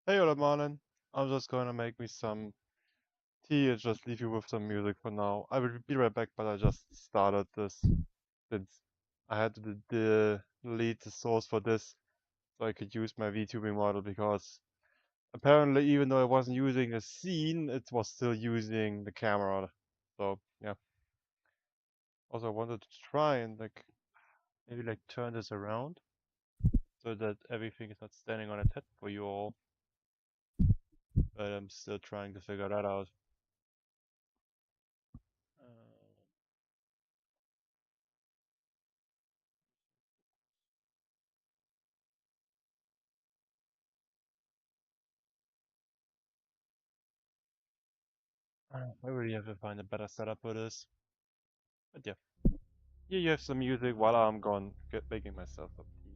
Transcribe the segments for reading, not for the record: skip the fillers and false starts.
Hey, good morning. I'm just gonna make me some tea and just leave you with some music for now. I will be right back, but I just started this since I had to delete the source for this so I could use my VTubing model because apparently even though I wasn't using a scene, it was still using the camera. So yeah. Also, I wanted to try and maybe turn this around so that everything is not standing on its head for you all. But I'm still trying to figure that out. Uh, I really have to find a better setup for this. But yeah, here you have some music while I'm gone making myself some tea.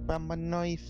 Mama knife.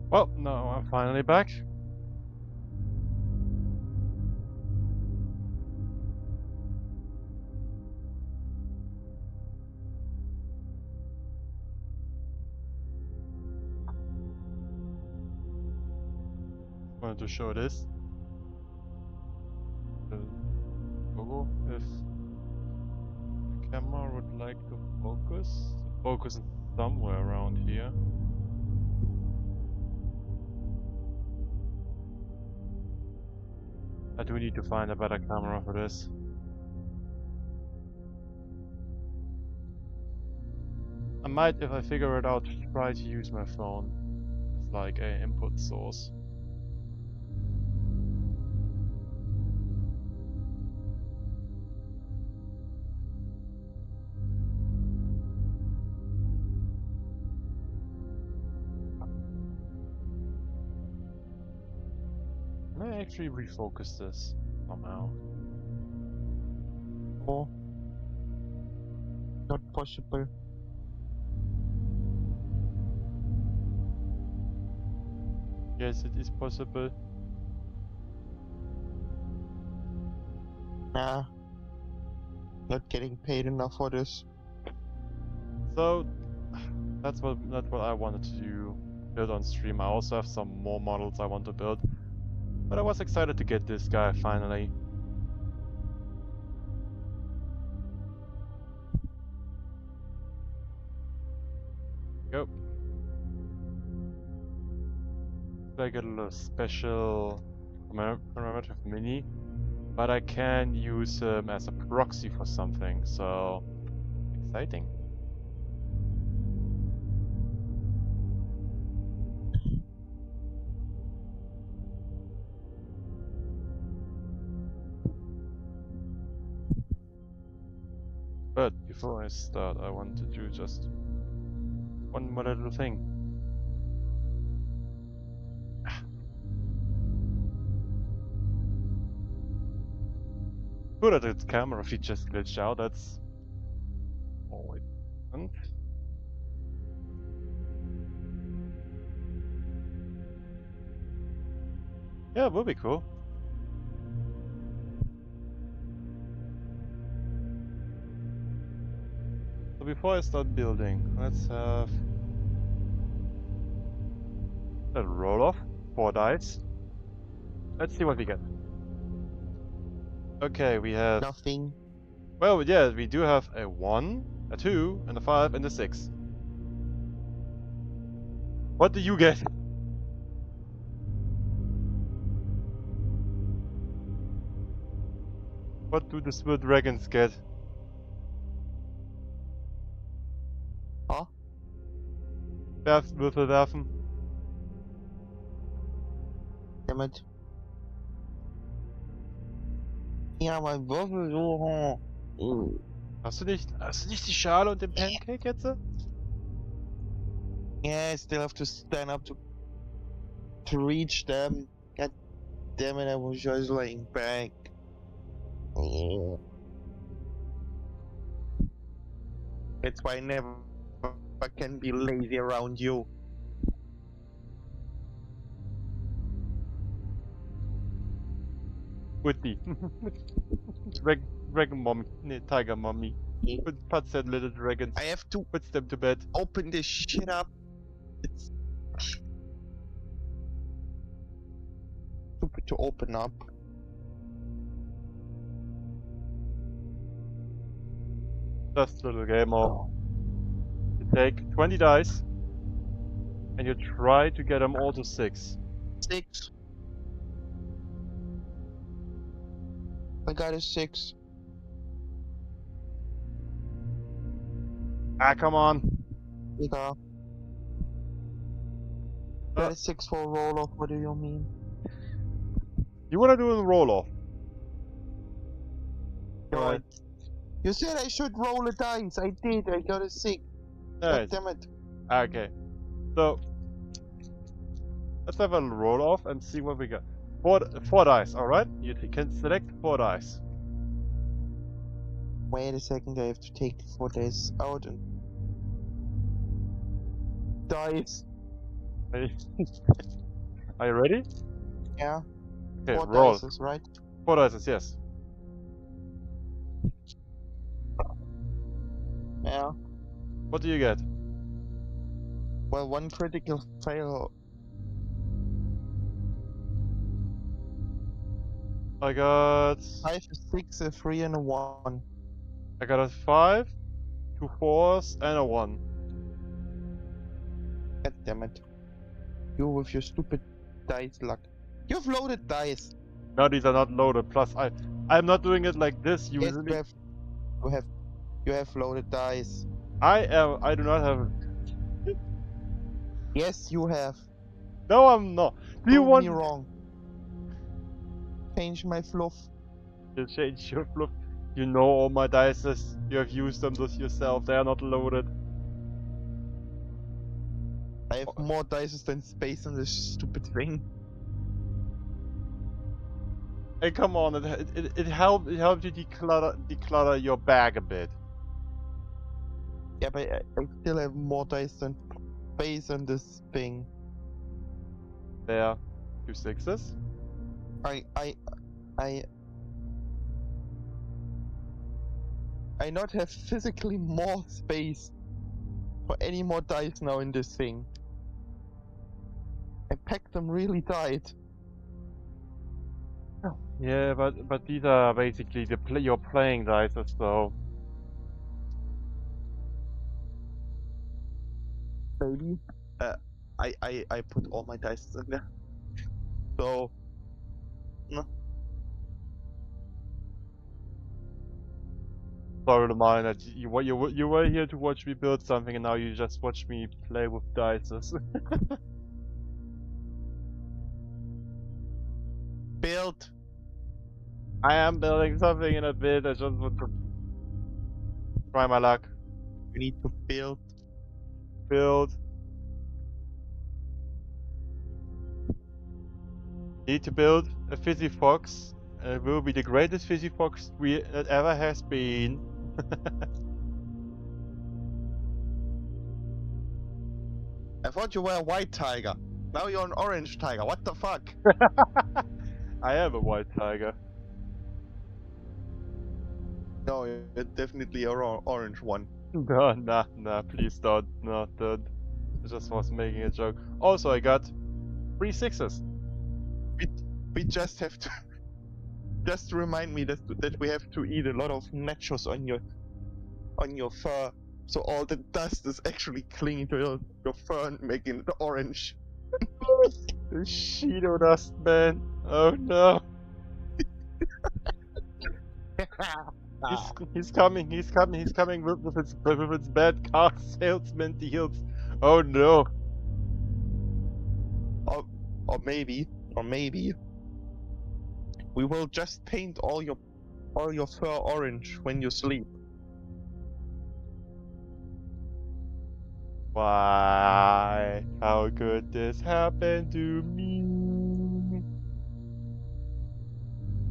Well, now I'm finally back. Wanted to show this. The logo, if the camera would like to focus. Focus is somewhere around here. I do need to find a better camera for this. I might, if I figure it out, try to use my phone as like a input source. Can I actually refocus this somehow? Oh, not possible. Yes, it is possible. Nah, not getting paid enough for this. So that's what I wanted to do, build on stream. I also have some more models I want to build, but I was excited to get this guy finally. Go. I get a little special commemorative mini, but I can use him as a proxy for something. So exciting. But before I start, I want to do just one more little thing. Good that its camera feed just glitched out, that's always fun. Yeah, it would be cool. So before I start building, let's have a roll off, 4 dice. Let's see what we get. Okay, we have... Nothing. Well, yeah, we do have a 1, a 2, and a 5, and a 6. What do you get? What do the Smooth Dragons get? Huh? Würfel werfen. Damn it. Ja, mein Würfel so. Hast du nicht die Schale und den Pancake jetzt? Yeah, I still have to stand up to reach them. God damn it, I was just laying back. That's why I never can be lazy around you. Woody. Dragon Mommy. Nee, Tiger Mommy. Put that little dragons. I have to Puts them to bed. open this shit up. It's stupid to open up. Just a little game of... You take 20 dice, and you try to get them all to 6. 6. I got a 6. Ah, come on. Yeah. Got a 6 for a roll off. What do you mean? You wanna do a roll off? Right. You said I should roll a dice. I did. I got a 6. Nice. God damn it. Okay. So let's have a roll off and see what we got. Four dice, alright? You can select 4 dice. Wait a second. I have to take the 4 dice out and dice. Are you ready? Yeah. Okay, 4 roll. dices, right? 4 dice, yes. Yeah. What do you get? Well, 1 critical fail. I got 5, a 6, a 3, and a 1. a 5, 2 4s, and a 1. God damn it. You with your stupid dice luck. You've loaded dice. No, these are not loaded. Plus, I'm not doing it like this Yes, usually. you have, you have loaded dice. I do not have. Yes, you have. No, I'm not. Do you Prove me want wrong. Change my fluff. to change your fluff? You know all my dices. You have used them just yourself. They are not loaded. I have more dice than space on this stupid thing. Hey, come on! It helped you declutter your bag a bit. Yeah, but I still have more dice than space on this thing. There, 2 6s. I I not have physically more space for any more dice now in this thing. I packed them really tight. Yeah, but these are basically your playing dices, so Maybe. Uh, I put all my dice in there. So no. sorry to mind that you were here to watch me build something, and now you just watch me play with dices. Build. I am building something in a bit. I just want to try my luck. We need to build. Build. Need to build a fizzy fox. And it will be the greatest fizzy fox that ever has been. I thought you were a white tiger. Now you're an orange tiger. What the fuck? I am a white tiger. No, you're definitely a orange one. No, nah, please don't. No, don't. I just was making a joke. Also, I got 3 6s. We just have to just remind me that we have to eat a lot of nachos on your fur, so all the dust is actually clinging to your fur and making it orange. The Cheeto dust, man. Oh no. He's coming with its bad car salesman deals. Oh no. or, or maybe we will just paint all your fur orange when you sleep. Why? How could this happen to me?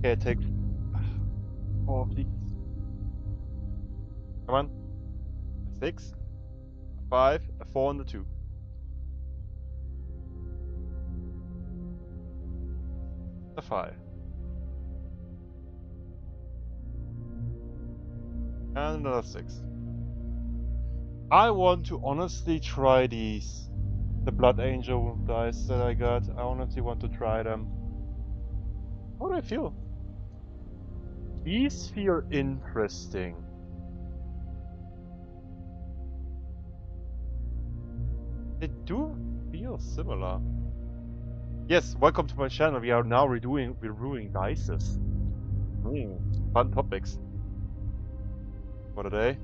Okay, take 4 of these. Come on. A 6, a 5, a 4, and a 2. A 5. And another 6. I want to honestly try these. The Blood Angel dice that I got. I honestly want to try them. How do I feel? These feel interesting. They do feel similar. Yes, welcome to my channel. We are now reviewing dices. Fun topics for today.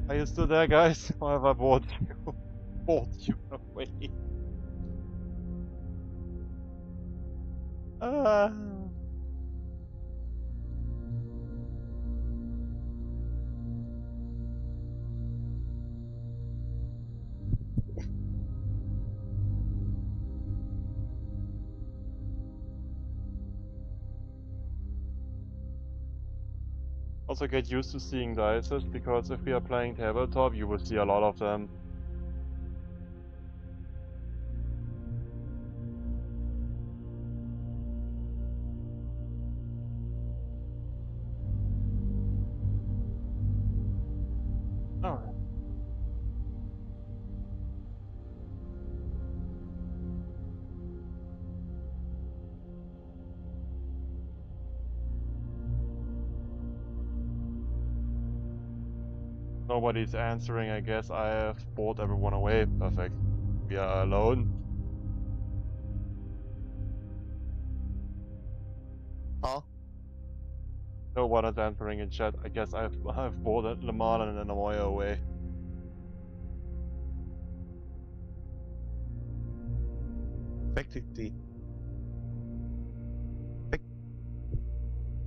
Are you still there, guys? Or have I bored you? Bored you away? Ah. Also get used to seeing dices, because if we are playing tabletop, you will see a lot of them. Oh. Nobody's answering, I guess I have bored everyone away. Perfect. We are alone. Huh? No one is answering in chat. I guess I've bored Lamar and Amoya away. Effectively.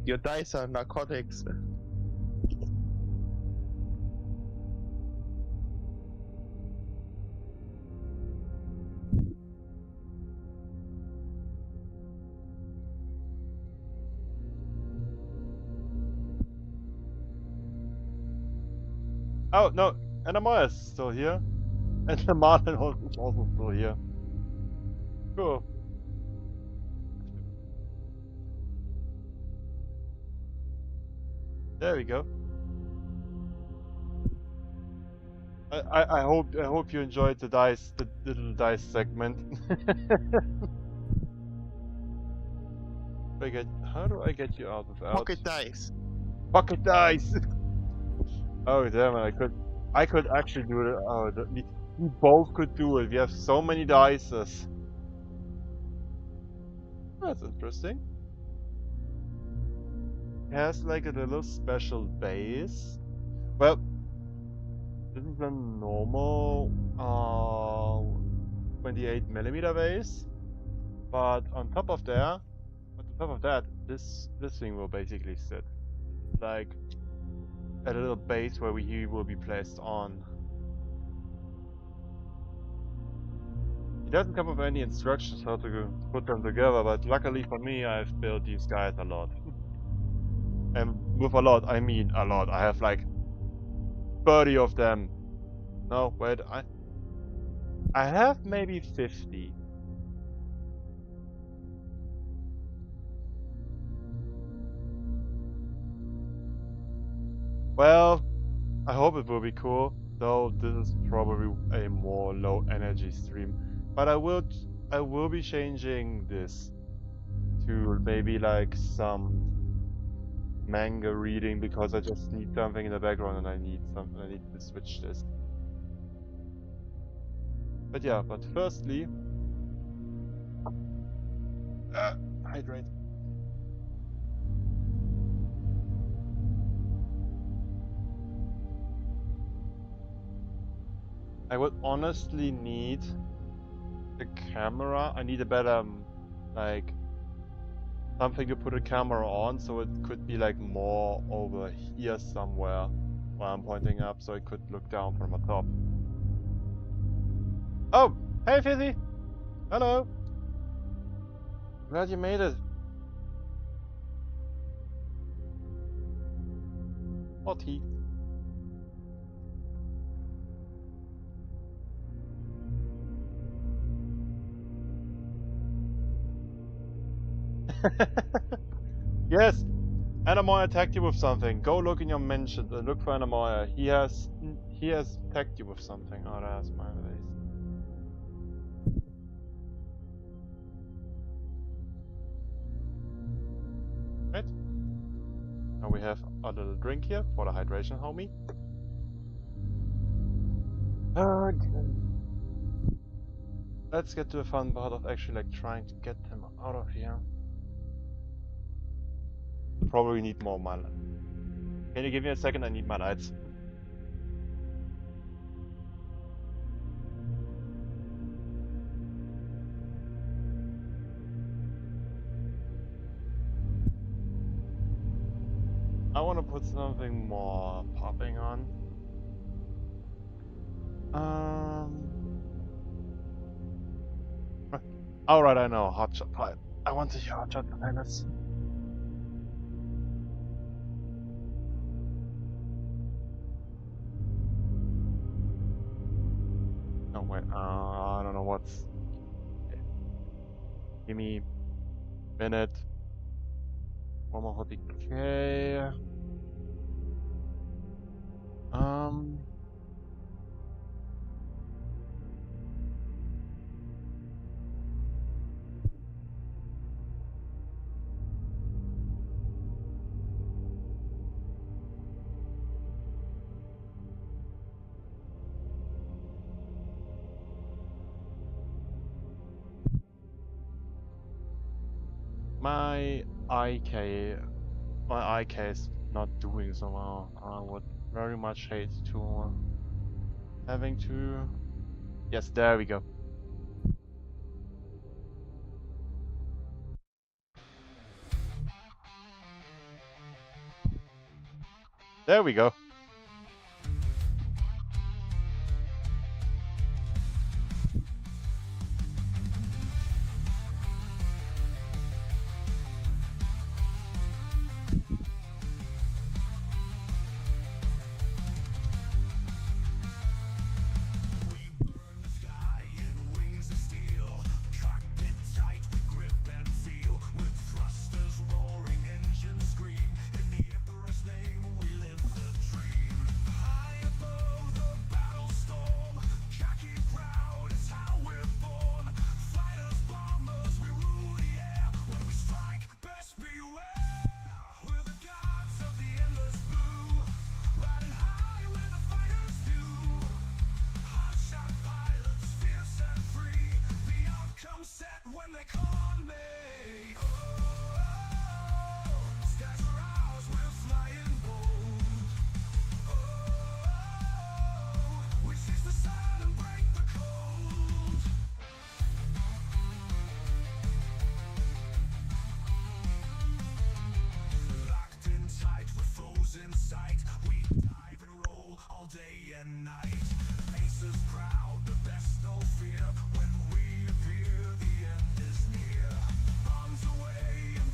Your dice are narcotics. Oh no, and Amoya is still here. And Lamar is also still here. Cool. There we go. I hope you enjoyed the little dice segment. How do I get you out without Pocket dice. pocket dice? Oh damn it! I could actually do it. Oh, we both could do it. We have so many dices. That's interesting. It has like a little special base. Well, this is a normal 28mm base, but on top of that, this thing will basically sit like a little base where he will be placed on. It doesn't come with any instructions how to put them together, but luckily for me, I've built these guys a lot. And with a lot, I mean a lot. I have like 30 of them. No, wait, I have maybe 50. Well, I hope it will be cool, though this is probably a more low energy stream. But I will be changing this to maybe like some manga reading, because I just need something in the background and I need to switch this. But yeah, but firstly, hydrate. I would honestly need the camera. I need a better, like, something to put a camera on, so it could be like more over here somewhere where I'm pointing up, so it could look down from the top. Oh, hey Fizzy! Hello! Glad you made it. Or tea. Yes, Anamoy attacked you with something. Go look in your mentions and look for Anamoy. He has attacked you with something. Oh, that's my face. Right. Now we have a little drink here for the hydration, homie. Okay. Let's get to the fun part of actually like trying to get them out of here. Probably need more mana. Can you give me a second? I need my lights. I want to put something more popping on. Alright, I know. Hot shot pilot. I want to hear hot shot pilots. wait. I don't know what's. Give me a minute. 140k. My IK is not doing so well. I would very much hate to having to. Yes, there we go. There we go.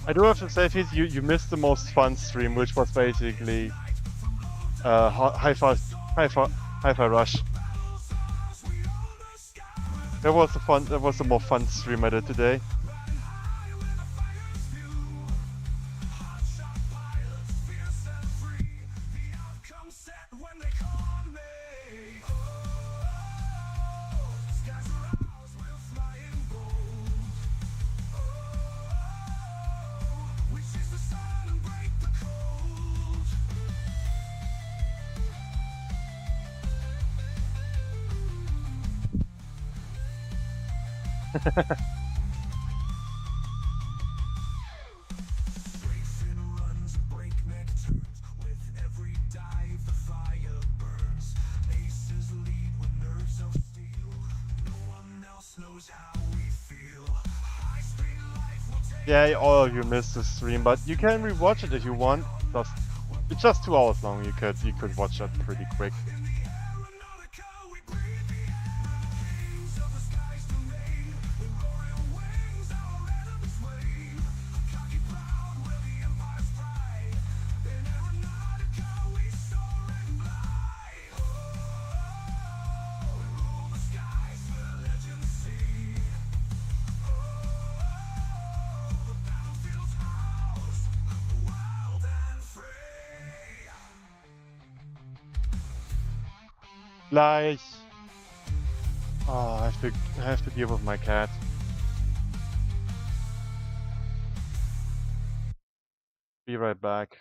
I do have to say, Fizz, you missed the most fun stream, which was basically Hi-Fi Rush. That was the more fun stream I did today. Yeah, all of you missed the stream, but you can rewatch it if you want. It's just 2 hours long. You could watch that pretty quick. Like, oh, I have to deal with my cat. Be right back.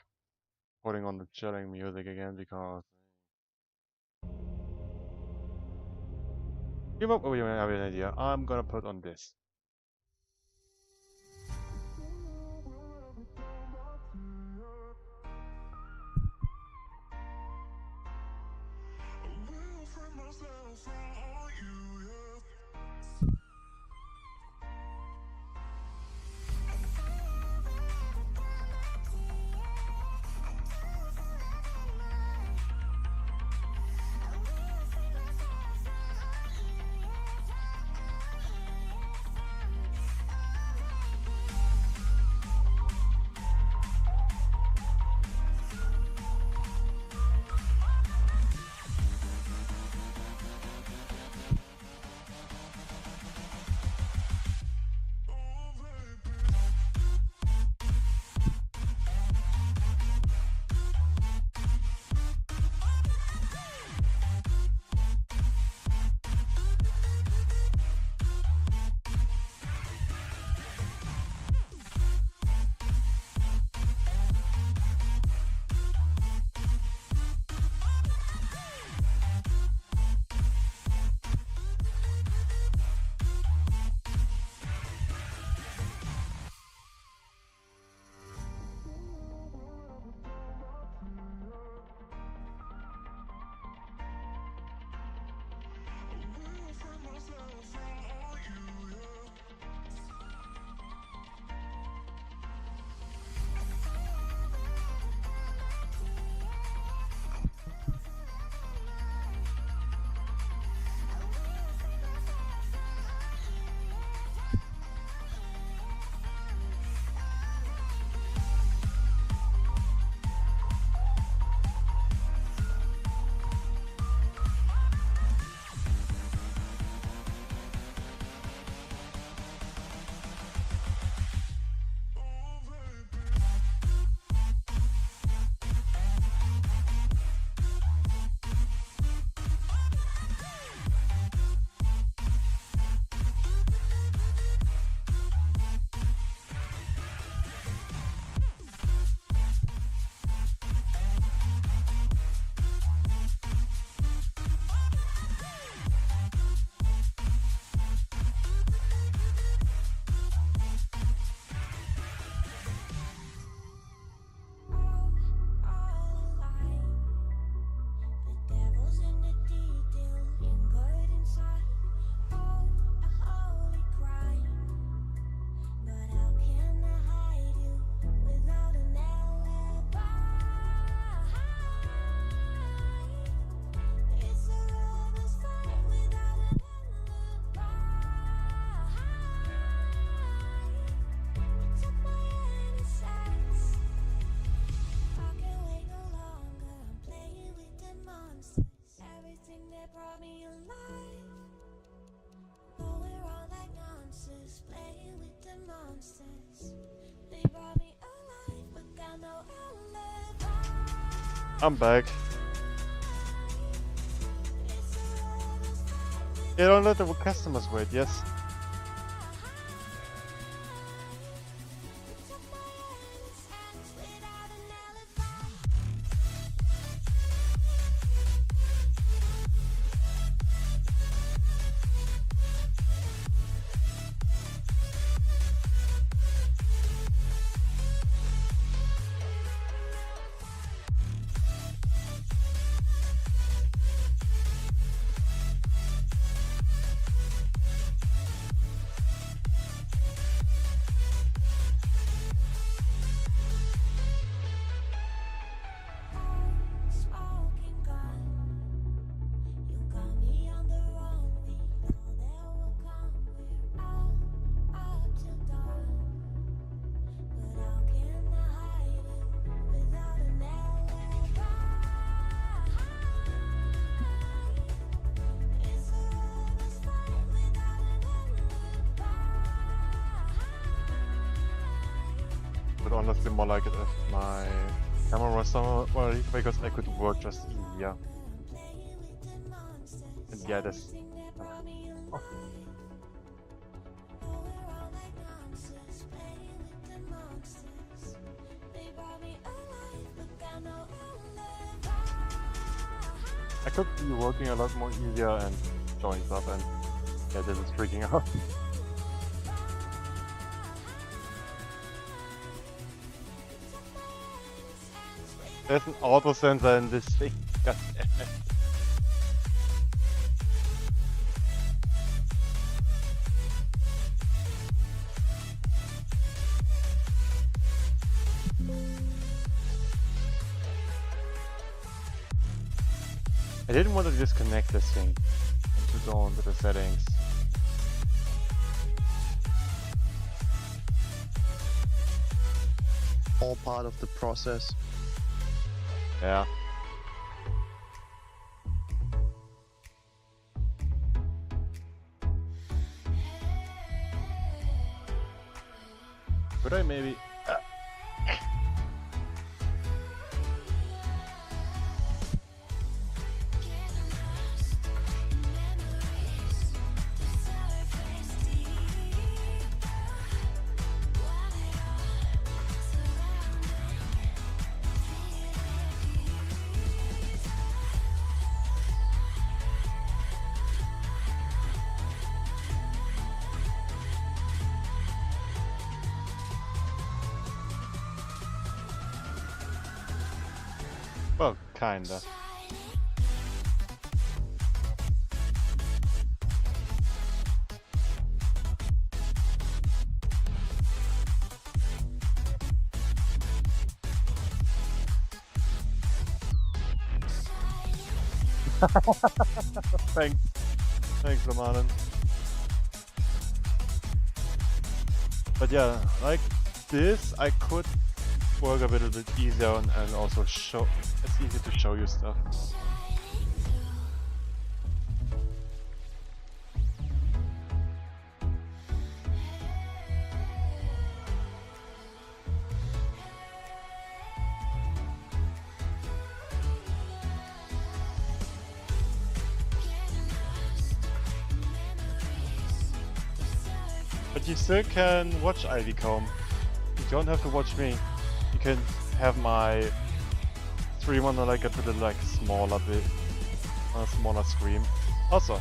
Putting on the chilling music again because give up. Oh, you have an idea. I'm gonna put on this. I'm back. Yeah, don't let the customers wait, yes. But honestly, more like it if my camera was somewhere because I could work just easier. And yeah, this. Oh. I could be working a lot more easier and showing stuff, and yeah, this is freaking out. There's an auto sensor in this thing. God damn it. I didn't want to disconnect this thing and to go into the settings. All part of the process. Yeah. Could I maybe... Well, kinda. Thanks. Thanks, Lamanen. But yeah, like this, I could work a little bit easier and also show. It's easy to show you stuff. But you still can watch Ivy Comb. You don't have to watch me. You can have my stream on like a bit like smaller bit, on a smaller screen. Also,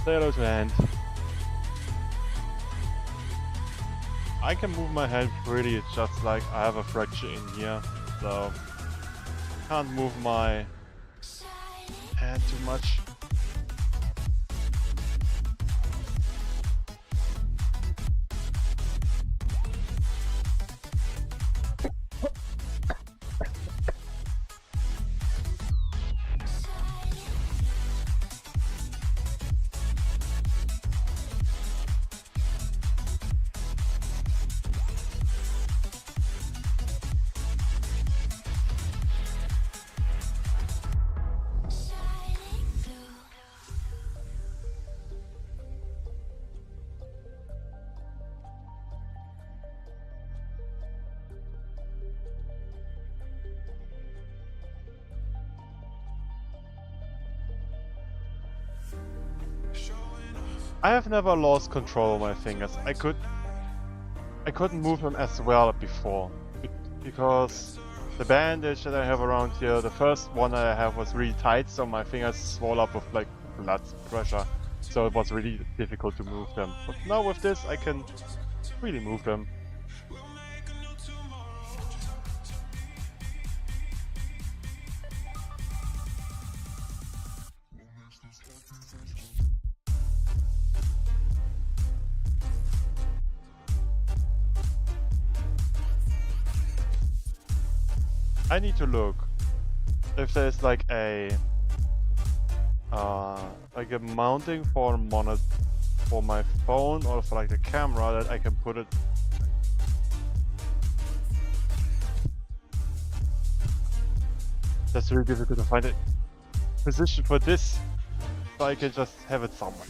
say hello to Hand. I can move my hand freely. It's just like I have a fracture in here, so can't move my hand too much. I have never lost control of my fingers. I couldn't move them as well before because the bandage that I have around here, the first one that I have was really tight, so my fingers swell up with like blood pressure, so it was really difficult to move them. But now with this, I can really move them. I need to look if there's like a mounting for monitor for my phone or for like the camera that I can put it. That's really difficult to find a position for this, so I can just have it somewhere.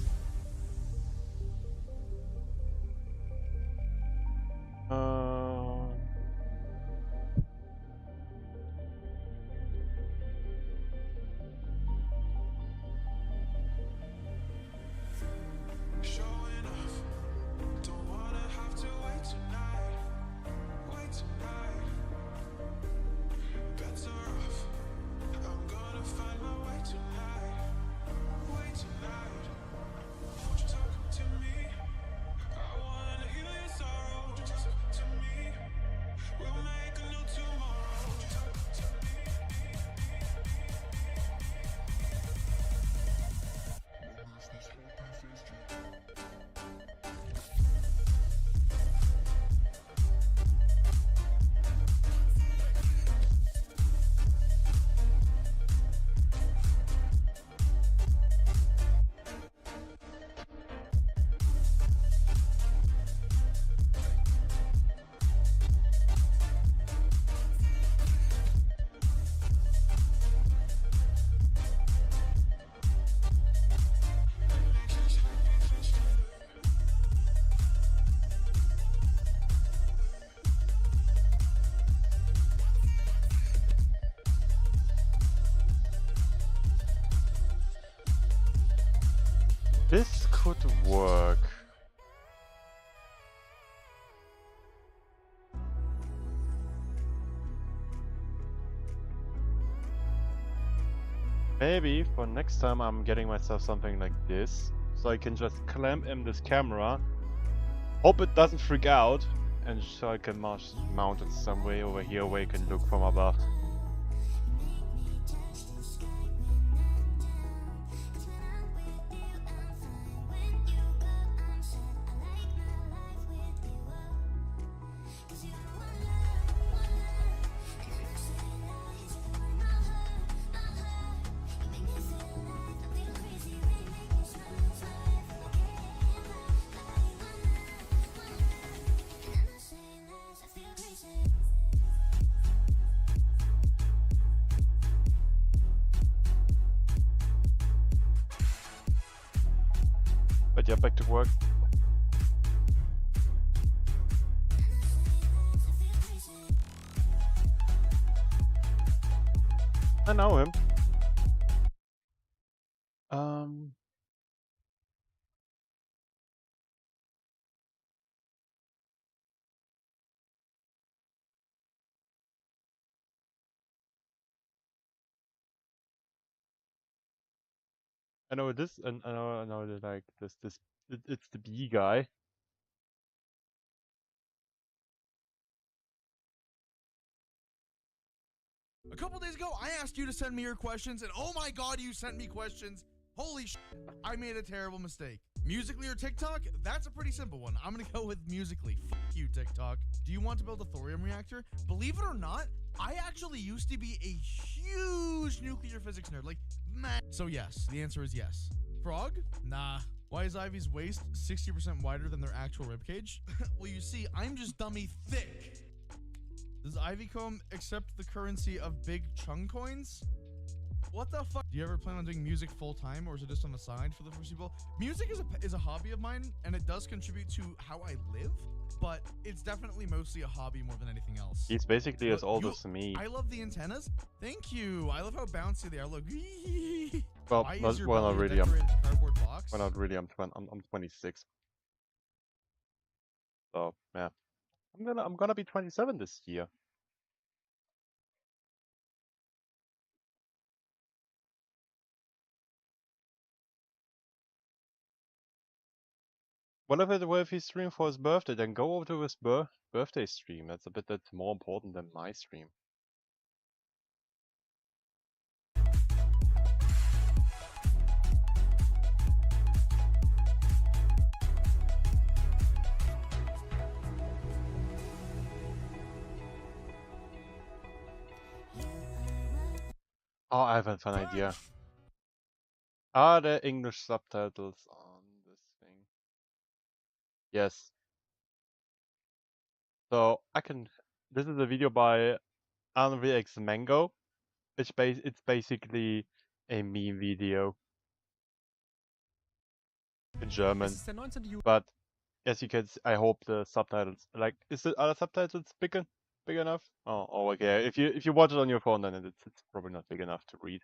This could work. Maybe for next time I'm getting myself something like this, so I can just clamp in this camera, hope it doesn't freak out, and so I can mount it some way over here where you can look from above. But yeah, back to work. I know him. I know this, and I know that like it's the bee guy. A couple days ago, I asked you to send me your questions, and oh my god, you sent me questions. Holy sh! I made a terrible mistake. Musically or TikTok? That's a pretty simple one. I'm gonna go with Musically. Fuck you, TikTok. Do you want to build a thorium reactor? Believe it or not, I actually used to be a huge nuclear physics nerd. Like, man. So yes, the answer is yes. Frog? Nah. Why is Ivy's waist 60% wider than their actual ribcage? Well, you see, I'm just dummy thick. Does Ivycomb accept the currency of big chung coins? What the fuck? Do you ever plan on doing music full time, or is it just on the side for the foreseeable? Music is a hobby of mine, and it does contribute to how I live, but it's definitely mostly a hobby more than anything else. He's basically as old as me. I love the antennas. Thank you. I love how bouncy they are. Look. Well, Why not, is your well, not belly a really. decorated cardboard box? Well, not really. I'm 26. So yeah, I'm gonna be 27 this year. What if he streamed for his birthday? Then go over to his birthday stream. That's more important than my stream. Oh, I have a fun idea. Are there English subtitles on this thing? Yes. So I can. This is a video by X Mango. It's basically a meme video in German. Es ist der 19. Juli. But as you can see, I hope the subtitles are the subtitles big enough? Oh, okay. If you watch it on your phone, then it's probably not big enough to read.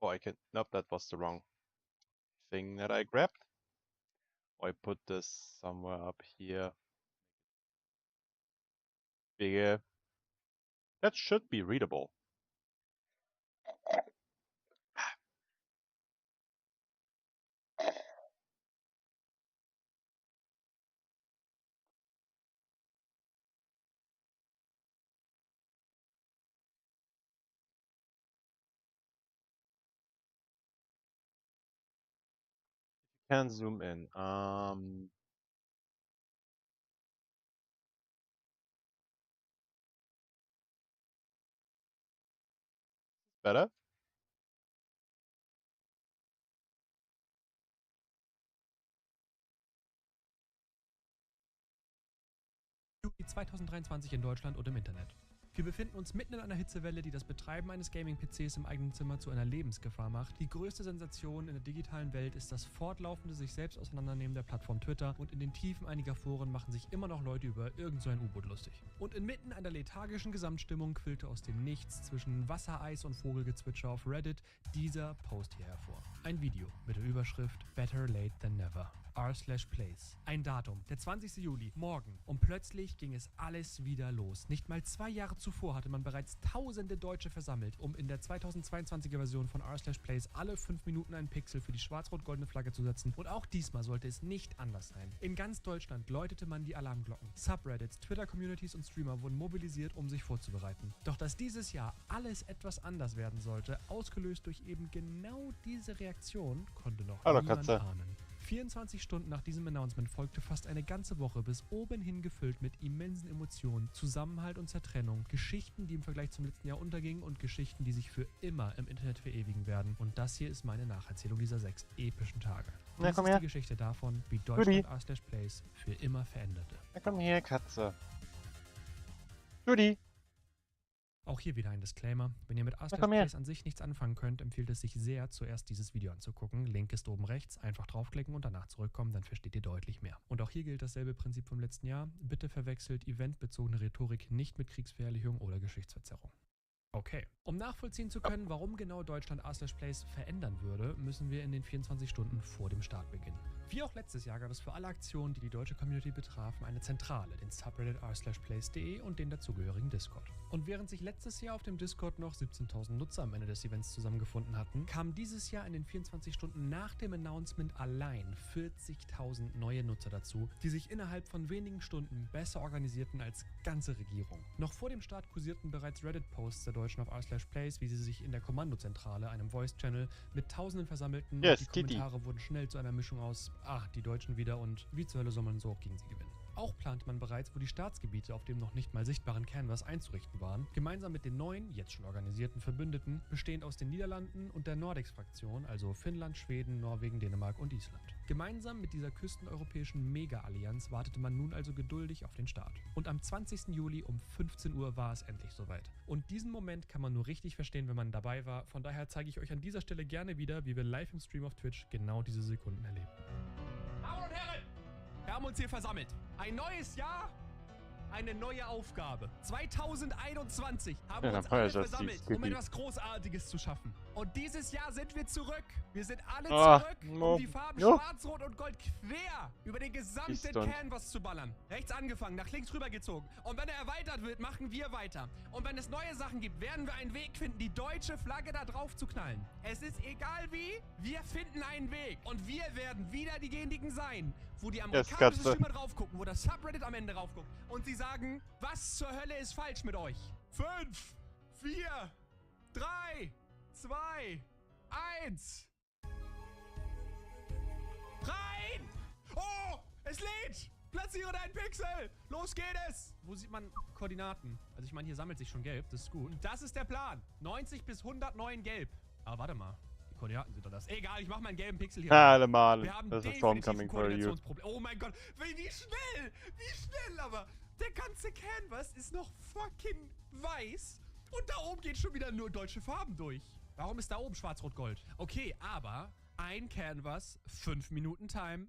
Oh, I can. Nope, that was the wrong thing that I grabbed. Oh, I put this somewhere up here. Bigger. That should be readable. Can zoom in. Better? 2023 in Deutschland und im Internet. Wir befinden uns mitten in einer Hitzewelle, die das Betreiben eines Gaming-PCs im eigenen Zimmer zu einer Lebensgefahr macht. Die größte Sensation in der digitalen Welt ist das fortlaufende sich selbst auseinandernehmen der Plattform Twitter, und in den Tiefen einiger Foren machen sich immer noch Leute über irgend so ein U-Boot lustig. Und inmitten einer lethargischen Gesamtstimmung quillte aus dem Nichts zwischen Wassereis und Vogelgezwitscher auf Reddit dieser Post hier hervor. Ein Video mit der Überschrift Better Late Than Never. r/plays. Ein Datum, der 20. Juli, morgen. Und plötzlich ging es alles wieder los. Nicht mal 2 Jahre zuvor hatte man bereits tausende Deutsche versammelt, um in der 2022er Version von r/plays alle 5 Minuten einen Pixel für die schwarz-rot-goldene Flagge zu setzen. Und auch diesmal sollte es nicht anders sein. In ganz Deutschland läutete man die Alarmglocken. Subreddits, Twitter-Communities und Streamer wurden mobilisiert, um sich vorzubereiten. Doch dass dieses Jahr alles etwas anders werden sollte, ausgelöst durch eben genau diese Reaktion, konnte noch Hallo, niemand Katze. ahnen. 24 Stunden nach diesem Announcement folgte fast eine ganze Woche bis oben hin gefüllt mit immensen Emotionen, Zusammenhalt und Zertrennung, Geschichten, die im Vergleich zum letzten Jahr untergingen, und Geschichten, die sich für immer im Internet verewigen werden. Und das hier ist meine Nacherzählung dieser 6 epischen Tage. Na, Dies komm ist her. die Geschichte davon, wie Deutschland r/plays für immer veränderte. Na komm her, Katze. Judy. Auch hier wieder ein Disclaimer. Wenn ihr mit komm her. r/plays an sich nichts anfangen könnt, empfiehlt es sich sehr, zuerst dieses Video anzugucken. Link ist oben rechts, einfach draufklicken und danach zurückkommen, dann versteht ihr deutlich mehr. Und auch hier gilt dasselbe Prinzip vom letzten Jahr. Bitte verwechselt eventbezogene Rhetorik nicht mit Kriegsverherrlichung oder Geschichtsverzerrung. Okay. Um nachvollziehen zu können, warum genau Deutschland r/plays verändern würde, müssen wir in den 24 Stunden vor dem Start beginnen. Wie auch letztes Jahr gab es für alle Aktionen, die die deutsche Community betrafen, eine Zentrale, den Subreddit r/plays.de und den dazugehörigen Discord. Und während sich letztes Jahr auf dem Discord noch 17.000 Nutzer am Ende des Events zusammengefunden hatten, kamen dieses Jahr in den 24 Stunden nach dem Announcement allein 40.000 neue Nutzer dazu, die sich innerhalb von wenigen Stunden besser organisierten als ganze Regierung. Noch vor dem Start kursierten bereits Reddit-Posts der Deutschen auf r/plays, wie sie sich in der Kommandozentrale, einem Voice-Channel, mit Tausenden versammelten. Yes, Die Kommentare wurden schnell zu einer Mischung aus „Ach, die Deutschen wieder" und „Wie zur Hölle soll man so auch gegen sie gewinnen?". Auch plante man bereits, wo die Staatsgebiete auf dem noch nicht mal sichtbaren Canvas einzurichten waren, gemeinsam mit den neuen, jetzt schon organisierten Verbündeten, bestehend aus den Niederlanden und der Nordex-Fraktion, also Finnland, Schweden, Norwegen, Dänemark und Island. Gemeinsam mit dieser küsteneuropäischen Mega-Allianz wartete man nun also geduldig auf den Start. Und am 20. Juli um 15 Uhr war es endlich soweit. Und diesen Moment kann man nur richtig verstehen, wenn man dabei war. Von daher zeige ich euch an dieser Stelle gerne wieder, wie wir live im Stream auf Twitch genau diese Sekunden erlebten. Damen und Herren, wir haben uns hier versammelt. Ein neues Jahr eine neue Aufgabe. 2021 haben Ja, wir uns dann war ja alle das versammelt, die um etwas Großartiges zu schaffen. Und dieses Jahr sind wir zurück. Wir sind alle Ah, zurück, no. um die Farben Jo. Schwarz, Rot und Gold quer über den gesamten Ist-und. Canvas zu ballern. Rechts angefangen, nach links rübergezogen. Und wenn er erweitert wird, machen wir weiter. Und wenn es neue Sachen gibt, werden wir einen Weg finden, die deutsche Flagge da drauf zu knallen. Es ist egal wie, wir finden einen Weg. Und wir werden wieder diejenigen sein, wo die amerikanische Katze. Stimme drauf gucken, wo das Subreddit am Ende drauf guckt. Und sie sagen, was zur Hölle ist falsch mit euch? 5, 4, 3, 2, 1. Rein! Oh, es lädt! Platziere deinen Pixel! Los geht es! Wo sieht man Koordinaten? Also ich meine, hier sammelt sich schon gelb, das ist gut. Und das ist der Plan. 90 bis 109 gelb. Aber warte mal, die Koordinaten sind doch das. Egal, ich mache meinen gelben Pixel hier. Alle Mann. Wir haben There's a definitiv storm ein coming for you. Koordinationsproblem. Oh mein Gott, wie schnell! Wie schnell aber! Der ganze Canvas ist noch fucking weiß. Und da oben geht schon wieder nur deutsche Farben durch. Warum ist da oben schwarz-rot-gold? Okay, aber ein Canvas, 5 Minuten Time.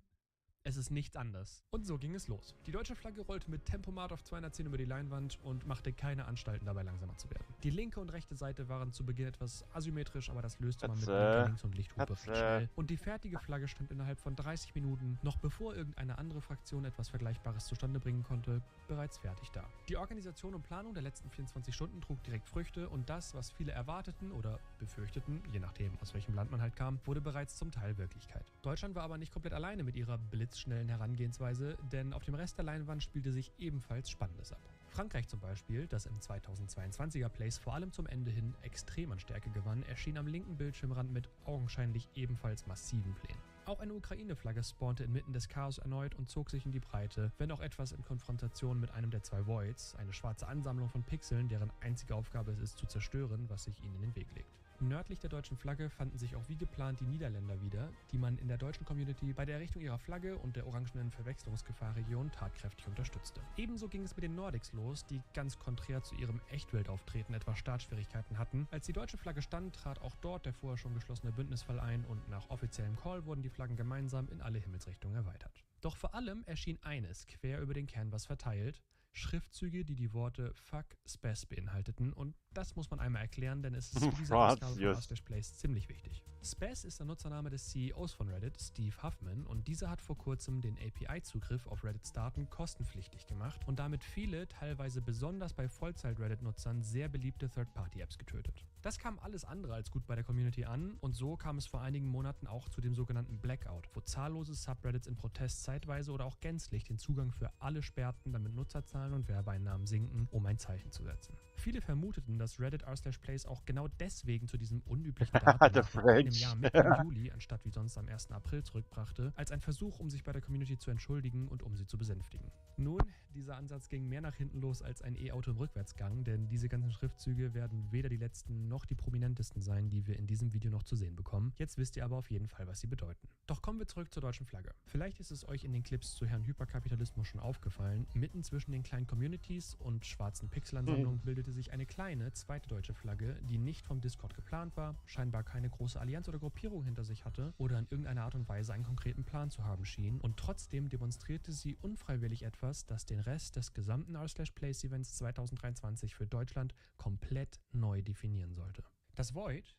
Es ist nichts anders. Und so ging es los. Die deutsche Flagge rollte mit Tempomat auf 210 über die Leinwand und machte keine Anstalten dabei langsamer zu werden. Die linke und rechte Seite waren zu Beginn etwas asymmetrisch, aber das löste man mit linker, links und Lichthupe recht schnell. Und die fertige Flagge stand innerhalb von 30 Minuten, noch bevor irgendeine andere Fraktion etwas Vergleichbares zustande bringen konnte, bereits fertig da. Die Organisation und Planung der letzten 24 Stunden trug direkt Früchte und das, was viele erwarteten oder befürchteten, je nachdem aus welchem Land man halt kam, wurde bereits zum Teil Wirklichkeit. Deutschland war aber nicht komplett alleine mit ihrer blitzschnellen Herangehensweise, denn auf dem Rest der Leinwand spielte sich ebenfalls Spannendes ab. Frankreich zum Beispiel, das im 2022er Place vor allem zum Ende hin extrem an Stärke gewann, erschien am linken Bildschirmrand mit augenscheinlich ebenfalls massiven Plänen. Auch eine Ukraine-Flagge spawnte inmitten des Chaos erneut und zog sich in die Breite, wenn auch etwas in Konfrontation mit einem der 2 Voids, eine schwarze Ansammlung von Pixeln, deren einzige Aufgabe es ist zu zerstören, was sich ihnen in den Weg legt. Nördlich der deutschen Flagge fanden sich auch wie geplant die Niederländer wieder, die man in der deutschen Community bei der Errichtung ihrer Flagge und der orangenen Verwechslungsgefahrregion tatkräftig unterstützte. Ebenso ging es mit den Nordics los, die ganz konträr zu ihrem Echtweltauftreten etwas Startschwierigkeiten hatten. Als die deutsche Flagge stand, trat auch dort der vorher schon geschlossene Bündnisfall ein und nach offiziellem Call wurden die Flaggen gemeinsam in alle Himmelsrichtungen erweitert. Doch vor allem erschien eines quer über den Canvas verteilt: Schriftzüge, die die Worte Fuck Spes beinhalteten, und das muss man einmal erklären, denn es ist für diese Ausgabe von artis ziemlich wichtig. Spes ist der Nutzername des CEOs von Reddit, Steve Huffman, und dieser hat vor kurzem den API-Zugriff auf Reddits Daten kostenpflichtig gemacht und damit viele, teilweise besonders bei Vollzeit-Reddit-Nutzern, sehr beliebte Third-Party-Apps getötet. Das kam alles andere als gut bei der Community an und so kam es vor einigen Monaten auch zu dem sogenannten Blackout, wo zahllose Subreddits in Protest zeitweise oder auch gänzlich den Zugang für alle sperrten, damit Nutzerzahlen und Werbeeinnahmen sinken, um ein Zeichen zu setzen. Viele vermuteten, dass Reddit r/plays auch genau deswegen zu diesem unüblichen Datum von einem Jahr mitten im Juli anstatt wie sonst am 1. April zurückbrachte, als ein Versuch, um sich bei der Community zu entschuldigen und um sie zu besänftigen. Nun, dieser Ansatz ging mehr nach hinten los als ein E-Auto im Rückwärtsgang, denn diese ganzen Schriftzüge werden weder die letzten noch die prominentesten sein, die wir in diesem Video noch zu sehen bekommen. Jetzt wisst ihr aber auf jeden Fall, was sie bedeuten. Doch kommen wir zurück zur deutschen Flagge. Vielleicht ist es euch in den Clips zu Herrn Hyperkapitalismus schon aufgefallen. Mitten zwischen den kleinen Communities und schwarzen Pixelansammlungen bildete sich eine kleine, zweite deutsche Flagge, die nicht vom Discord geplant war, scheinbar keine große Allianz oder Gruppierung hinter sich hatte oder in irgendeiner Art und Weise einen konkreten Plan zu haben schien, und trotzdem demonstrierte sie unfreiwillig etwas, das den Rest des gesamten r/plays-Events 2023 für Deutschland komplett neu definieren sollte. Das Void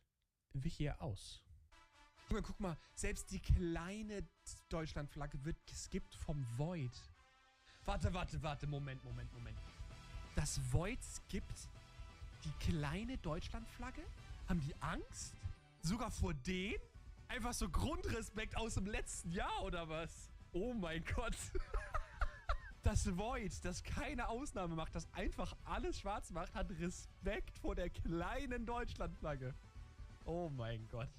wich hier aus. Junge, guck mal, selbst die kleine Deutschlandflagge wird geskippt vom Void. Warte, Moment. Das Void skippt die kleine Deutschlandflagge? Haben die Angst? Sogar vor denen? Einfach so Grundrespekt aus dem letzten Jahr oder was? Oh mein Gott. Das Void, das keine Ausnahme macht, das einfach alles schwarz macht, hat Respekt vor der kleinen Deutschlandflagge. Oh mein Gott.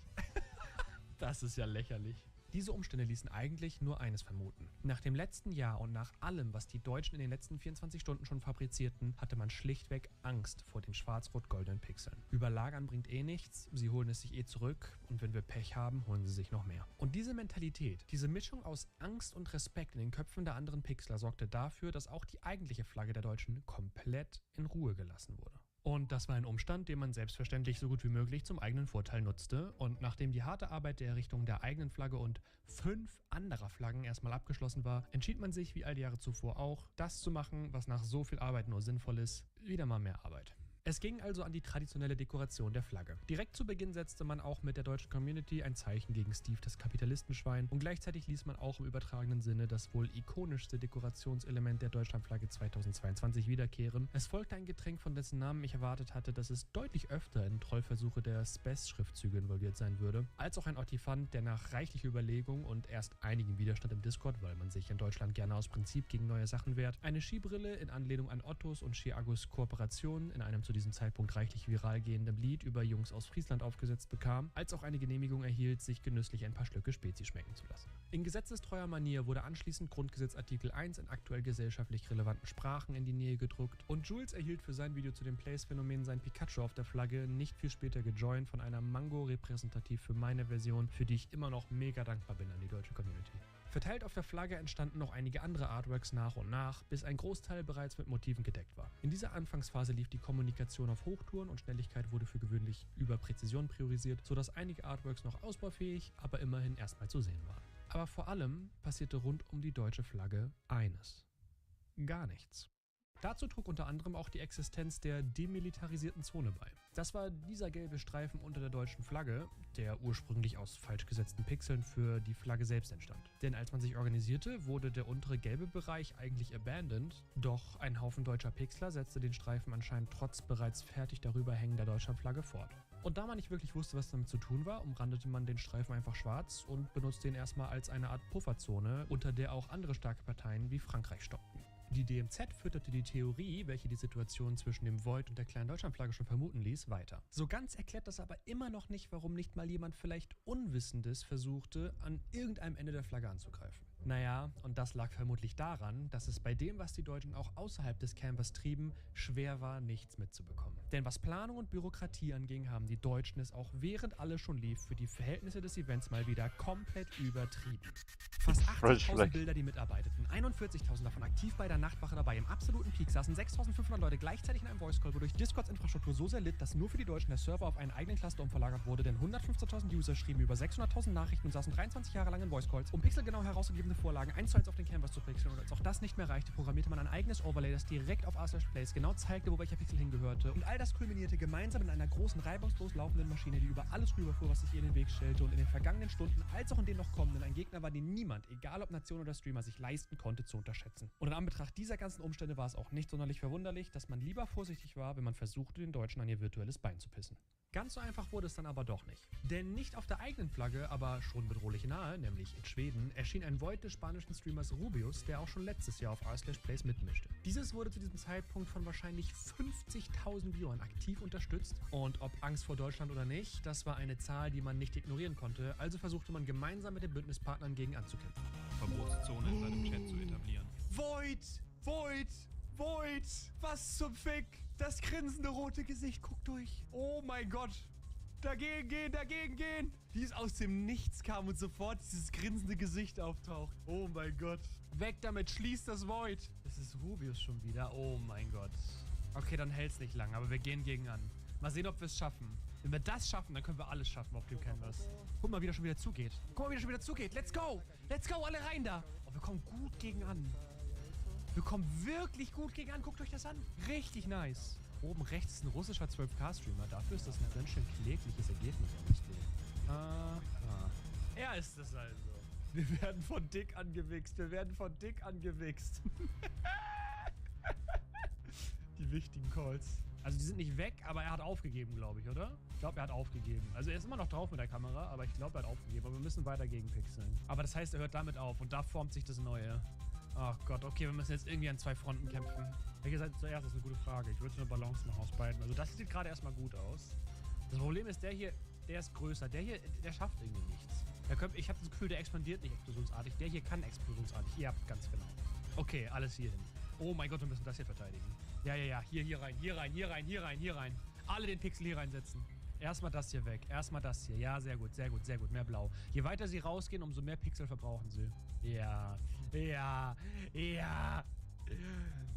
Das ist ja lächerlich. Diese Umstände ließen eigentlich nur eines vermuten. Nach dem letzten Jahr und nach allem, was die Deutschen in den letzten 24 Stunden schon fabrizierten, hatte man schlichtweg Angst vor den schwarz-rot-goldenen Pixeln. Überlagern bringt eh nichts, sie holen es sich eh zurück und wenn wir Pech haben, holen sie sich noch mehr. Und diese Mentalität, diese Mischung aus Angst und Respekt in den Köpfen der anderen Pixler sorgte dafür, dass auch die eigentliche Flagge der Deutschen komplett in Ruhe gelassen wurde. Und das war ein Umstand, den man selbstverständlich so gut wie möglich zum eigenen Vorteil nutzte. Und nachdem die harte Arbeit der Errichtung der eigenen Flagge und 5 anderer Flaggen erstmal abgeschlossen war, entschied man sich, wie all die Jahre zuvor auch, das zu machen, was nach so viel Arbeit nur sinnvoll ist, wieder mal mehr Arbeit. Es ging also an die traditionelle Dekoration der Flagge. Direkt zu Beginn setzte man auch mit der deutschen Community ein Zeichen gegen Steve, das Kapitalistenschwein, und gleichzeitig ließ man auch im übertragenen Sinne das wohl ikonischste Dekorationselement der Deutschlandflagge 2022 wiederkehren. Es folgte ein Getränk, von dessen Namen ich erwartet hatte, dass es deutlich öfter in Trollversuche der Spes-Schriftzüge involviert sein würde, als auch ein Ottifant, der nach reichlicher Überlegung und erst einigem Widerstand im Discord, weil man sich in Deutschland gerne aus Prinzip gegen neue Sachen wehrt, eine Skibrille in Anlehnung an Ottos und Ski-Agus Kooperation in einem zu diesem Zeitpunkt reichlich viral gehendem Lied über Jungs aus Friesland aufgesetzt bekam, als auch eine Genehmigung erhielt, sich genüsslich ein paar Schlücke Spezi schmecken zu lassen. In gesetzestreuer Manier wurde anschließend Grundgesetzartikel 1 in aktuell gesellschaftlich relevanten Sprachen in die Nähe gedruckt und Jules erhielt für sein Video zu dem Place-Phänomen sein Pikachu auf der Flagge nicht viel später gejoint von einer Mango repräsentativ für meine Version, für die ich immer noch mega dankbar bin an die deutsche Community. Verteilt auf der Flagge entstanden noch einige andere Artworks nach und nach, bis ein Großteil bereits mit Motiven gedeckt war. In dieser Anfangsphase lief die Kommunikation auf Hochtouren und Schnelligkeit wurde für gewöhnlich über Präzision priorisiert, sodass einige Artworks noch ausbaufähig, aber immerhin erstmal zu sehen waren. Aber vor allem passierte rund um die deutsche Flagge eines: gar nichts. Dazu trug unter anderem auch die Existenz der demilitarisierten Zone bei. Das war dieser gelbe Streifen unter der deutschen Flagge, der ursprünglich aus falsch gesetzten Pixeln für die Flagge selbst entstand. Denn als man sich organisierte, wurde der untere gelbe Bereich eigentlich abandoned, doch ein Haufen deutscher Pixler setzte den Streifen anscheinend trotz bereits fertig darüber hängender Deutschlandflagge fort. Und da man nicht wirklich wusste, was damit zu tun war, umrandete man den Streifen einfach schwarz und benutzte ihn erstmal als eine Art Pufferzone, unter der auch andere starke Parteien wie Frankreich stockten. Die DMZ fütterte die Theorie, welche die Situation zwischen dem Void und der kleinen Deutschlandflagge schon vermuten ließ, weiter. So ganz erklärt das aber immer noch nicht, warum nicht mal jemand vielleicht Unwissendes versuchte, an irgendeinem Ende der Flagge anzugreifen. Naja, und das lag vermutlich daran, dass es bei dem, was die Deutschen auch außerhalb des Canvas trieben, schwer war, nichts mitzubekommen. Denn was Planung und Bürokratie anging, haben die Deutschen es auch während alles schon lief für die Verhältnisse des Events mal wieder komplett übertrieben. Fast 80.000 Bilder, die mitarbeiteten, 41.000 davon aktiv bei der Nachtwache dabei. Im absoluten Peak saßen 6.500 Leute gleichzeitig in einem Voice-Call, wodurch Discords Infrastruktur so sehr litt, dass nur für die Deutschen der Server auf einen eigenen Cluster umverlagert wurde, denn 115.000 User schrieben über 600.000 Nachrichten und saßen 23 Jahre lang in Voice-Calls, um pixelgenau herausgegebene Vorlagen 1:1 auf den Canvas zu pixeln, und als auch das nicht mehr reichte, programmierte man ein eigenes Overlay, das direkt auf r/place genau zeigte, wo welcher Pixel hingehörte, und all das kulminierte gemeinsam in einer großen, reibungslos laufenden Maschine, die über alles rüberfuhr, was sich ihr in den Weg stellte, und in den vergangenen Stunden, als auch in den noch kommenden, ein Gegner war, den niemand, egal ob Nation oder Streamer, sich leisten konnte zu unterschätzen. Und in Anbetracht dieser ganzen Umstände war es auch nicht sonderlich verwunderlich, dass man lieber vorsichtig war, wenn man versuchte, den Deutschen an ihr virtuelles Bein zu pissen. Ganz so einfach wurde es dann aber doch nicht. Denn nicht auf der eigenen Flagge, aber schon bedrohlich nahe, nämlich in Schweden, erschien ein Void des spanischen Streamers Rubius, der auch schon letztes Jahr auf r/place mitmischte. Dieses wurde zu diesem Zeitpunkt von wahrscheinlich 50.000 Viewern aktiv unterstützt, und ob Angst vor Deutschland oder nicht, das war eine Zahl, die man nicht ignorieren konnte, also versuchte man gemeinsam mit den Bündnispartnern gegen anzukämpfen. Verbotszone in seinem Chat zu etablieren. Void! Void! Void! Was zum Fick? Das grinsende rote Gesicht, guckt durch. Oh mein Gott. Dagegen gehen, dagegen gehen. Wie es aus dem Nichts kam und sofort dieses grinsende Gesicht auftaucht. Oh mein Gott. Weg damit, schließt das Void. Das ist Rubius schon wieder. Oh mein Gott. Okay, dann hält's nicht lang, aber wir gehen gegen an. Mal sehen, ob wir es schaffen. Wenn wir das schaffen, dann können wir alles schaffen auf dem Canvas. Guck mal, wie das schon wieder zugeht. Guck mal, wie das schon wieder zugeht. Let's go. Let's go, alle rein da. Oh, wir kommen gut gegen an. Wir kommen wirklich gut gegen an. Guckt euch das an. Richtig nice. Oben rechts ist ein russischer 12K-Streamer. Dafür ist das ein ganz schön klägliches Ergebnis. Er ist es also. Wir werden von Dick angewichst. Wir werden von Dick angewichst. Die wichtigen Calls. Also die sind nicht weg, aber er hat aufgegeben, glaube ich, oder? Ich glaube, er hat aufgegeben. Also er ist immer noch drauf mit der Kamera, aber ich glaube, er hat aufgegeben. Aber wir müssen weiter gegen pixeln. Aber das heißt, er hört damit auf und da formt sich das Neue. Ach Gott, okay, wir müssen jetzt irgendwie an 2 Fronten kämpfen. Welche Seite zuerst? Das ist eine gute Frage. Ich würde eine Balance machen aus beiden. Also das sieht gerade erstmal gut aus. Das Problem ist, der hier, der ist größer. Der hier, der schafft irgendwie nichts. Ich habe das Gefühl, der expandiert nicht explosionsartig. Der hier kann explosionsartig. Ihr habt ganz genau. Okay, alles hier hin. Oh mein Gott, wir müssen das hier verteidigen. Ja. Hier rein. Alle den Pixel hier reinsetzen. Erstmal das hier weg. Erstmal das hier. Ja, sehr gut. Mehr blau. Je weiter sie rausgehen, umso mehr Pixel verbrauchen sie. Ja.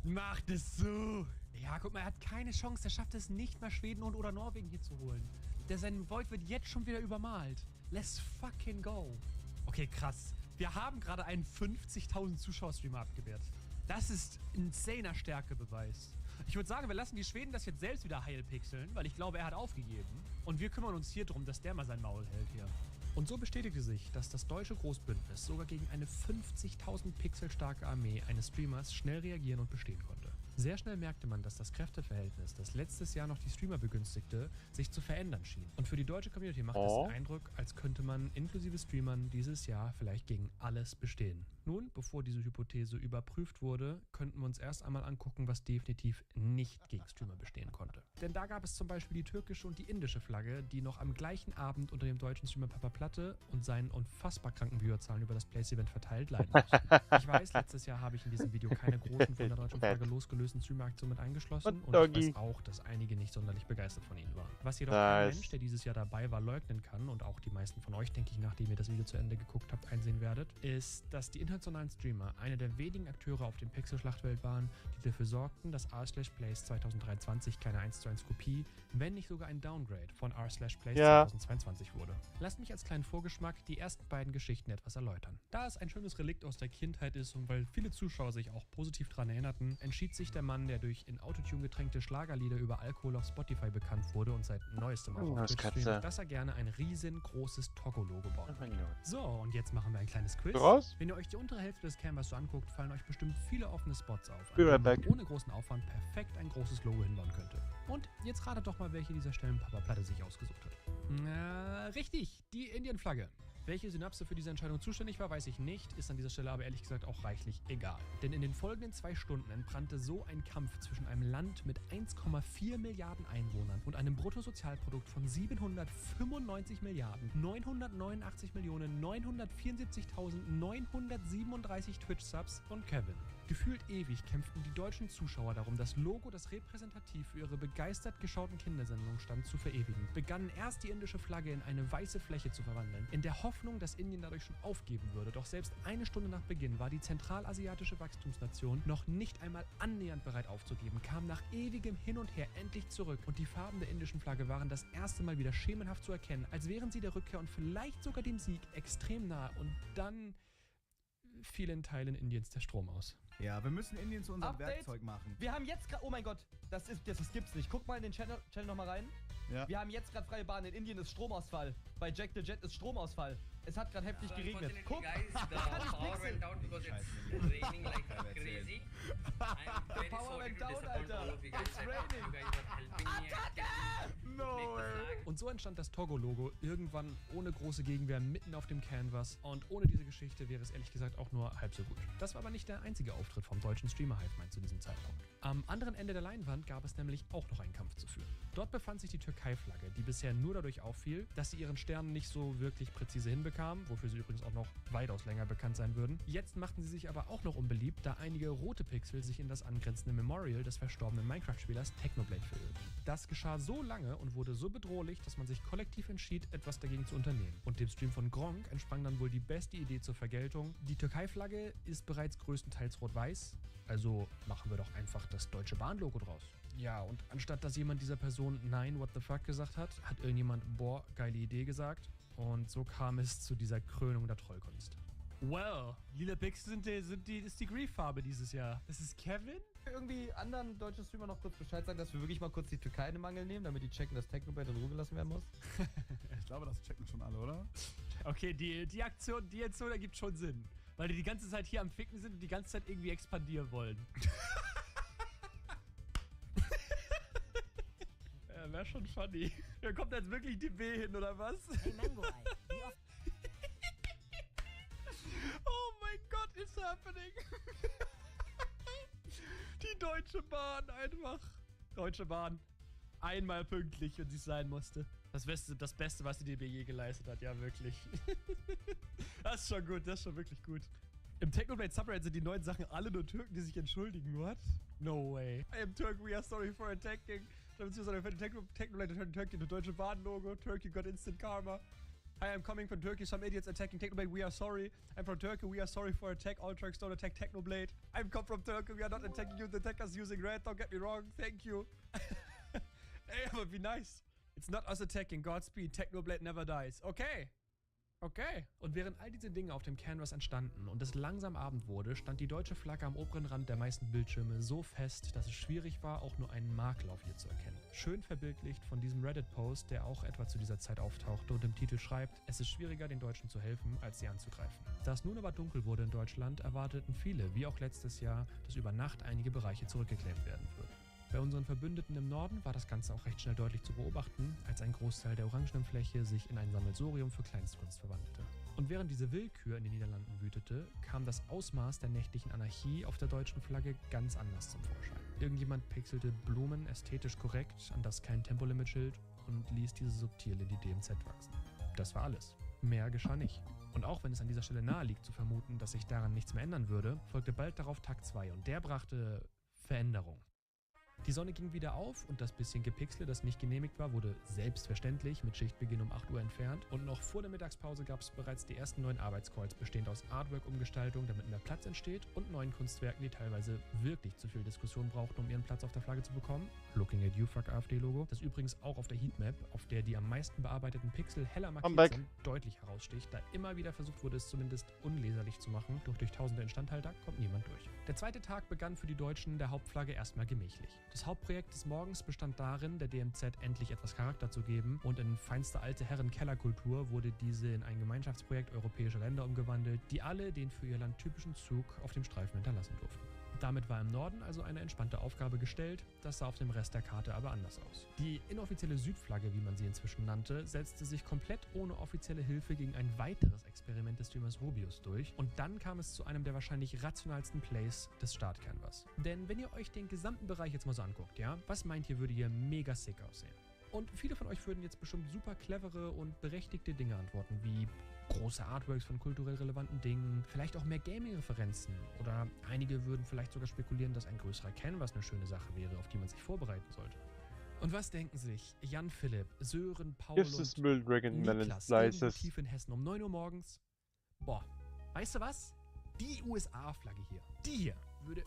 Macht es so. Ja, guck mal, er hat keine Chance. Der schafft es nicht mal, Schweden oder Norwegen hier zu holen. Sein Void wird jetzt schon wieder übermalt. Let's fucking go. Okay, krass. Wir haben gerade einen 50.000 Zuschauer-Streamer abgewehrt. Das ist insaner Stärkebeweis. Ich würde sagen, wir lassen die Schweden das jetzt selbst wieder heilpixeln, weil ich glaube, er hat aufgegeben. Und wir kümmern uns hier drum, dass der mal sein Maul hält hier. Und so bestätigte sich, dass das deutsche Großbündnis sogar gegen eine 50.000 Pixel starke Armee eines Streamers schnell reagieren und bestehen konnte. Sehr schnell merkte man, dass das Kräfteverhältnis, das letztes Jahr noch die Streamer begünstigte, sich zu verändern schien. Und für die deutsche Community macht es den Eindruck, als könnte man inklusive Streamern dieses Jahr vielleicht gegen alles bestehen. Nun, bevor diese Hypothese überprüft wurde, könnten wir uns erst einmal angucken, was definitiv nicht gegen Streamer bestehen konnte. Denn da gab es zum Beispiel die türkische und die indische Flagge, die noch am gleichen Abend unter dem deutschen Streamer Papa Platte und seinen unfassbar kranken Viewerzahlen über das Place-Event verteilt leiden mussten. Ich weiß, letztes Jahr habe ich in diesem Video keine großen von der deutschen Flagge losgelösten Streamer-Aktionen mit eingeschlossen und ich weiß auch, dass einige nicht sonderlich begeistert von ihnen waren. Was jedoch kein Mensch, der dieses Jahr dabei war, leugnen kann und auch die meisten von euch, denke ich, nachdem ihr das Video zu Ende geguckt habt, einsehen werdet, ist, dass die internationalen Streamer eine der wenigen Akteure auf dem Pixel-Schlachtfeld waren, die dafür sorgten, dass r/plays 2023 keine 1:1 Kopie, wenn nicht sogar ein Downgrade von r/plays 2022 wurde. Lasst mich als kleinen Vorgeschmack die ersten beiden Geschichten etwas erläutern. Da es ein schönes Relikt aus der Kindheit ist und weil viele Zuschauer sich auch positiv daran erinnerten, entschied sich der Mann, der durch in Autotune getränkte Schlagerlieder über Alkohol auf Spotify bekannt wurde und seit neuestem auch auf Twitch streamt, dass er gerne ein riesengroßes Togo-Logo bauen möchte. So, und jetzt machen wir ein kleines Quiz. Wenn ihr euch die untere Hälfte des Canvas so anguckt, fallen euch bestimmt viele offene Spots auf, an denen man ohne großen Aufwand perfekt ein großes Logo hinbauen könnte. Und jetzt ratet doch mal, welche dieser Stellen Papa Platte sich ausgesucht hat. Richtig, die Indien-Flagge. Welche Synapse für diese Entscheidung zuständig war, weiß ich nicht, ist an dieser Stelle aber ehrlich gesagt auch reichlich egal. Denn in den folgenden 2 Stunden entbrannte so ein Kampf zwischen einem Land mit 1,4 Milliarden Einwohnern und einem Bruttosozialprodukt von 795.979.974.937 Twitch-Subs und Kevin. Gefühlt ewig kämpften die deutschen Zuschauer darum, das Logo, das repräsentativ für ihre begeistert geschauten Kindersendungen stand, zu verewigen. Begannen erst die indische Flagge in eine weiße Fläche zu verwandeln, in der Hoffnung, dass Indien dadurch schon aufgeben würde. Doch selbst eine Stunde nach Beginn war die zentralasiatische Wachstumsnation noch nicht einmal annähernd bereit aufzugeben, kam nach ewigem Hin und Her endlich zurück und die Farben der indischen Flagge waren das erste Mal wieder schemenhaft zu erkennen, als wären sie der Rückkehr und vielleicht sogar dem Sieg extrem nahe und dann fiel in Teilen Indiens der Strom aus. Ja, wir müssen Indien zu unserem Werkzeug machen. Wir haben jetzt gerade, oh mein Gott, das gibt's nicht. Guck mal in den Channel nochmal rein. Ja. Wir haben jetzt gerade freie Bahn. In Indien ist Stromausfall. Bei Jack the Jet ist Stromausfall. Es hat gerade heftig geregnet. Guck, guys, the power went down because it's raining like crazy. I'm very sorry to disappoint all of you guys. It's raining. You guys are helping me actively No make the way. flag. Und so entstand das Togo-Logo irgendwann ohne große Gegenwehr mitten auf dem Canvas und ohne diese Geschichte wäre es ehrlich gesagt auch nur halb so gut. Das war aber nicht der einzige Auftritt vom deutschen Streamer-Hive-Mind zu diesem Zeitpunkt. Am anderen Ende der Leinwand gab es nämlich auch noch einen Kampf zu führen. Dort befand sich die Türkei-Flagge, die bisher nur dadurch auffiel, dass sie ihren Stern nicht so wirklich präzise hinbekam, wofür sie übrigens auch noch weitaus länger bekannt sein würden. Jetzt machten sie sich aber auch noch unbeliebt, da einige rote Pixel sich in das angrenzende Memorial des verstorbenen Minecraft-Spielers Technoblade verirrten. Das geschah so lange und wurde so bedrohlich, dass man sich kollektiv entschied, etwas dagegen zu unternehmen. Und dem Stream von Gronk entsprang dann wohl die beste Idee zur Vergeltung. Die Türkei-Flagge ist bereits größtenteils rot-weiß, also machen wir doch einfach das Deutsche Bahn-Logo draus. Ja, und anstatt dass jemand dieser Person Nein, what the fuck gesagt hat, hat irgendjemand Boah, geile Idee gesagt. Und so kam es zu dieser Krönung der Trollkunst. Well, lila Pixel ist die Grief-Farbe dieses Jahr. Das ist Kevin? Irgendwie anderen deutschen Streamer noch kurz Bescheid sagen, dass wir wirklich mal kurz die Türkei in den Mangel nehmen, damit die checken, dass Technoblade in Ruhe gelassen werden muss. Ich glaube, das checken schon alle, oder? Okay, die Aktion ergibt schon Sinn. Weil die die ganze Zeit hier am Ficken sind und die ganze Zeit irgendwie expandieren wollen. Ja, wäre schon funny. Da kommt jetzt wirklich die B hin, oder was? Hey Mango-Ei, wie oft... Oh mein Gott, it's happening. Die Deutsche Bahn einfach. Deutsche Bahn. Einmal pünktlich, wenn sie sein musste. Das Beste, was die DB je geleistet hat, ja wirklich. Das ist schon gut, das ist schon wirklich gut. Im Technoblade Subreddit sind die neuen Sachen alle nur Türken, die sich entschuldigen. What? No way. I am Turk, we are sorry for attacking. Beziehungsweise für den Technoblade Turkey, das Deutsche Bahn-Logo. Turkey got instant karma. Hi, I'm coming from Turkey. Some idiots attacking Technoblade. We are sorry. I'm from Turkey. We are sorry for attack. All trucks don't attack Technoblade. I'm come from Turkey. We are not attacking you. The attackers using red. Don't get me wrong. Thank you. Ey, aber wie nice. It's not us attacking. Godspeed. Technoblade never dies. Okay. Okay. Und während all diese Dinge auf dem Canvas entstanden und es langsam Abend wurde, stand die deutsche Flagge am oberen Rand der meisten Bildschirme so fest, dass es schwierig war, auch nur einen Makel auf ihr zu erkennen. Schön verbildlicht von diesem Reddit-Post, der auch etwa zu dieser Zeit auftauchte und im Titel schreibt: Es ist schwieriger, den Deutschen zu helfen, als sie anzugreifen. Da es nun aber dunkel wurde in Deutschland, erwarteten viele, wie auch letztes Jahr, dass über Nacht einige Bereiche zurückgeclaimt werden würden. Bei unseren Verbündeten im Norden war das Ganze auch recht schnell deutlich zu beobachten, als ein Großteil der orangenen Fläche sich in ein Sammelsurium für Kleinstkunst verwandelte. Und während diese Willkür in den Niederlanden wütete, kam das Ausmaß der nächtlichen Anarchie auf der deutschen Flagge ganz anders zum Vorschein. Irgendjemand pixelte Blumen ästhetisch korrekt an das kein Tempolimit-Schild und ließ diese subtil in die DMZ wachsen. Das war alles. Mehr geschah nicht. Und auch wenn es an dieser Stelle nahe liegt zu vermuten, dass sich daran nichts mehr ändern würde, folgte bald darauf Tag 2 und der brachte Veränderung. Die Sonne ging wieder auf und das bisschen Gepixel, das nicht genehmigt war, wurde selbstverständlich mit Schichtbeginn um 8 Uhr entfernt. Und noch vor der Mittagspause gab es bereits die ersten neuen Arbeitscalls, bestehend aus Artwork-Umgestaltung, damit mehr Platz entsteht, und neuen Kunstwerken, die teilweise wirklich zu viel Diskussion brauchten, um ihren Platz auf der Flagge zu bekommen. Looking at you, fuck AfD-Logo. Das übrigens auch auf der Heatmap, auf der die am meisten bearbeiteten Pixel heller markiert sind, deutlich heraussticht, da immer wieder versucht wurde, es zumindest unleserlich zu machen. Doch durch tausende Instandhalter kommt niemand durch. Der zweite Tag begann für die Deutschen der Hauptflagge erstmal gemächlich. Das Hauptprojekt des Morgens bestand darin, der DMZ endlich etwas Charakter zu geben, und in feinste alte Herren-Kellerkultur wurde diese in ein Gemeinschaftsprojekt europäischer Länder umgewandelt, die alle den für ihr Land typischen Zug auf dem Streifen hinterlassen durften. Damit war im Norden also eine entspannte Aufgabe gestellt, das sah auf dem Rest der Karte aber anders aus. Die inoffizielle Südflagge, wie man sie inzwischen nannte, setzte sich komplett ohne offizielle Hilfe gegen ein weiteres Experiment des Streamers Rubius durch, und dann kam es zu einem der wahrscheinlich rationalsten Plays des Start-Canvas. Denn wenn ihr euch den gesamten Bereich jetzt mal so anguckt, ja, was meint ihr, würde hier mega sick aussehen? Und viele von euch würden jetzt bestimmt super clevere und berechtigte Dinge antworten, wie große Artworks von kulturell relevanten Dingen, vielleicht auch mehr Gaming-Referenzen, oder einige würden vielleicht sogar spekulieren, dass ein größerer Canvas eine schöne Sache wäre, auf die man sich vorbereiten sollte. Und was denken sich Jan Philipp, Sören, Paul und Niklas irgendwo tief in Hessen um 9 Uhr morgens? Boah, weißt du was? Die USA-Flagge hier, die hier, würde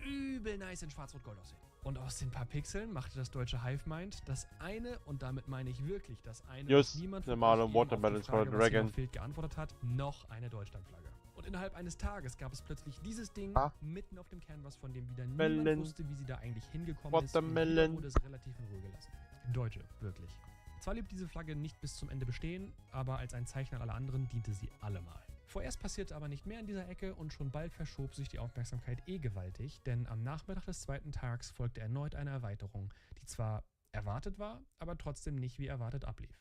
übel nice in Schwarz-Rot-Gold aussehen. Und aus den paar Pixeln machte das deutsche Hive-Mind das eine, und damit meine ich wirklich das eine, was niemand von euch eben auf die Frage, was hier noch fehlt, geantwortet hat, noch eine Deutschlandflagge. Und innerhalb eines Tages gab es plötzlich dieses Ding mitten auf dem Canvas, von dem wieder niemand wusste, wie sie da eigentlich hingekommen ist, und wieder wurde es relativ in Ruhe gelassen. Deutsche, wirklich. Zwar blieb diese Flagge nicht bis zum Ende bestehen, aber als ein Zeichen an alle anderen diente sie allemal. Vorerst passierte aber nicht mehr in dieser Ecke, und schon bald verschob sich die Aufmerksamkeit gewaltig, denn am Nachmittag des zweiten Tags folgte erneut eine Erweiterung, die zwar erwartet war, aber trotzdem nicht wie erwartet ablief.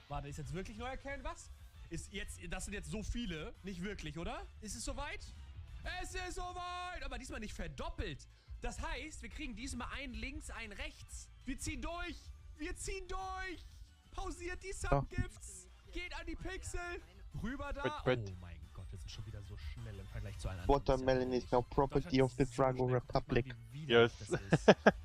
Warte, ist jetzt wirklich neuer Canvas? Das sind jetzt so viele? Nicht wirklich, oder? Ist es soweit? Es ist soweit! Aber diesmal nicht verdoppelt. Das heißt, wir kriegen diesmal einen links, einen rechts. Wir ziehen durch! Wir ziehen durch! Pausiert die Subgifts! Geht an die Pixel! Rüber da! Oh mein Gott, wir sind schon wieder so schnell im Vergleich zu allen anderen. Watermelon is now property of the Drago Republic. Yes.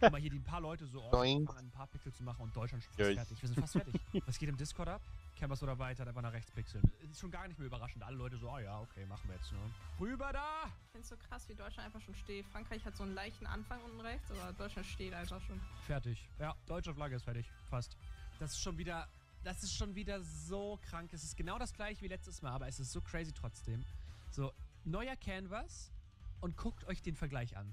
Guck mal, hier die ein paar Leute so fangen an, ein paar Pixel zu machen, und Deutschland schon fast fertig. Wir sind fast fertig. Was geht im Discord ab? Canvas oder weiter, einfach nach rechts pixeln. Ist schon gar nicht mehr überraschend. Alle Leute so, oh ja, okay, machen wir jetzt, ne? Rüber da! Ich find's so krass, wie Deutschland einfach schon steht. Frankreich hat so einen leichten Anfang unten rechts, aber Deutschland steht einfach schon. Fertig. Ja, deutsche Flagge ist fertig. Fast. Das ist schon wieder so krank. Es ist genau das gleiche wie letztes Mal, aber es ist so crazy trotzdem. So, neuer Canvas, und guckt euch den Vergleich an.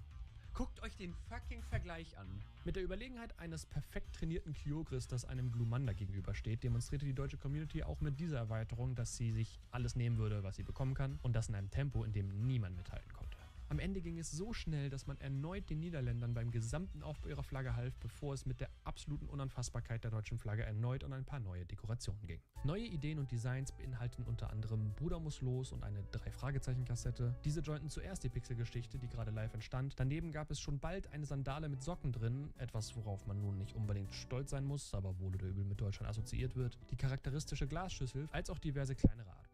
Guckt euch den fucking Vergleich an. Mit der Überlegenheit eines perfekt trainierten Kyogris, das einem Glumanda gegenübersteht, demonstrierte die deutsche Community auch mit dieser Erweiterung, dass sie sich alles nehmen würde, was sie bekommen kann, und das in einem Tempo, in dem niemand mithalten konnte. Am Ende ging es so schnell, dass man erneut den Niederländern beim gesamten Aufbau ihrer Flagge half, bevor es mit der absoluten Unanfassbarkeit der deutschen Flagge erneut an ein paar neue Dekorationen ging. Neue Ideen und Designs beinhalten unter anderem Bruder muss los und eine 3-Fragezeichen-Kassette. Diese jointen zuerst die Pixelgeschichte, die gerade live entstand. Daneben gab es schon bald eine Sandale mit Socken drin, etwas, worauf man nun nicht unbedingt stolz sein muss, aber wohl oder übel mit Deutschland assoziiert wird. Die charakteristische Glasschüssel, als auch diverse kleinere Artworks.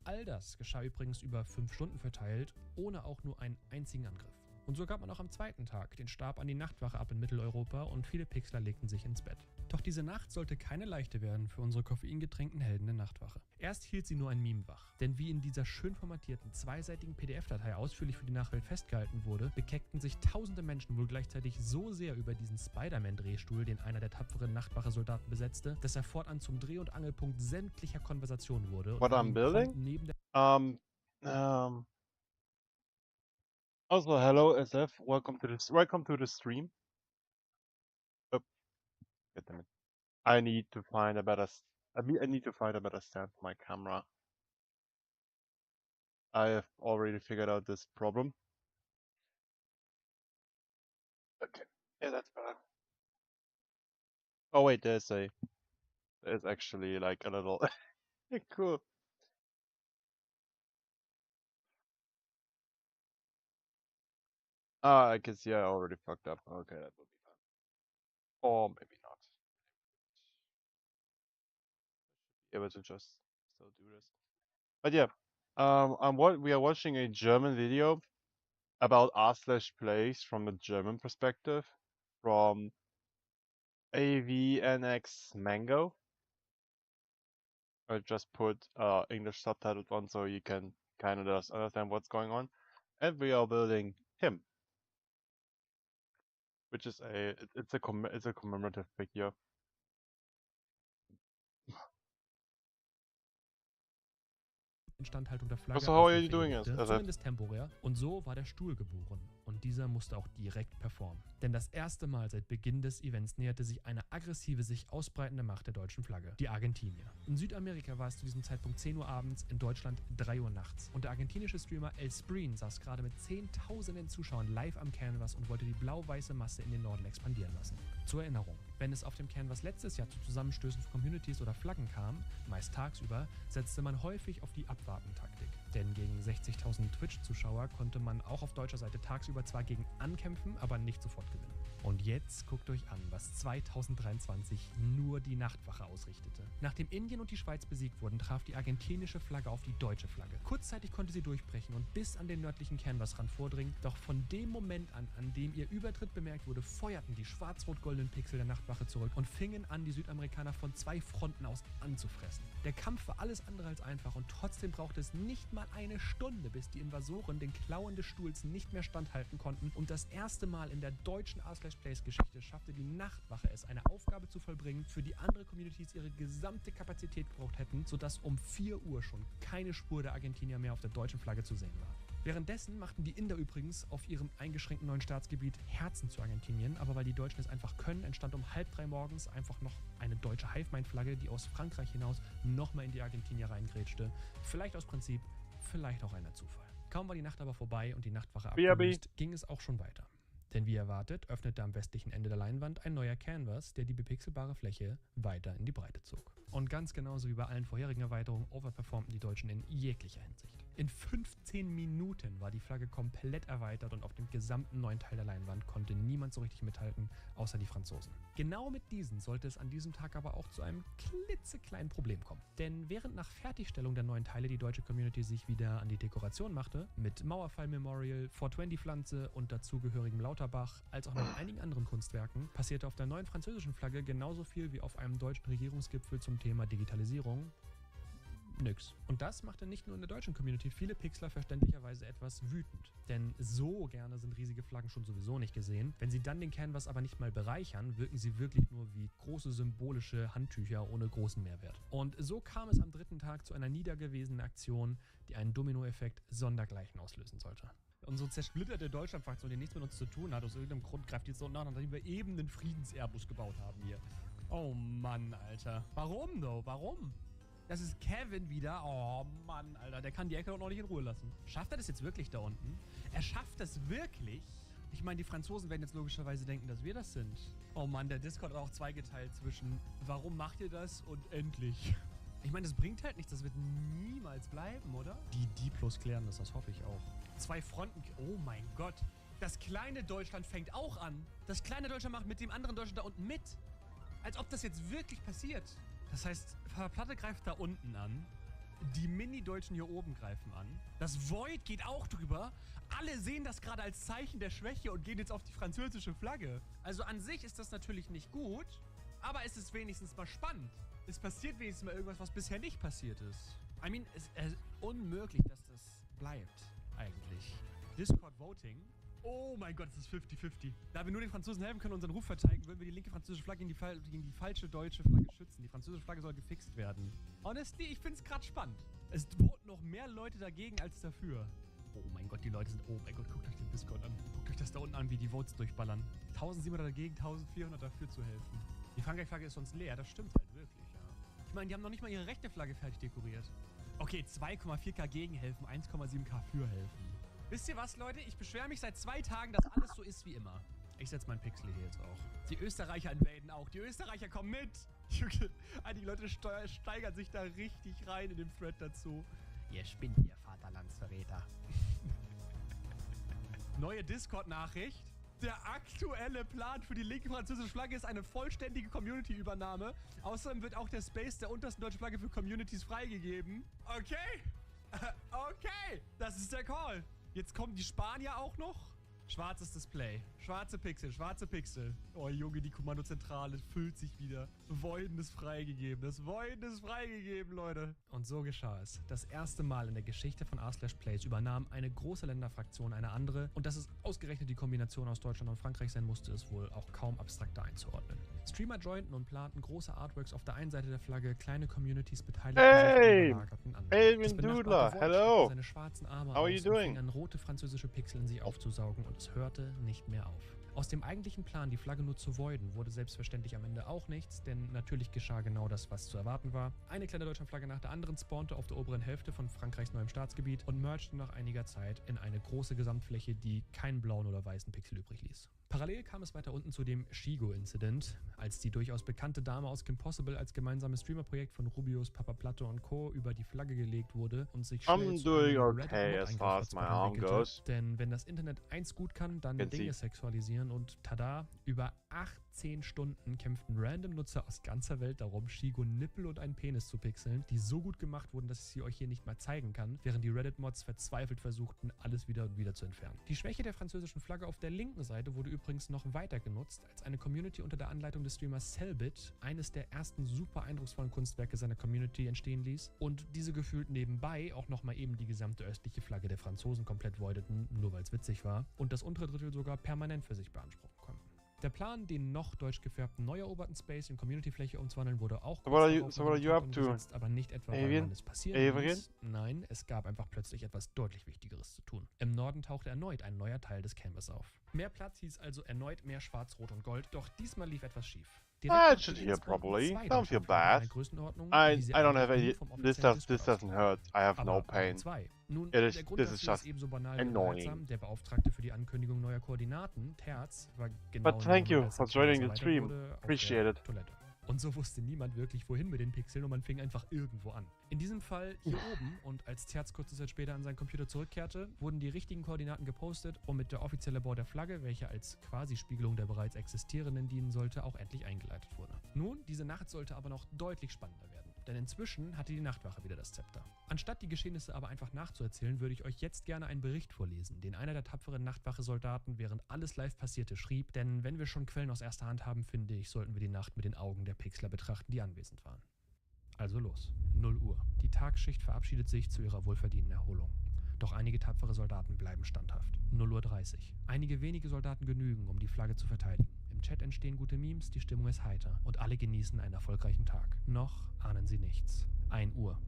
All das geschah übrigens über 5 Stunden verteilt, ohne auch nur einen einzigen Angriff. Und so gab man auch am zweiten Tag den Stab an die Nachtwache ab in Mitteleuropa, und viele Pixler legten sich ins Bett. Doch Doch diese Nacht sollte keine leichte werden für unsere koffeingetränkten Helden der Nachtwache. Erst hielt sie nur ein Meme wach. Denn wie in dieser schön formatierten, zweiseitigen PDF-Datei ausführlich für die Nachwelt festgehalten wurde, bekeckten sich tausende Menschen wohl gleichzeitig so sehr über diesen Spider-Man-Drehstuhl, den einer der tapferen Nachtwache-Soldaten besetzte, dass er fortan zum Dreh- und Angelpunkt sämtlicher Konversationen wurde. What I'm building? Neben der Also, hello SF, welcome to the stream. Oh, God damn it. I need to find a better stand for my camera. I have already figured out this problem. Okay, yeah, that's better. Oh wait, there's actually like a little cool. Ah, I can see I already fucked up. Okay, that will be fine. Or maybe not. Able to just still do this. But yeah, we are watching a German video about r/plays from the German perspective from AVNX Mango. I just put English subtitled on so you can kind of just understand what's going on. And we are building him, which is it's a commemorative figure. Instandhaltung der Flagge So how are you doing it? zumindest temporär. Und so war der Stuhl geboren. Und dieser musste auch direkt performen. Denn das erste Mal seit Beginn des Events näherte sich eine aggressive, sich ausbreitende Macht der deutschen Flagge. Die Argentinier. In Südamerika war es zu diesem Zeitpunkt 10 Uhr abends, in Deutschland 3 Uhr nachts. Und der argentinische Streamer El Spreen saß gerade mit zehntausenden Zuschauern live am Canvas und wollte die blau-weiße Masse in den Norden expandieren lassen. Zur Erinnerung, wenn es auf dem Canvas letztes Jahr zu Zusammenstößen von Communities oder Flaggen kam, meist tagsüber, setzte man häufig auf die Abwarten-Taktik. Denn gegen 60.000 Twitch-Zuschauer konnte man auch auf deutscher Seite tagsüber zwar gegen ankämpfen, aber nicht sofort gewinnen. Und jetzt guckt euch an, was 2023 nur die Nachtwache ausrichtete. Nachdem Indien und die Schweiz besiegt wurden, traf die argentinische Flagge auf die deutsche Flagge. Kurzzeitig konnte sie durchbrechen und bis an den nördlichen Canvasrand vordringen, doch von dem Moment an dem ihr Übertritt bemerkt wurde, feuerten die schwarz-rot-goldenen Pixel der Nachtwache zurück und fingen an, die Südamerikaner von zwei Fronten aus anzufressen. Der Kampf war alles andere als einfach und trotzdem brauchte es nicht mal eine Stunde, bis die Invasoren den Klauen des Stuhls nicht mehr standhalten konnten und das erste Mal in der deutschen r/plays-Geschichte schaffte die Nachtwache es, eine Aufgabe zu vollbringen, für die andere Communities ihre gesamte Kapazität gebraucht hätten, sodass um 4 Uhr schon keine Spur der Argentinier mehr auf der deutschen Flagge zu sehen war. Währenddessen machten die Inder übrigens auf ihrem eingeschränkten neuen Staatsgebiet Herzen zu Argentinien, aber weil die Deutschen es einfach können, entstand um 2:30 morgens einfach noch eine deutsche Hive-Mind-Flagge, die aus Frankreich hinaus nochmal in die Argentinier reingrätschte. Vielleicht aus Prinzip, vielleicht auch einer Zufall. Kaum war die Nacht aber vorbei und die Nachtwache abgelöst, ging es auch schon weiter. Denn wie erwartet, öffnete am westlichen Ende der Leinwand ein neuer Canvas, der die bepixelbare Fläche weiter in die Breite zog. Und ganz genauso wie bei allen vorherigen Erweiterungen overperformten die Deutschen in jeglicher Hinsicht. In 15 Minuten war die Flagge komplett erweitert und auf dem gesamten neuen Teil der Leinwand konnte niemand so richtig mithalten, außer die Franzosen. Genau mit diesen sollte es an diesem Tag aber auch zu einem klitzekleinen Problem kommen. Denn während nach Fertigstellung der neuen Teile die deutsche Community sich wieder an die Dekoration machte, mit Mauerfall-Memorial, 420-Pflanze und dazugehörigem Lauterbach, als auch noch einigen anderen Kunstwerken, passierte auf der neuen französischen Flagge genauso viel wie auf einem deutschen Regierungsgipfel zum Thema Digitalisierung. Nix. Und das machte nicht nur in der deutschen Community viele Pixler verständlicherweise etwas wütend. Denn so gerne sind riesige Flaggen schon sowieso nicht gesehen. Wenn sie dann den Canvas aber nicht mal bereichern, wirken sie wirklich nur wie große symbolische Handtücher ohne großen Mehrwert. Und so kam es am dritten Tag zu einer niedergewesenen Aktion, die einen Dominoeffekt sondergleichen auslösen sollte. Unsere zersplitterte Deutschlandfraktion, die nichts mit uns zu tun hat, aus irgendeinem Grund greift jetzt so nach, nachdem wir eben den Friedens-Airbus gebaut haben hier. Oh Mann, Alter. Warum, though? Warum? Das ist Kevin wieder. Oh Mann, Alter. Der kann die Ecke doch noch nicht in Ruhe lassen. Schafft er das jetzt wirklich da unten? Er schafft das wirklich? Ich meine, die Franzosen werden jetzt logischerweise denken, dass wir das sind. Oh Mann, der Discord hat auch zweigeteilt zwischen warum macht ihr das und endlich. Ich meine, das bringt halt nichts. Das wird niemals bleiben, oder? Die Diplos klären das hoffe ich auch. 2 Fronten. Oh mein Gott. Das kleine Deutschland fängt auch an. Das kleine Deutschland macht mit dem anderen Deutschland da unten mit. Als ob das jetzt wirklich passiert. Das heißt, Platte greift da unten an. Die Mini-Deutschen hier oben greifen an. Das Void geht auch drüber. Alle sehen das gerade als Zeichen der Schwäche und gehen jetzt auf die französische Flagge. Also an sich ist das natürlich nicht gut. Aber es ist wenigstens mal spannend. Es passiert wenigstens mal irgendwas, was bisher nicht passiert ist. I mean, es ist unmöglich, dass das bleibt, eigentlich. Discord Voting. Oh mein Gott, es ist 50-50. Da wir nur den Franzosen helfen können und unseren Ruf verteidigen, würden wir die linke französische Flagge gegen die falsche deutsche Flagge schützen. Die französische Flagge soll gefixt werden. Honestly, ich find's gerade spannend. Es voten noch mehr Leute dagegen als dafür. Oh mein Gott, die Leute sind... Oh mein Gott, guckt euch den Discord an. Guckt euch das da unten an, wie die Votes durchballern. 1700 dagegen, 1400 dafür zu helfen. Die Frankreich-Flagge ist sonst leer, das stimmt halt wirklich, ja. Ich meine, die haben noch nicht mal ihre rechte Flagge fertig dekoriert. Okay, 2,4k gegen helfen, 1,7k für helfen. Wisst ihr was, Leute? Ich beschwere mich seit 2 Tagen, dass alles so ist wie immer. Ich setze meinen Pixel hier jetzt auch. Die Österreicher invaden auch. Die Österreicher kommen mit. Einige Leute steigern sich da richtig rein in den Thread dazu. Ihr spinnt, ihr Vaterlandsverräter. Neue Discord-Nachricht. Der aktuelle Plan für die linke französische Flagge ist eine vollständige Community-Übernahme. Außerdem wird auch der Space der untersten deutschen Flagge für Communities freigegeben. Okay. Okay. Das ist der Call. Jetzt kommen die Spanier auch noch. Schwarzes Display. Schwarze Pixel, schwarze Pixel. Oh Junge, die Kommandozentrale füllt sich wieder. Voiden ist freigegeben. Das Voiden ist freigegeben, Leute. Und so geschah es. Das erste Mal in der Geschichte von r/plays übernahm eine große Länderfraktion eine andere. Und dass es ausgerechnet die Kombination aus Deutschland und Frankreich sein musste, ist wohl auch kaum abstrakter einzuordnen. Streamer jointen und planten große Artworks auf der einen Seite der Flagge, kleine Communities beteiligten sich überlagerten anderen. Elvin Dudler, hello. Seine schwarzen Arme How are you doing? An rote französische Pixel in sich aufzusaugen und es hörte nicht mehr auf. Aus dem eigentlichen Plan, die Flagge nur zu voiden, wurde selbstverständlich am Ende auch nichts, denn natürlich geschah genau das, was zu erwarten war. Eine kleine Deutschlandflagge nach der anderen spawnte auf der oberen Hälfte von Frankreichs neuem Staatsgebiet und mergte nach einiger Zeit in eine große Gesamtfläche, die keinen blauen oder weißen Pixel übrig ließ. Parallel kam es weiter unten zu dem Shigo-Incident, als die durchaus bekannte Dame aus Kim Possible als gemeinsames Streamer-Projekt von Rubius, Papa Platte und Co. über die Flagge gelegt wurde und sich schnell zu einem Reddit-Mod-Angriff denn wenn das Internet eins gut kann, dann Dinge sexualisieren und tada, über 18 Stunden kämpften random Nutzer aus ganzer Welt darum, Shigo Nippel und einen Penis zu pixeln, die so gut gemacht wurden, dass ich sie euch hier nicht mal zeigen kann, während die Reddit-Mods verzweifelt versuchten, alles wieder und wieder zu entfernen. Die Schwäche der französischen Flagge auf der linken Seite wurde übrigens noch weiter genutzt, als eine Community unter der Anleitung des Streamers Cellbit eines der ersten super eindrucksvollen Kunstwerke seiner Community entstehen ließ und diese gefühlt nebenbei auch nochmal eben die gesamte östliche Flagge der Franzosen komplett voideten, nur weil es witzig war, und das untere Drittel sogar permanent für sich beanspruchen konnten. Der Plan, den noch deutsch gefärbten neu eroberten Space in Community-Fläche umzuwandeln, wurde auch umgesetzt, aber nicht etwa, weil man es passieren ließ. Nein, es gab einfach plötzlich etwas deutlich Wichtigeres zu tun. Im Norden tauchte erneut ein neuer Teil des Canvas auf. Mehr Platz hieß also erneut mehr Schwarz, Rot und Gold, doch diesmal lief etwas schief. I should hear properly. Don't feel bad. I don't have any. This doesn't hurt. I have no pain. This is just annoying. Der Beauftragte für die Ankündigung neuer Koordinaten, Terz, war genau. But thank you for joining the stream. Appreciate it. Und so wusste niemand wirklich, wohin mit den Pixeln und man fing einfach irgendwo an. In diesem Fall hier oben und als Terz kurze Zeit später an seinen Computer zurückkehrte, wurden die richtigen Koordinaten gepostet und mit der offizielle Bau der Flagge, welche als Quasi-Spiegelung der bereits existierenden dienen sollte, auch endlich eingeleitet wurde. Nun, diese Nacht sollte aber noch deutlich spannender werden. Denn inzwischen hatte die Nachtwache wieder das Zepter. Anstatt die Geschehnisse aber einfach nachzuerzählen, würde ich euch jetzt gerne einen Bericht vorlesen, den einer der tapferen Nachtwache-Soldaten während alles live passierte schrieb, denn wenn wir schon Quellen aus erster Hand haben, finde ich, sollten wir die Nacht mit den Augen der Pixler betrachten, die anwesend waren. Also los. 0 Uhr. Die Tagsschicht verabschiedet sich zu ihrer wohlverdienten Erholung. Doch einige tapfere Soldaten bleiben standhaft. 0:30 Uhr. Einige wenige Soldaten genügen, um die Flagge zu verteidigen. Im Chat entstehen gute Memes, die Stimmung ist heiter und alle genießen einen erfolgreichen Tag. Noch ahnen sie nichts. 1 Uhr.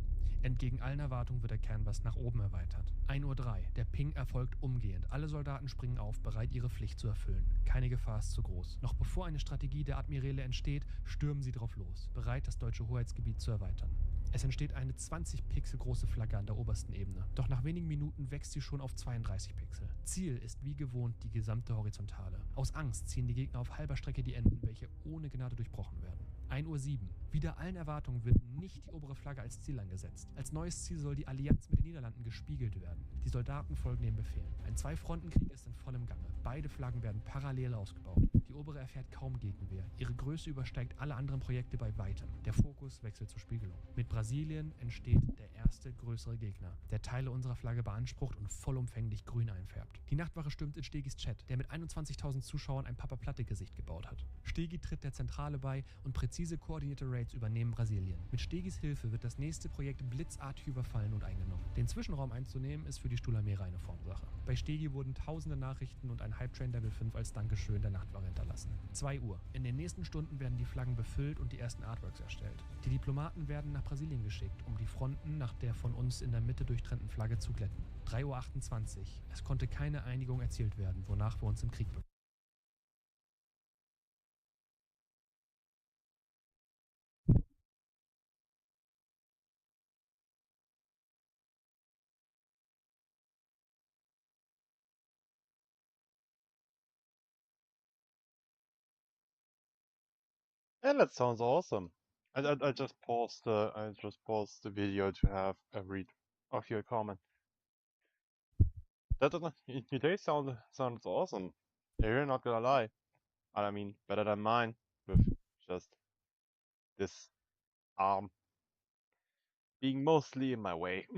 Entgegen allen Erwartungen wird der Canvas nach oben erweitert. 1:03 Uhr. Der Ping erfolgt umgehend. Alle Soldaten springen auf, bereit ihre Pflicht zu erfüllen. Keine Gefahr ist zu groß. Noch bevor eine Strategie der Admiräle entsteht, stürmen sie drauf los, bereit das deutsche Hoheitsgebiet zu erweitern. Es entsteht eine 20 Pixel große Flagge an der obersten Ebene. Doch nach wenigen Minuten wächst sie schon auf 32 Pixel. Ziel ist wie gewohnt die gesamte Horizontale. Aus Angst ziehen die Gegner auf halber Strecke die Enden, welche ohne Gnade durchbrochen werden. 1:07 Uhr. Wider allen Erwartungen wird nicht die obere Flagge als Ziel angesetzt. Als neues Ziel soll die Allianz mit den Niederlanden gespiegelt werden. Die Soldaten folgen dem Befehl. Ein Zwei-Fronten-Krieg ist in vollem Gange. Beide Flaggen werden parallel ausgebaut. Die Die obere erfährt kaum Gegenwehr. Ihre Größe übersteigt alle anderen Projekte bei weitem. Der Fokus wechselt zur Spiegelung. Mit Brasilien entsteht der erste größere Gegner, der Teile unserer Flagge beansprucht und vollumfänglich grün einfärbt. Die Nachtwache stürmt in Stegis Chat, der mit 21.000 Zuschauern ein Papa-Platte-Gesicht gebaut hat. Stegi tritt der Zentrale bei und präzise koordinierte Raids übernehmen Brasilien. Mit Stegis Hilfe wird das nächste Projekt blitzartig überfallen und eingenommen. Den Zwischenraum einzunehmen ist für die Stulamere eine Formsache. Bei Stegi wurden tausende Nachrichten und ein Hype-Train Level 5 als Dankeschön der Nachtwache hinterlassen. 2 Uhr. In den nächsten Stunden werden die Flaggen befüllt und die ersten Artworks erstellt. Die Diplomaten werden nach Brasilien geschickt, um die Fronten nach der von uns in der Mitte durchtrennten Flagge zu glätten. 3:28 Uhr. Es konnte keine Einigung erzielt werden, wonach wir uns im Krieg befinden. Yeah, that sounds awesome. I just paused the video to have a read of your comment. Your day sounds awesome. You're not gonna lie. I mean, better than mine with just this arm being mostly in my way.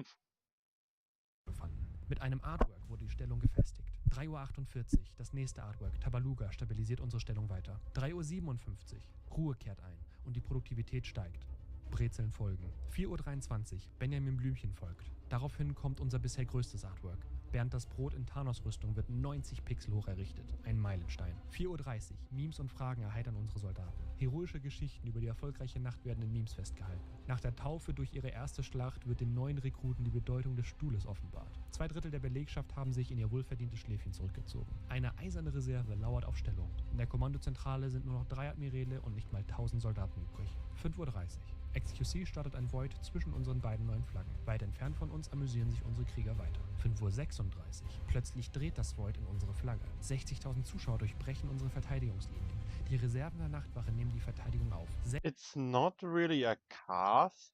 Befanden. Mit einem Artwork wurde die Stellung gefestigt. 3:48 Uhr. Das nächste Artwork. Tabaluga stabilisiert unsere Stellung weiter. 3:57 Uhr. Ruhe kehrt ein und die Produktivität steigt. Brezeln folgen. 4:23 Uhr. Benjamin Blümchen folgt. Daraufhin kommt unser bisher größtes Artwork. Bernd das Brot in Thanos-Rüstung wird 90 Pixel hoch errichtet. Ein Meilenstein. 4:30 Uhr. Memes und Fragen erheitern unsere Soldaten. Heroische Geschichten über die erfolgreiche Nacht werden in Memes festgehalten. Nach der Taufe durch ihre erste Schlacht wird den neuen Rekruten die Bedeutung des Stuhles offenbart. 2/3 der Belegschaft haben sich in ihr wohlverdientes Schläfchen zurückgezogen. Eine eiserne Reserve lauert auf Stellung. In der Kommandozentrale sind nur noch 3 Admiräle und nicht mal 1000 Soldaten übrig. 5:30 Uhr. XQC startet ein Void zwischen unseren beiden neuen Flaggen. Weit entfernt von uns amüsieren sich unsere Krieger weiter. 5:36 Uhr. Plötzlich dreht das Void in unsere Flagge. 60.000 Zuschauer durchbrechen unsere Verteidigungslinien. Die Reserven der Nachtwache nehmen die Verteidigung auf. It's not really a cast.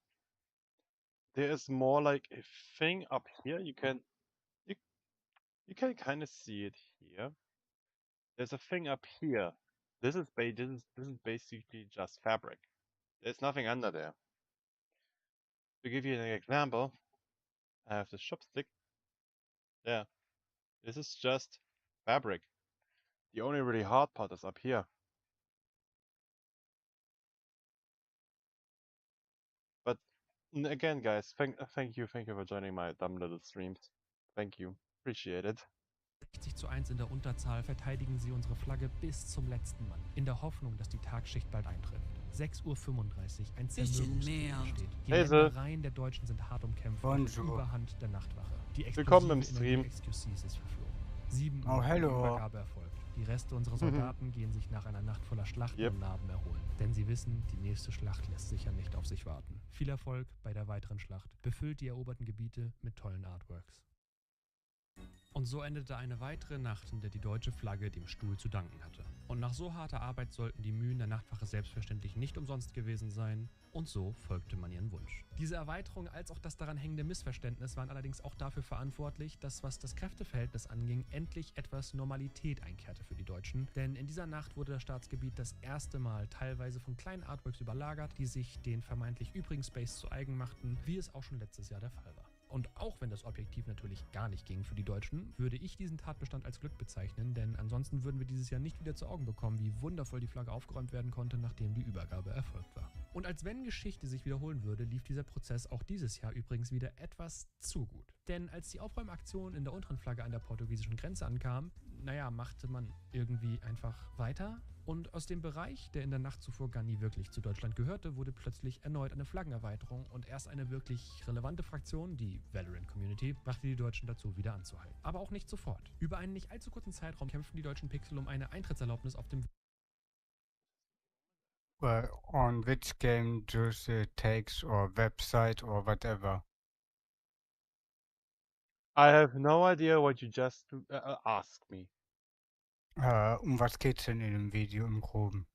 There is more like a thing up here. You can kind of see it here. There's a thing up here. This is basically just fabric. There's nothing under there. To give you an example, I have this chopstick. Yeah, this is just fabric. The only really hard part is up here. But again, guys, thank you for joining my dumb little streams. Thank you, appreciate it. 60:1 in der Unterzahl verteidigen sie unsere Flagge bis zum letzten Mann, in der Hoffnung, dass die Tagschicht bald eintrifft. 6:35 Uhr, ein Zermürbungskrieg entsteht. Die Ländereien der Deutschen sind hart umkämpft und die Überhand der Nachtwache. Die Willkommen im explosive Stream. Energie XQCs ist verflogen. 7 Uhr, Oh, hello. Übergabe erfolgt. Die Reste unserer Soldaten gehen sich nach einer Nacht voller Schlachten und Narben erholen. Denn sie wissen, die nächste Schlacht lässt sicher nicht auf sich warten. Viel Erfolg bei der weiteren Schlacht. Befüllt die eroberten Gebiete mit tollen Artworks. Und so endete eine weitere Nacht, in der die deutsche Flagge dem Stuhl zu danken hatte. Und nach so harter Arbeit sollten die Mühen der Nachtwache selbstverständlich nicht umsonst gewesen sein, und so folgte man ihren Wunsch. Diese Erweiterung als auch das daran hängende Missverständnis waren allerdings auch dafür verantwortlich, dass, was das Kräfteverhältnis anging, endlich etwas Normalität einkehrte für die Deutschen, denn in dieser Nacht wurde das Staatsgebiet das erste Mal teilweise von kleinen Artworks überlagert, die sich den vermeintlich übrigen Space zu eigen machten, wie es auch schon letztes Jahr der Fall war. Und auch wenn das objektiv natürlich gar nicht ging für die Deutschen, würde ich diesen Tatbestand als Glück bezeichnen, denn ansonsten würden wir dieses Jahr nicht wieder zu Augen bekommen, wie wundervoll die Flagge aufgeräumt werden konnte, nachdem die Übergabe erfolgt war. Und als wenn Geschichte sich wiederholen würde, lief dieser Prozess auch dieses Jahr übrigens wieder etwas zu gut. Denn als die Aufräumaktion in der unteren Flagge an der portugiesischen Grenze ankam, machte man irgendwie einfach weiter. Und aus dem Bereich, der in der Nacht zuvor gar nie wirklich zu Deutschland gehörte, wurde plötzlich erneut eine Flaggenerweiterung und erst eine wirklich relevante Fraktion, die Valorant Community, brachte die Deutschen dazu, wieder anzuhalten. Aber auch nicht sofort. Über einen nicht allzu kurzen Zeitraum kämpften die deutschen Pixel um eine Eintrittserlaubnis auf dem Well, on which game does it takes or website or whatever? I have no idea what you just asked me. Um was geht's denn in dem Video im Groben?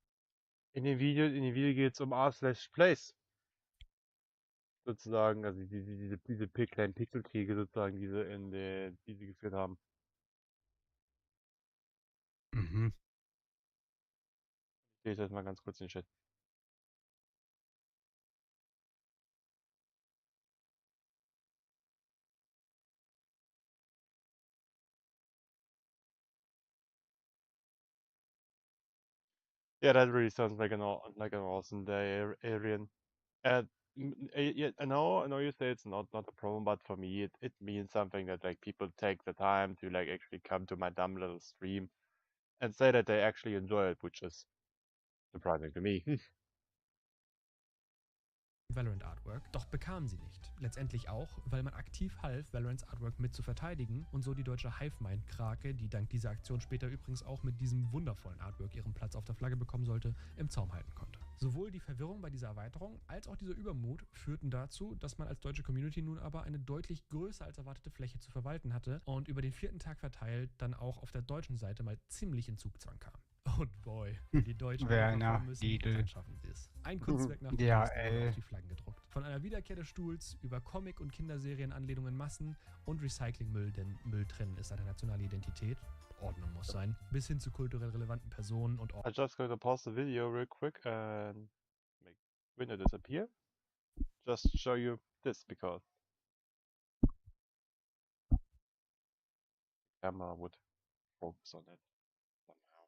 In dem Video geht es um r/place. Sozusagen, also diese kleinen Pixelkriege sozusagen, die sie geführt haben. Mhm. Ich lese jetzt mal ganz kurz den Chat. Yeah, that really sounds like an awesome day, Arian. Yeah, I know you say it's not a problem, but for me, it means something that like people take the time to like actually come to my dumb little stream and say that they actually enjoy it, which is surprising to me. Valorant Artwork, doch bekamen sie nicht. Letztendlich auch, weil man aktiv half, Valorants Artwork mit zu verteidigen und so die deutsche Hivemind-Krake, die dank dieser Aktion später übrigens auch mit diesem wundervollen Artwork ihren Platz auf der Flagge bekommen sollte, im Zaum halten konnte. Sowohl die Verwirrung bei dieser Erweiterung als auch dieser Übermut führten dazu, dass man als deutsche Community nun aber eine deutlich größer als erwartete Fläche zu verwalten hatte und über den 4. Tag verteilt dann auch auf der deutschen Seite mal ziemlich in Zugzwang kam. Und boy, wenn die Deutschen Werner, müssen, Lidl. dann schaffen sie es. Ein Kunstwerk nach dem Ja, nächsten wurde ey. auf die Flaggen gedruckt. Von einer Wiederkehr des Stuhls über Comic- und Kinderserien-Anlehnungen in Massen und Recyclingmüll, denn Müll trennen ist eine nationale Identität. Ordnung muss sein. Bis hin zu kulturell relevanten Personen und I just going to pause the video real quick and make window disappear. Just show you this because camera would focus on it somehow.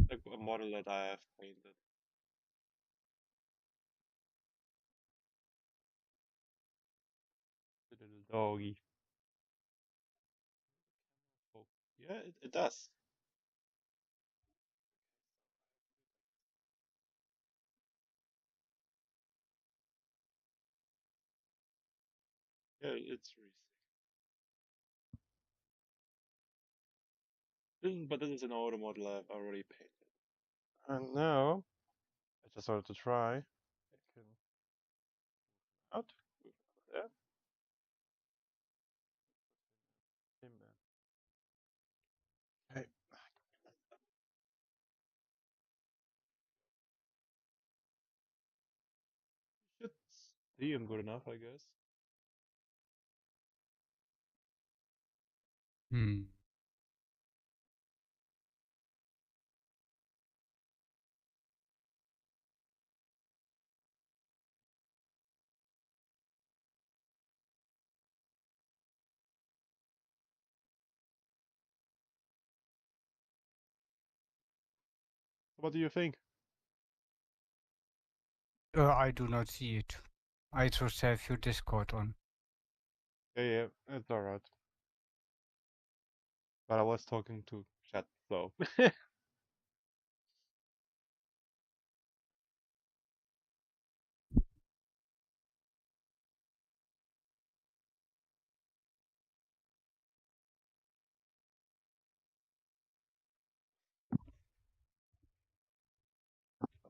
Like a model that I have painted. The little doggy. Oh, yeah, it does. Yeah, it's really sick. But this is an older model I've already painted. And now, I just wanted to try. I can out. There. Okay. Should see him good enough, I guess. Hm. What do you think? I do not see it. I just have your Discord on. Yeah, it's alright. But I was talking to chat, so.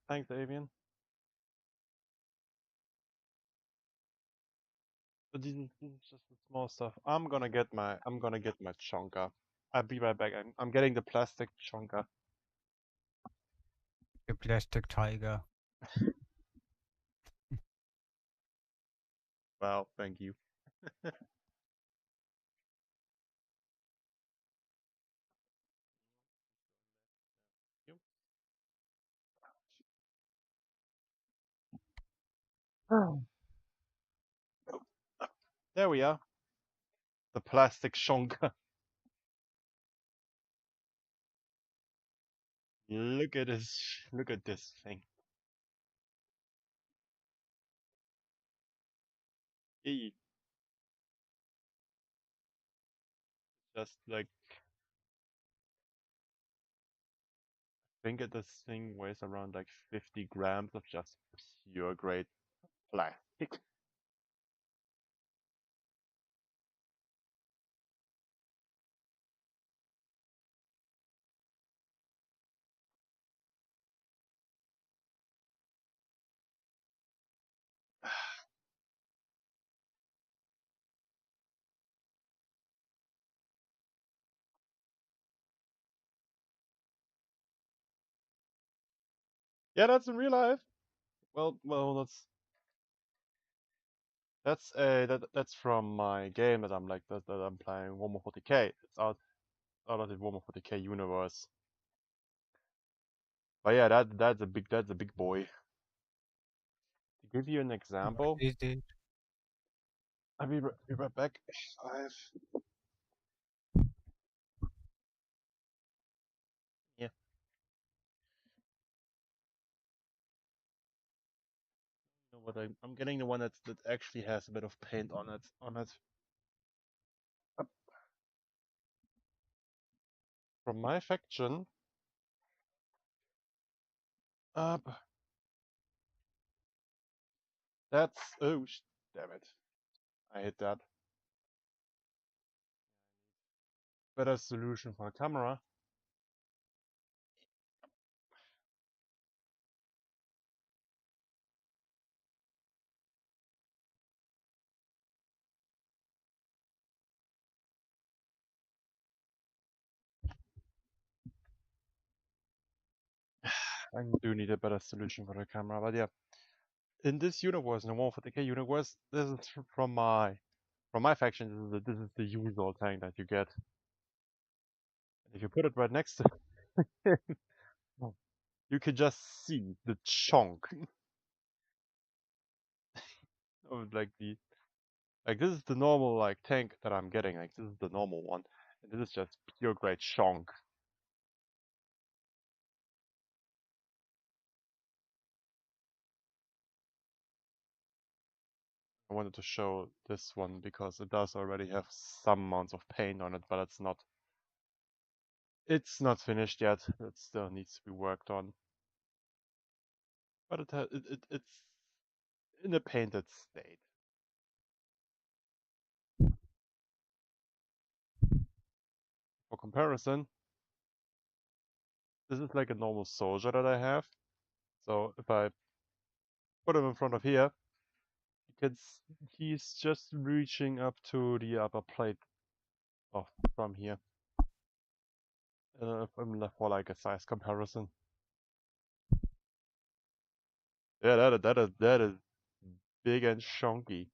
Thanks, Avian. But this is just the small stuff. I'm gonna get my chonka. I'll be right back. I'm getting the plastic chonka. The plastic tiger. Well, thank you. There we are. The plastic chonka. Look at this. Look at this thing. Eee. Just like think that this thing weighs around like 50 grams of just pure grade plastic. Yeah, that's in real life. Well, that's That's from my game that I'm playing, Warhammer 40k. It's out of the Warhammer 40k universe. But yeah, that's a big boy. To give you an example, Is it? I'll be right back. I've yeah. You know what? I'm getting the one that actually has a bit of paint on it. Up. From my faction. Up. That's damn it! I hit that. Better solution for a camera. I do need a better solution for the camera, but yeah. In this universe, in the Warhammer 40k universe, this is from my faction. This is the usual tank that you get. And if you put it right next to it, you can just see the chunk of this is the normal tank that I'm getting. Like this is the normal one, and this is just pure grade chunk. I wanted to show this one because it does already have some amounts of paint on it, but it's not finished yet. It still needs to be worked on. But it's in a painted state. For comparison, this is like a normal soldier that I have. So if I put him in front of here, he's just reaching up to the upper plate from here. If I'm left for like a size comparison. Yeah, that is big and chunky.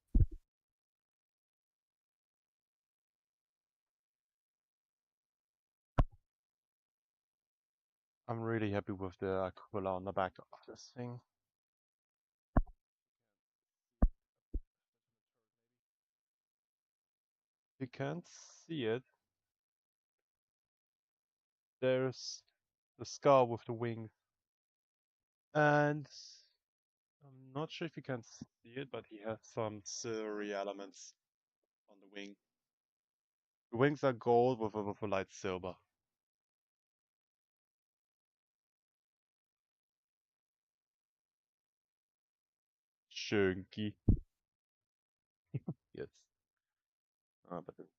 I'm really happy with the cupola on the back of this thing. You can't see it. There's the skull with the wings. And I'm not sure if you can see it, but he has some silvery elements on the wing. The wings are gold with a light silver. Chunky. Yes. But it's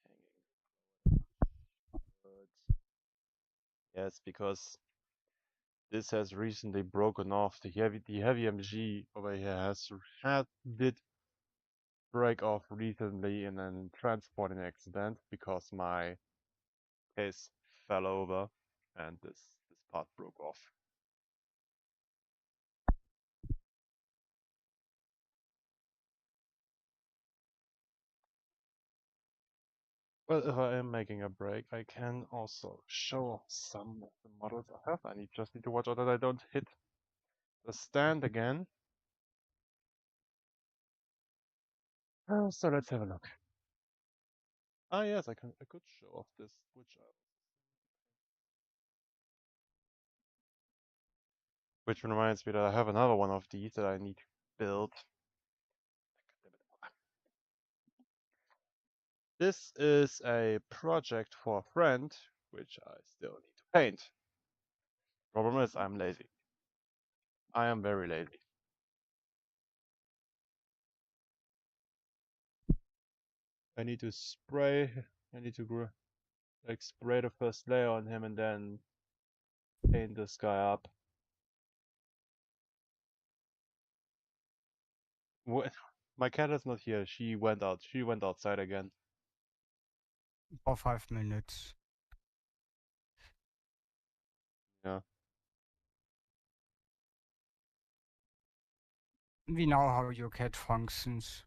hanging. But yes, because this has recently broken off. The heavy MG over here did break off recently in a transporting accident because my case fell over and this part broke off. Well, if I am making a break, I can also show some of the models I have. I just need to watch out that I don't hit the stand again. So let's have a look. Ah, yes, I could show off this, which reminds me that I have another one of these that I need to build. This is a project for a friend, which I still need to paint. Problem is, I'm lazy. I am very lazy. I need to spray. I need to spray the first layer on him and then paint this guy up. What? My cat is not here. She went out. She went outside again. For 5 minutes. Yeah. we know how your cat functions.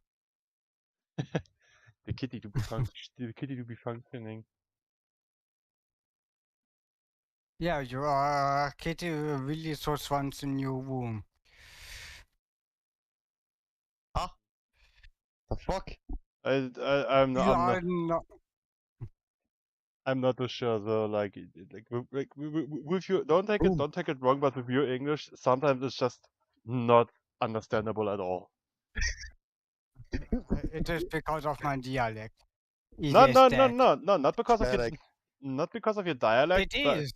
The kitty to be functioning. Yeah, your kitty really just wants a new room. The fuck? I'm Yeah, not. I'm not too sure though. Like with you, don't take it wrong, but with your English, sometimes it's just not understandable at all. It is because of my dialect. It No, is no, no, that. no, no, not because of your, Dialect. not because of your dialect, It but is.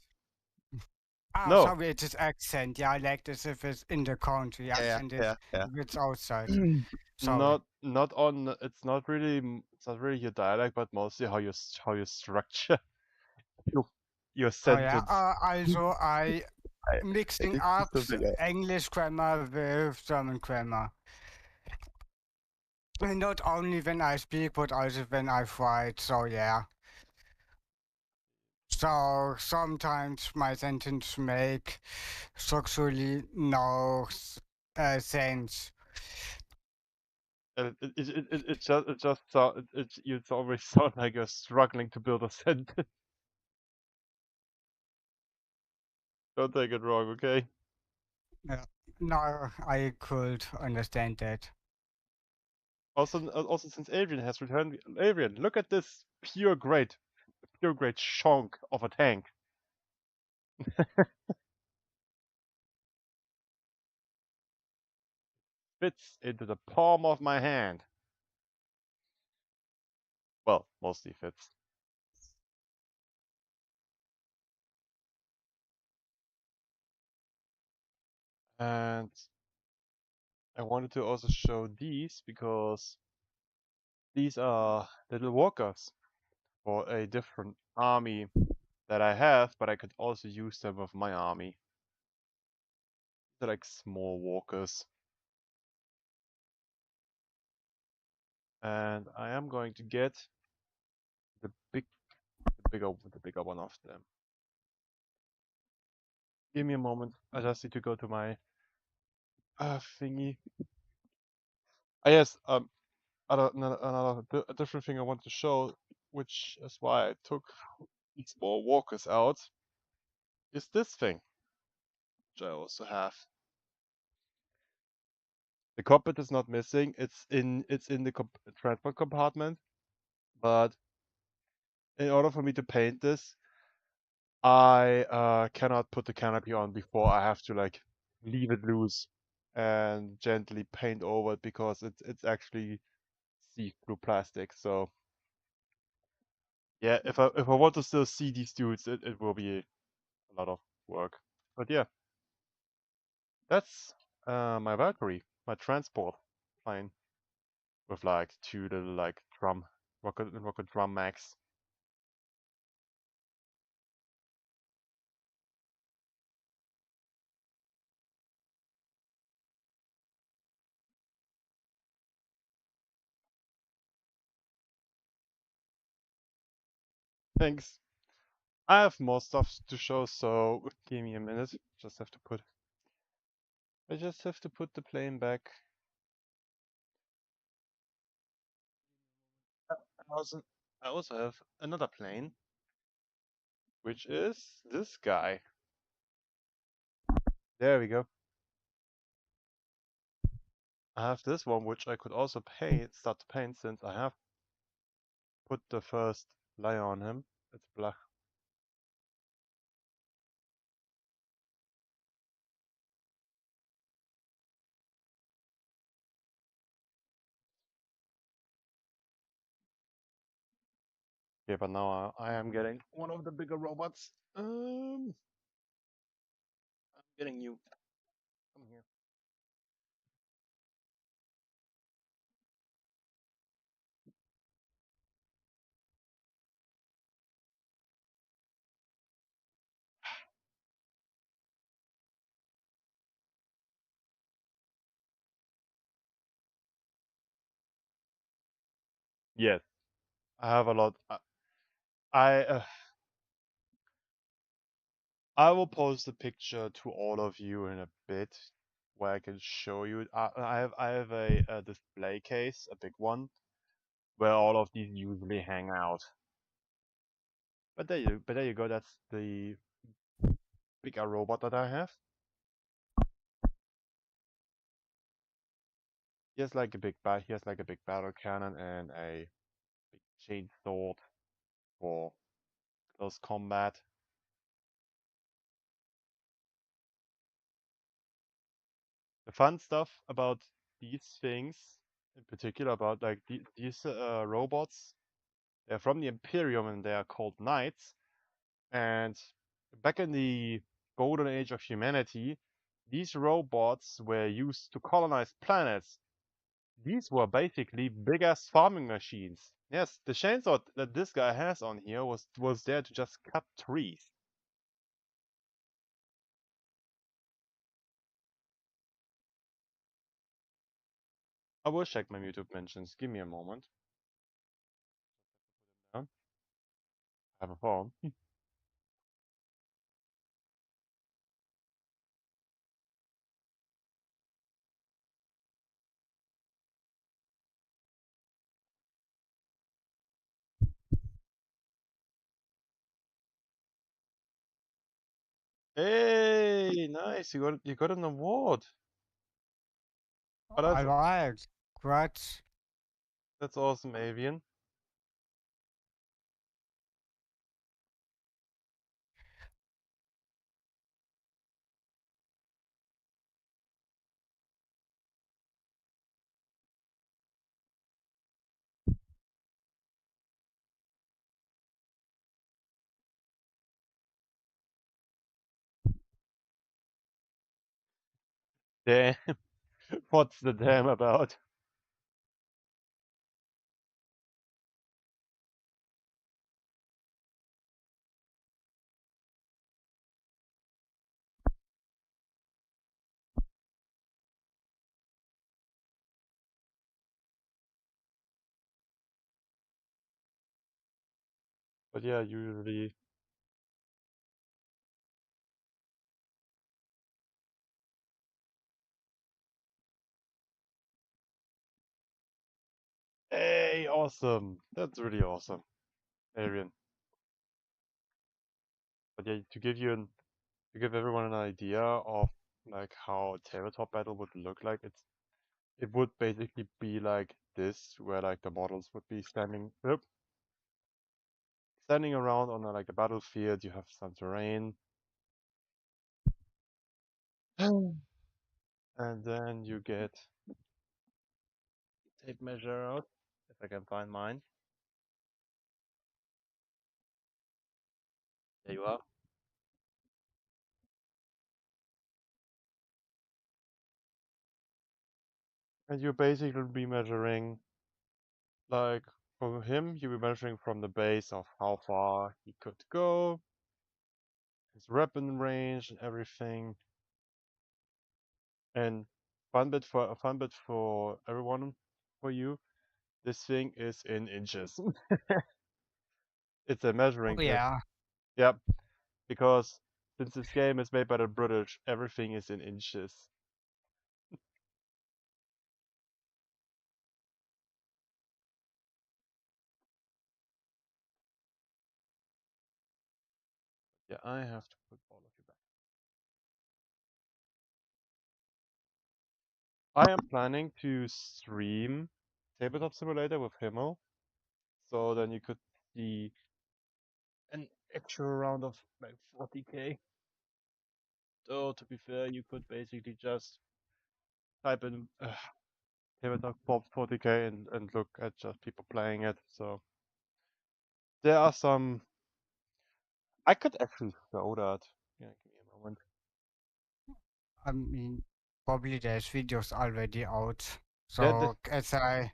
Ah, no, sorry, it is accent. Dialect is if it's in the country. Accent is Yeah. if it's outside. Sorry. not on. It's not really. It's not really your dialect, but mostly how you structure your Oh yeah. sentence. Also, I I mixing did up something else. English grammar with German grammar. And not only when I speak, but also when I write. So yeah. So sometimes my sentence make structurally no sense. You always sound like you're struggling to build a sentence. Don't take it wrong, okay? Yeah. No, I could understand that. Also, since Adrian has returned, Adrian, look at this pure grade chunk of a tank. Fits into the palm of my hand. Well, mostly fits. And I wanted to also show these because these are little walkers for a different army that I have, but I could also use them with my army. They're like small walkers. And I am going to get the bigger one of them. Give me a moment. I just need to go to my thingy. Yes, a different thing I want to show, which is why I took these small walkers out, is this thing, which I also have. The cockpit is not missing. It's in the transport compartment, but in order for me to paint this, I cannot put the canopy on before I have to like leave it loose and gently paint over it because it's actually see-through plastic. So yeah, if I want to still see these dudes, it will be a lot of work. But yeah, that's my Valkyrie, my transport plane with like two little like rocket drum max. Thanks. I have more stuff to show, so give me a minute. I just have to put the plane back. I also have another plane, which is this guy. There we go. I have this one, which I could also start to paint since I have put the first layer on him. It's black. Okay, but now I am getting one of the bigger robots. I'm getting you. Come here. Yes, I have a lot. I uh, I will post the picture to all of you in a bit where I can show you. I have a display case, a big one, where all of these usually hang out. But there you go. That's the bigger robot that I have. He has like a big battle cannon and a big chainsaw for close combat. The fun stuff about these things, in particular about like these robots, they're from the Imperium and they are called knights. And back in the golden age of humanity, these robots were used to colonize planets. These were basically big ass farming machines. Yes, the chainsaw that this guy has on here was there to just cut trees. I will check my YouTube mentions. Give me a moment. I have a phone. Hey, nice! You got an award. Oh, Alright, congrats. that's awesome, Avian. Damn, what's the damn about? But yeah, usually. Hey, awesome! That's really awesome, Avian. But yeah, to give everyone an idea of like how a tabletop battle would look like, it would basically be like this, where like the models would be standing around on like a battlefield. You have some terrain, and then you get tape measure out if I can find mine. There you are. And you basically be measuring like for him, you'll be measuring from the base of how far he could go, his weapon range and everything. And fun bit for everyone, for you. This thing is in inches. It's a measuring Oh tape. yeah, Yep, because since this game is made by the British, everything is in inches. Yeah, I have to put all of you back. I am planning to stream Tabletop Simulator with Himmel, so then you could see an actual round of like 40k. So to be fair, you could basically just type in Tabletop 40k and look at just people playing it. So there are some. I could actually show that. Yeah, give me a moment. I mean, probably there's videos already out. There, there, So as I,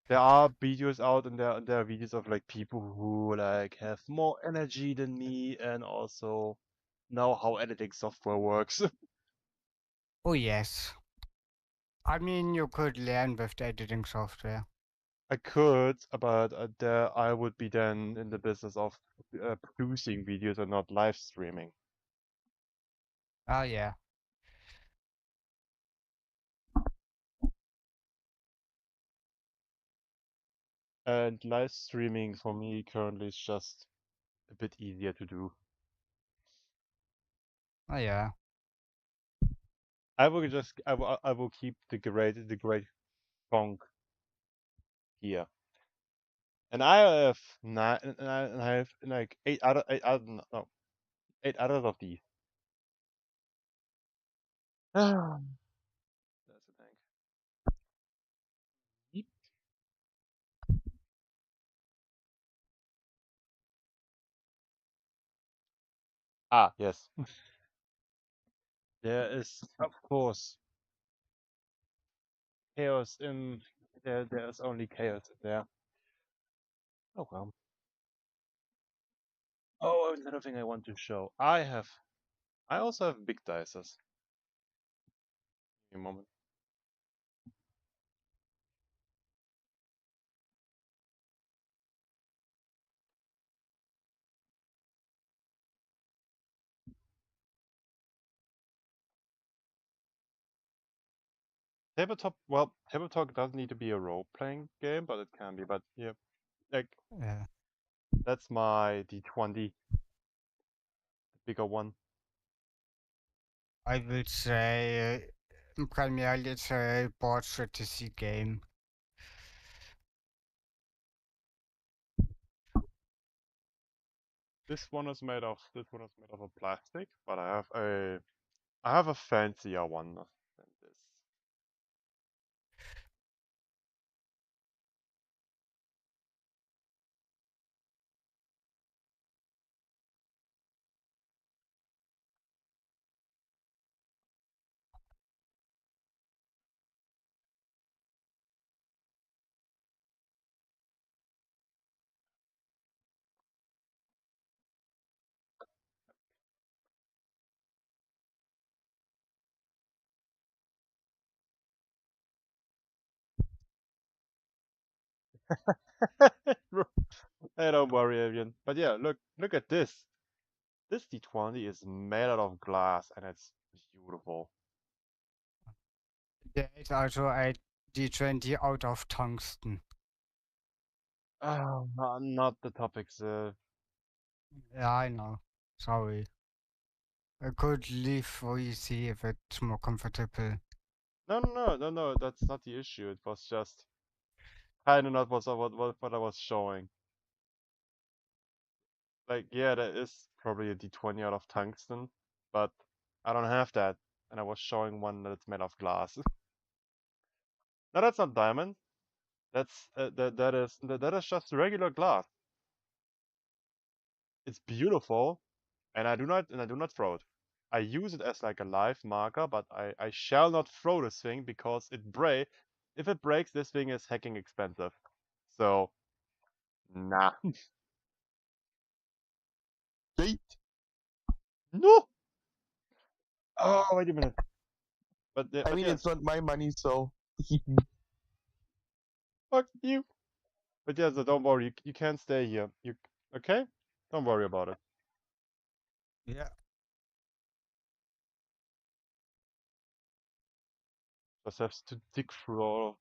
there are videos out, and there are videos of like people who like have more energy than me, and also know how editing software works. oh yes. I mean, you could learn with the editing software. I could, but there I would be then in the business of producing videos and not live streaming. Oh yeah. And live streaming for me currently is just a bit easier to do. Oh yeah. I will keep the great funk here. And I have nine, and I have like eight out, no, 8 others of these. That's a thing. Yeep. Ah, yes. There is, of course, chaos in there. There's only chaos in there. Oh well. Oh, another thing I want to show. I also have big dices. Give me a moment. Tabletop doesn't need to be a role-playing game, but it can be. But yeah, like Yeah. that's my D20, the bigger one. I would say primarily it's a board strategy game. This one is made of a plastic, but I have a fancier one than this. Hey, don't worry, Avian. But yeah, look at this. This D20 is made out of glass and it's beautiful. There is also a D20 out of tungsten. Oh, not the topics. Yeah, I know. Sorry. I could leave for easy if it's more comfortable. No. That's not the issue. It was just kind of not what I was showing. Like, yeah, there is probably a D20 out of tungsten, but I don't have that, and I was showing one that's made of glass. No, that's not diamond. That is just regular glass. It's beautiful, and I do not throw it. I use it as like a live marker, but I shall not throw this thing because if it breaks, this thing is hecking expensive. So nah. Wait, No. Oh, wait a minute. I mean, yeah, it's not my money, so. fuck you. But yeah, so don't worry. You can't stay here. You okay? Don't worry about it. Yeah. Just have to dig through all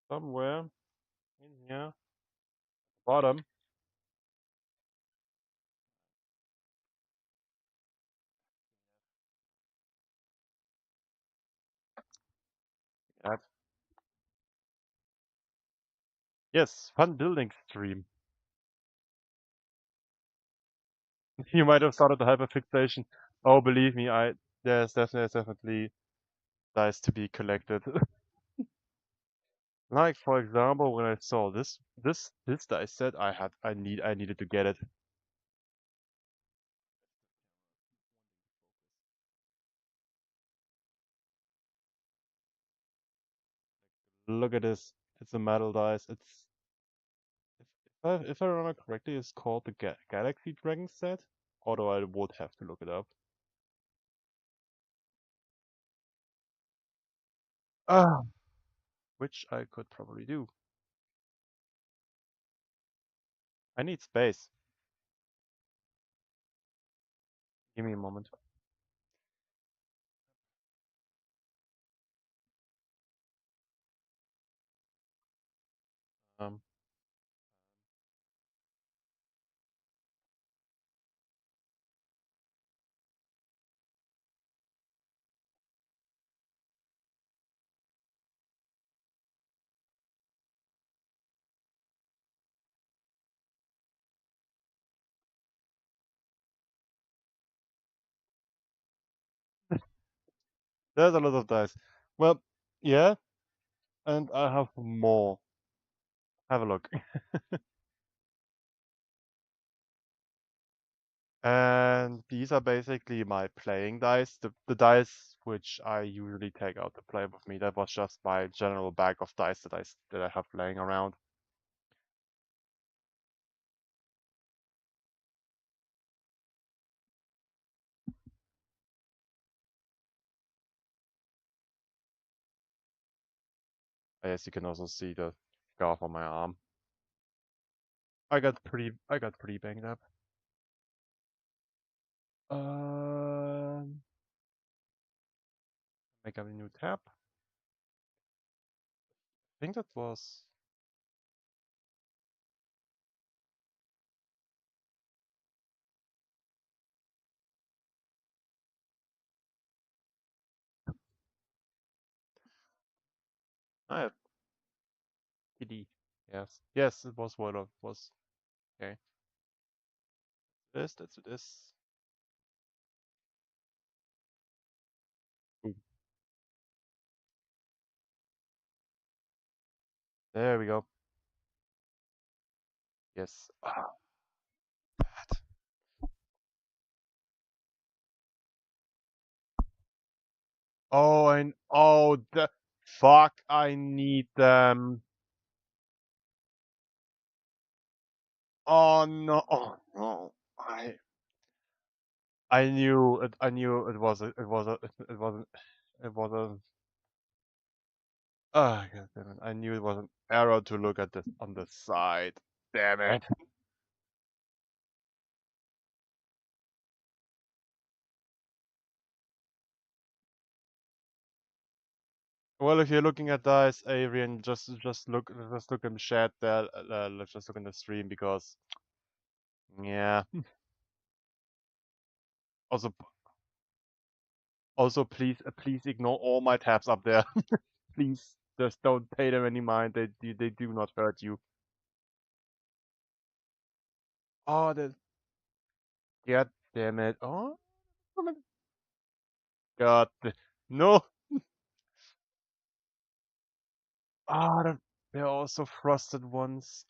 somewhere in here. Bottom. Yeah. Yes, fun building stream. You might have started to have a fixation. Oh, believe me, there's definitely dice to be collected. Like for example, when I saw this dice set, I needed to get it. Look at this. It's a metal dice. It's if I remember correctly, it's called the Galaxy Dragon set. Although I would have to look it up. Ah, which I could probably do. I need space. Give me a moment. Um, there's a lot of dice. Well, yeah, and I have more. Have a look. And these are basically my playing dice, the dice which I usually take out to play with me. That was just my general bag of dice that I have laying around. I guess you can also see the scarf on my arm. I got pretty banged up. Make a new tab. I think that was. I have PD. Yes, it was what it was. Okay. That's this. Ooh. There we go. Yes. Ah, bad. Oh, the fuck! I need them. Oh no! Oh no! I knew it. I knew it was a. It was a. It wasn't. It was a. Ah, god damn it! I knew it was an error to look at this on the side. Damn it! Well, if you're looking at dice, Adrian, just look in the chat there. Let's just look in the stream because yeah. Also, please ignore all my tabs up there. Please, just don't pay them any mind. They do not hurt you. Oh, god damn it! Oh, god, no! Ah, they're also frosted ones.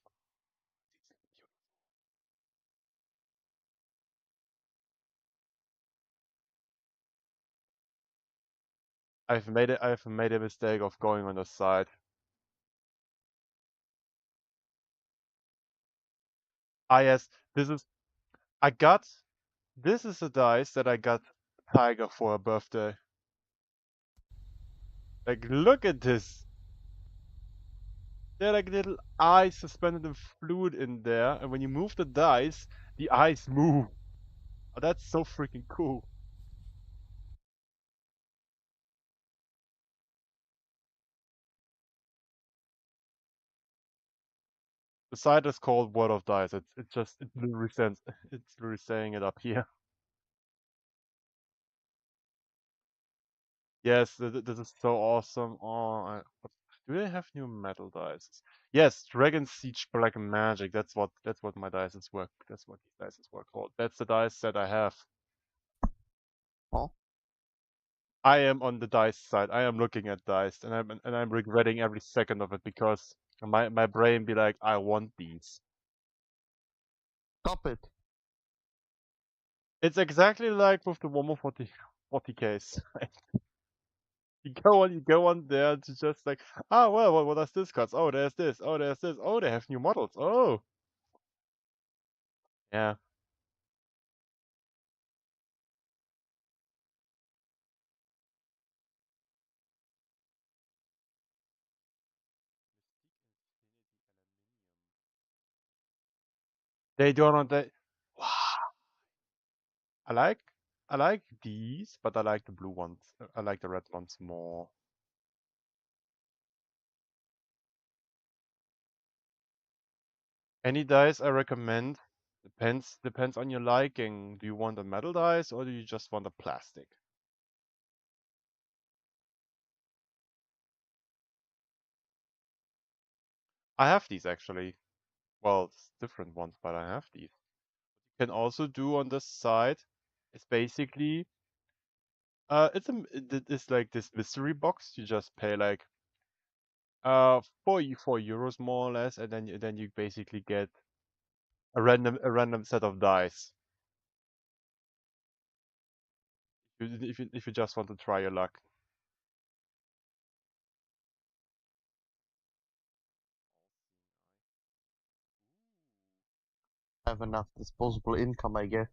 I've made a mistake of going on the side. Ah, yes, this is. I got. This is a dice that I got Tiger for a birthday. Like, look at this. They're like little eyes suspended in fluid in there, and when you move the dice, the eyes move. Oh, that's so freaking cool. The site is called World of Dice. It's literally it's literally saying it up here. Yes, this is so awesome. Oh, do they have new metal dice? Yes, Dragon Siege Black Magic. That's what my dices work. That's what these dices were called. That's the dice that I have. Oh. I am on the dice side. I am looking at dice, and I'm regretting every second of it because my brain be like, I want these. Stop it. It's exactly like with the Warhammer 40 case. You go on there to just like, well, what does this cost? Oh, there's this. Oh, there's this. Oh, they have new models. Oh, yeah. They don't know that. Wow. I like I like these, but I like the blue ones. I like the red ones more. Any dice I recommend depends on your liking. Do you want a metal dice or do you just want a plastic? I have these actually. Well, it's different ones, but I have these. You can also do on this side. It's basically it's like this mystery box. You just pay like 4 euros more or less, and then you basically get a random set of dice. If you just want to try your luck. Have enough disposable income, I guess.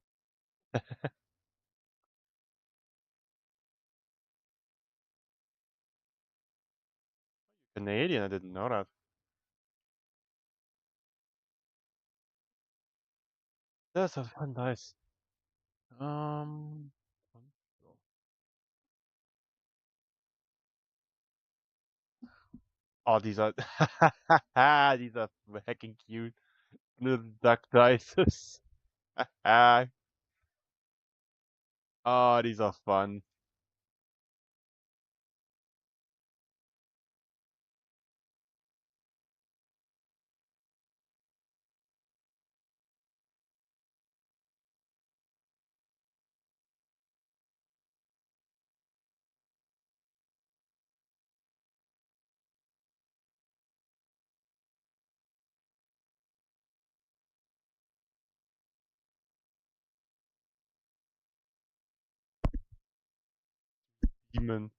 Canadian, I didn't know that. That's a fun dice. Um, oh, these are these are hecking cute little duck dices. Oh, these are fun. Demon.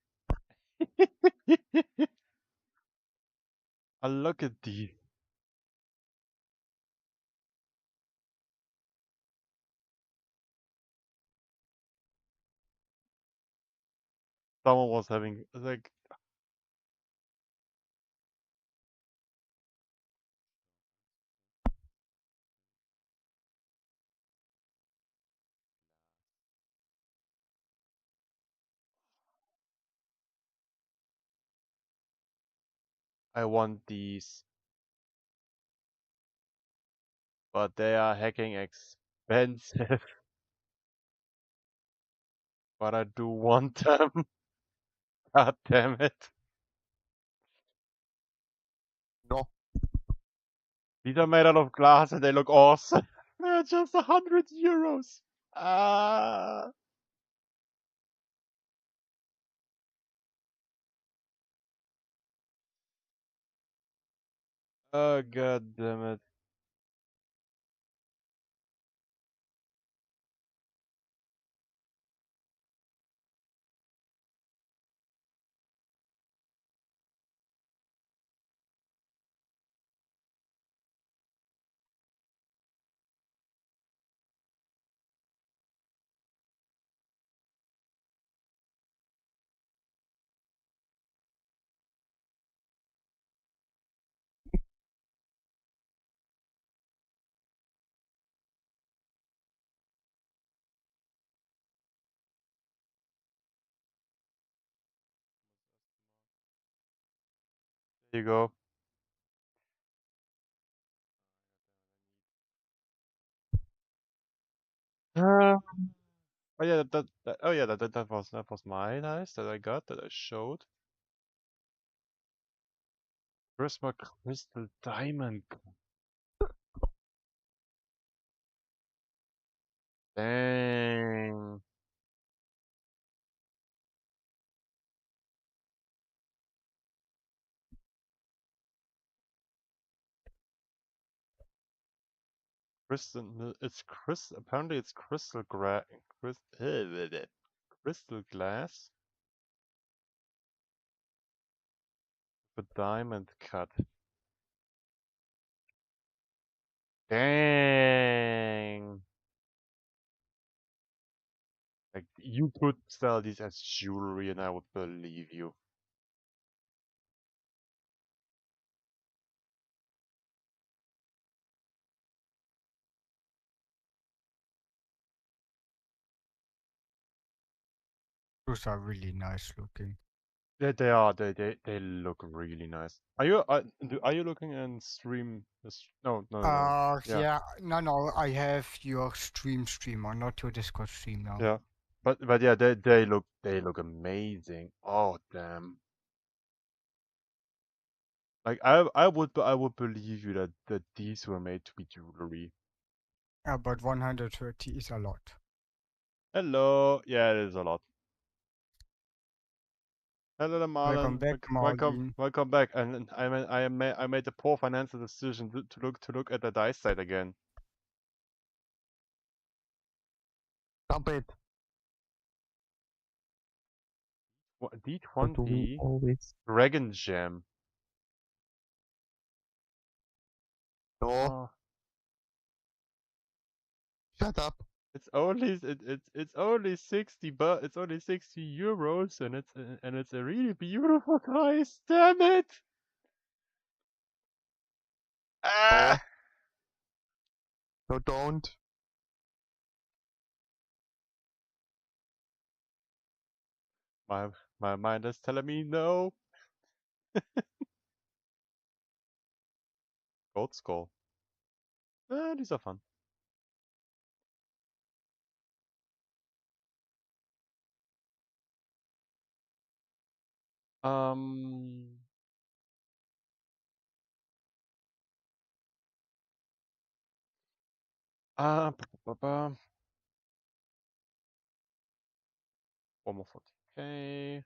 Oh, look at these. Someone was having like I want these, but they are hecking expensive. But I do want them. God damn it. No. These are made out of glass and they look awesome. They're just 100 euros. Ah. Oh, god damn it. Here you go. Oh yeah, oh yeah, that was my dice that I got that I showed. Prisma Crystal Diamond. Dang. It's crystal. Apparently, it's crystal glass with diamond cut. Dang. Like you could sell these as jewelry, and I would believe you. Those are really nice looking. They are. They look really nice. Are you looking in stream? No. Yeah. Yeah, no, I have your streamer, not your Discord stream now. Yeah. But yeah, they look amazing. Oh damn. Like I would believe you that these were made to be jewelry. Yeah, but 130 is a lot. Hello. Yeah, it is a lot. Hello, Marlon. Welcome back, Marlon. Welcome back. And I made the poor financial decision to look at the dice side again. Stop it. D20 always. Dragon Gem. No. Oh, Shut up. it's only 60, but it's only 60 euros, and it's a really beautiful dice. Damn it! Ah! No, don't. My mind is telling me no. Gold Skull. These are fun. Ba-ba-ba. One more 40k.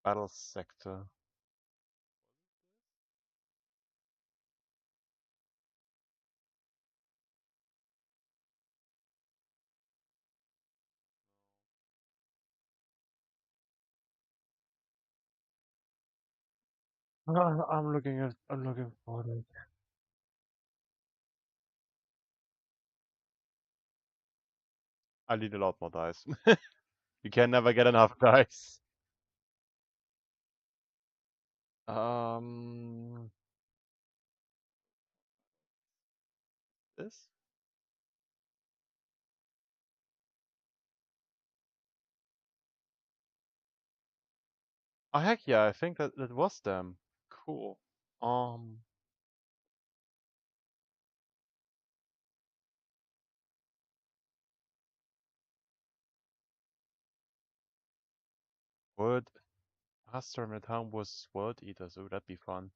Battle sector. I'm looking for it. I need a lot more dice. You can never get enough dice. This? Oh heck yeah, I think that was them. Cool. Wood. Last time at home was World Eater, so that'd be fun.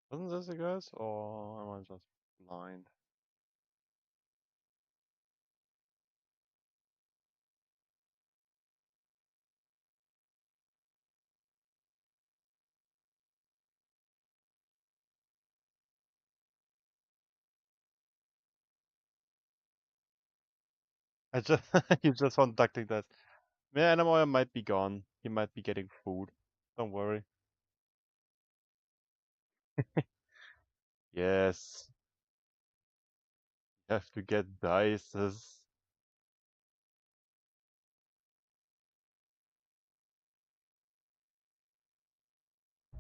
Wasn't this a guess, or am I just blind? I just you just conducting that. Yeah, Animal might be gone. He might be getting food. Don't worry. Yes. You have to get dices.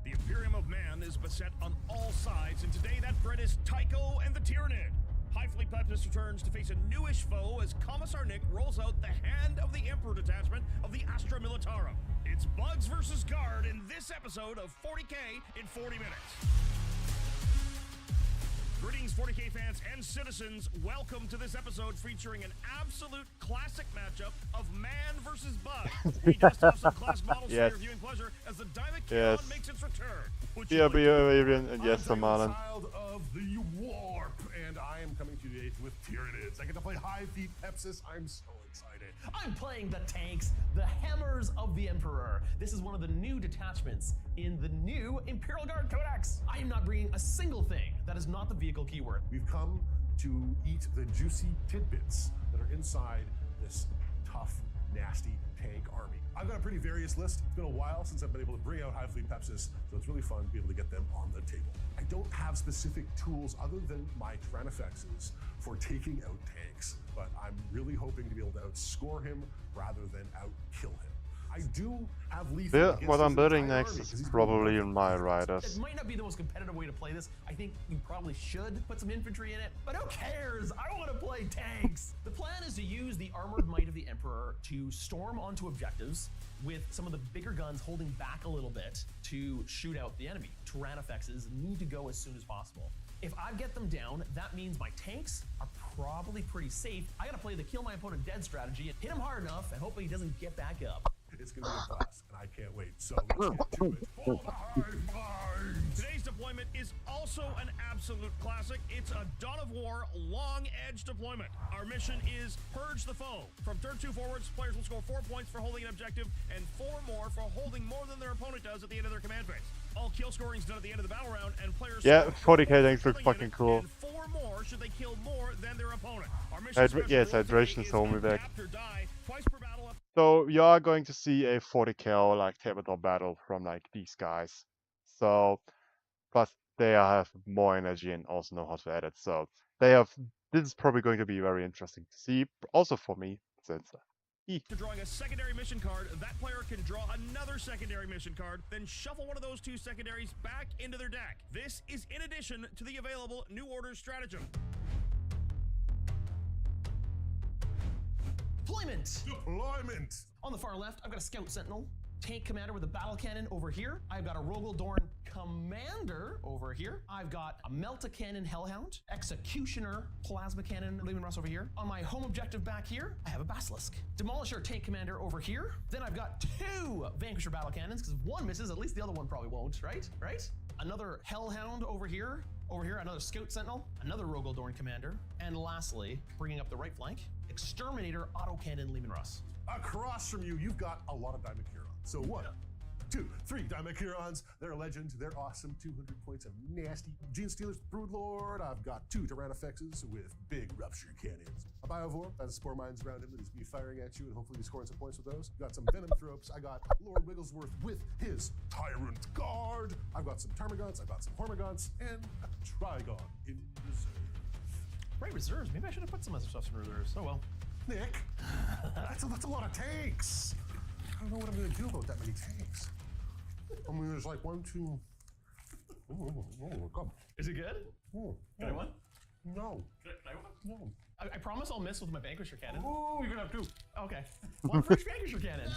The Imperium of Man is beset on all sides, and today that threat is Tycho and the Tyrannid. Hive Fleet Peptis returns to face a newish foe as Commissar Nick rolls out the Hand of the Emperor detachment of the Astra Militarum. It's Bugs versus Guard in this episode of 40K in 40 minutes. Greetings, 40K fans and citizens. Welcome to this episode featuring an absolute classic matchup of man versus bug. We just have some class models Yes. for your viewing pleasure as the Diamond Yes. Charon makes its return. Would Yeah, like be Arian and yes, I'm Samalan. child of the warp, and I am coming to you today with Tyranids. I get to play High Feet Pepsis. I'm so excited. I'm playing the tanks, the Hammers of the Emperor. This is one of the new detachments in the new Imperial Guard Codex. I am not bringing a single thing that is not the vehicle keyword. We've come to eat the juicy tidbits that are inside this tough, nasty tank army. I've got a pretty various list. It's been a while since I've been able to bring out High Fleet Pepsis, so it's really fun to be able to get them on the table. I don't have specific tools other than my Tyrannosaurus for taking out tanks, but I'm really hoping to be able to outscore him rather than outkill him. I do have lethal. Yeah, against what I'm his building entire next army, 'cause is he's probably really in my riders. It might not be the most competitive way to play this. I think you probably should put some infantry in it, but who cares? I want to play tanks. The plan is to use the armored might of the Emperor to storm onto objectives with some of the bigger guns holding back a little bit to shoot out the enemy. Tyrannosaurus need to go as soon as possible. If I get them down, that means my tanks are probably pretty safe. I gotta play the kill my opponent dead strategy and hit him hard enough and hopefully he doesn't get back up. It's gonna be a blast, and I can't wait. So let's get to it. For the high fives. Today's deployment is also an absolute classic. It's a Dawn of War long edge deployment. Our mission is Purge the Foe. From turn 2 forwards, players will score 4 points for holding an objective and 4 more for holding more than their opponent does at the end of their command phase. All kill scoring is done at the end of the battle round, and players Yeah, score 40k tanks look killing fucking unit cool. and 4 more should they kill more than their opponent. Our mission Yes, special hydration is told me back. adapt or die twice per battle up. So you are going to see a 40k like tabletop battle from like these guys. So plus they have more energy and also know how to edit. So they have. This is probably going to be very interesting to see. Also for me, since To drawing a secondary mission card, that player can draw another secondary mission card, then shuffle one of those 2 secondaries back into their deck. This is in addition to the available New Order stratagem. Deployment! Deployment! On the far left, I've got a Scout Sentinel, Tank Commander with a Battle Cannon over here. I've got a Rogel Dorn Commander over here. I've got a Melta Cannon Hellhound, Executioner Plasma Cannon Lehman Russ over here. On my home objective back here, I have a Basilisk. Demolisher Tank Commander over here. Then I've got 2 Vanquisher Battle Cannons, because if one misses, at least the other one probably won't, right? Right? Another Hellhound over here. Over here, another Scout Sentinel, another Rogel Dorn Commander, and lastly, bringing up the right flank, Exterminator Autocannon Lehman Russ. Across from you, you've got a lot of Diamond Hurons. So 1, 2, 3 Diamond Hurons. They're a legend. They're awesome. 200 points of nasty. Gene Stealer's Broodlord. I've got 2 Tyrannosaurus with big rupture cannons. A Biovore has spore mines around him that is me firing at you and hopefully scoring some points with those. Got some Venom Thropes. I got Lord Wigglesworth with his Tyrant Guard. I've got some Termagants. I've got some Hormagaunts and a Trigon in reserve. Right, reserves. Maybe I should have put some other stuff in reserves. Oh well. Nick, that's a lot of tanks. I don't know what I'm gonna do about that many tanks. I mean, there's like 1, 2. Oh, come. Is it good? Oh, Can I one? No. Can I one? No. I promise I'll miss with my Vanquisher Cannon. Oh, you're gonna have 2. Okay. One for each Vanquisher Cannon.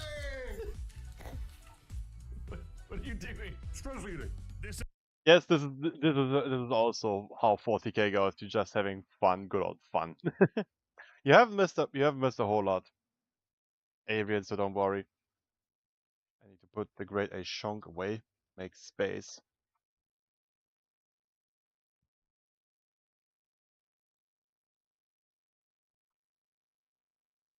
What are you doing? Stress eating. yes, this is also how 40k goes. You're just having fun, good old fun. You haven't missed a whole lot, Avian, so don't worry. I need to put the Great A Shunk away. Make space.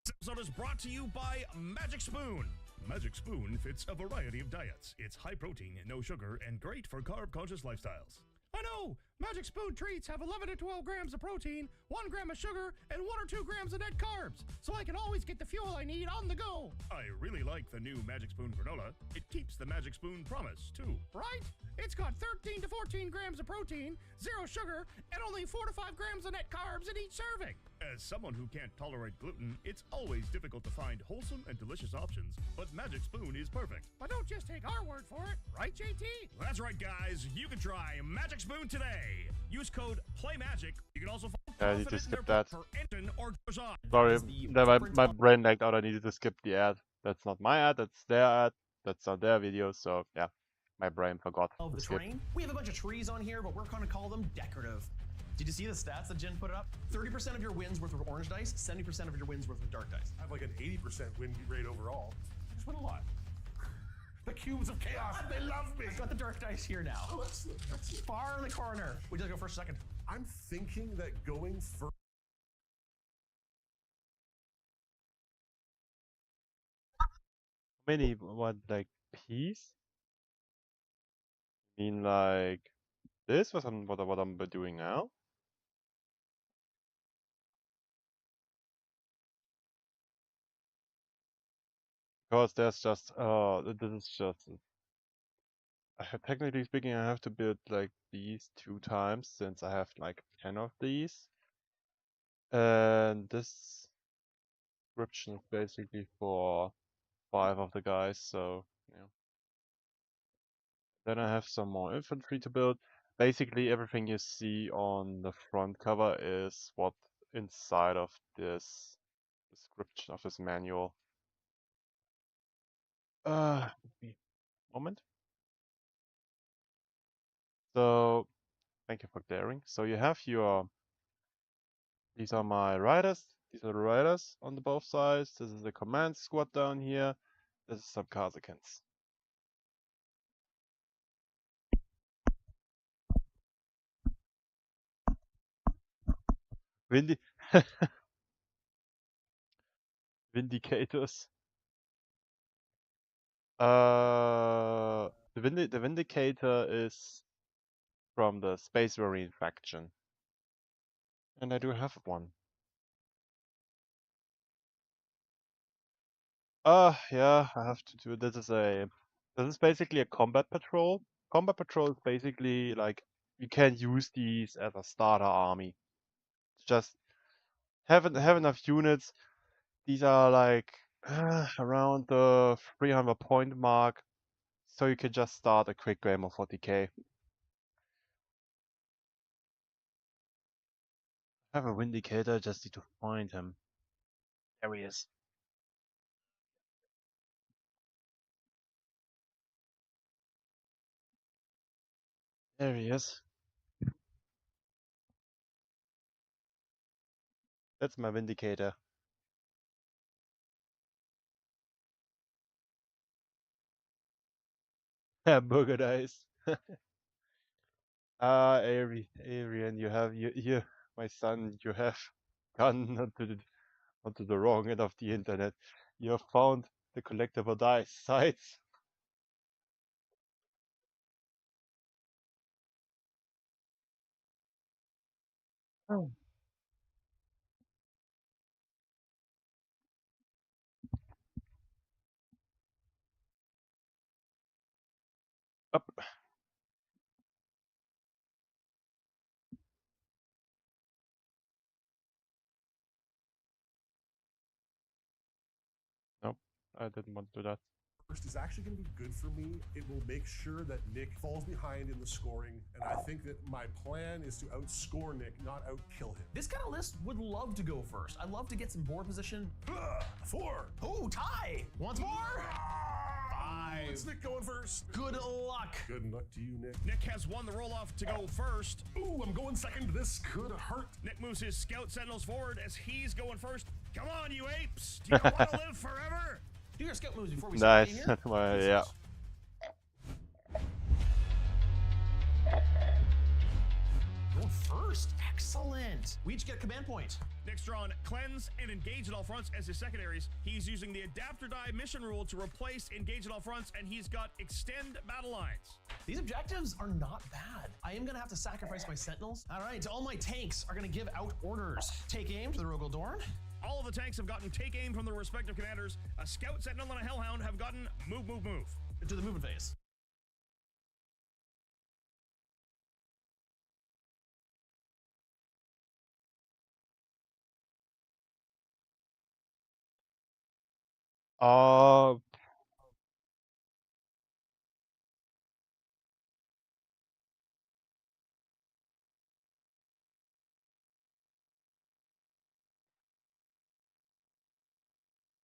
This episode is brought to you by Magic Spoon. Magic Spoon fits a variety of diets. It's high protein, no sugar, and great for carb-conscious lifestyles. I know! Magic Spoon treats have 11 to 12 grams of protein, 1 gram of sugar, and 1 or 2 grams of net carbs, so I can always get the fuel I need on the go. I really like the new Magic Spoon granola. It keeps the Magic Spoon promise, too. Right? It's got 13 to 14 grams of protein, 0 sugar, and only 4 to 5 grams of net carbs in each serving. As someone who can't tolerate gluten, it's always difficult to find wholesome and delicious options, but Magic Spoon is perfect. But don't just take our word for it, right, JT? That's right, guys. You can try Magic Spoon today. Use code PLAYMAGIC. You can also I need to skip that. for Enton or Grosjean. Sorry, my brain lagged out. I needed to skip the ad. That's not my ad. That's their ad. That's not their video. So yeah, my brain forgot. Of the to skip. terrain. We have a bunch of trees on here, but we're going to call them decorative. Did you see the stats that Jen put up? 30% of your wins worth with orange dice, 70% of your wins worth with dark dice. I have like an 80% win rate overall. I just win a lot. The cubes of chaos, they love me. I've got the dark dice here now. Oh, that's Far in the corner. Would you like to go first or second? I'm thinking that going first. Many what like piece? I mean like this was what I'm doing now? Because there's just this is just technically speaking I have to build like these 2 times since I have like 10 of these. And this description is basically for 5 of the guys, so yeah. Then I have some more infantry to build. Basically everything you see on the front cover is what inside of this description of this manual. Moment. So thank you for clearing. So you have your these are my riders. These are the riders on the both sides. This is the command squad down here. This is some Kazakans. Vindicators. The Vindicator is from the Space Marine faction. And I do have one. Yeah, I have to do this is basically a combat patrol. Combat patrol is basically like you can use these as a starter army. Just have enough units. These are like around the 300 point mark, so you can just start a quick game of 40k. I have a Vindicator, just need to find him. There he is. There he is. That's my Vindicator. Hamburger dice. Arian, you, my son, you have gone onto the wrong end of the internet. You have found the collectible dice sites. Oh. Up. Nope, I didn't want to do that. First is actually going to be good for me. It will make sure that Nick falls behind in the scoring, and I think that my plan is to outscore Nick, not outkill him. This kind of list would love to go first. I'd love to get some board position. 4. Oh, tie! Once more! 5. It's Nick going first. Good luck. Good luck to you, Nick. Nick has won the roll-off to go first. Ooh, I'm going second. This could hurt. Nick moves his scout sentinels forward as he's going first. Come on, you apes! Do you want to live forever? Do your scout moves before we start Nice. here. Well, yeah. Going first. Excellent. We each get a command point. Nick's drawn Cleanse and Engage at all fronts as his secondaries. He's using the Adapt or Die mission rule to replace Engage at all fronts, and he's got Extend battle lines. These objectives are not bad. I am going to have to sacrifice my sentinels. All right, all my tanks are going to give out orders. Take aim to the Rogel Dorn. All of the tanks have gotten Take Aim from their respective commanders. A Scout, Sentinel, and a Hellhound have gotten Move, Move, Move. To the movement phase.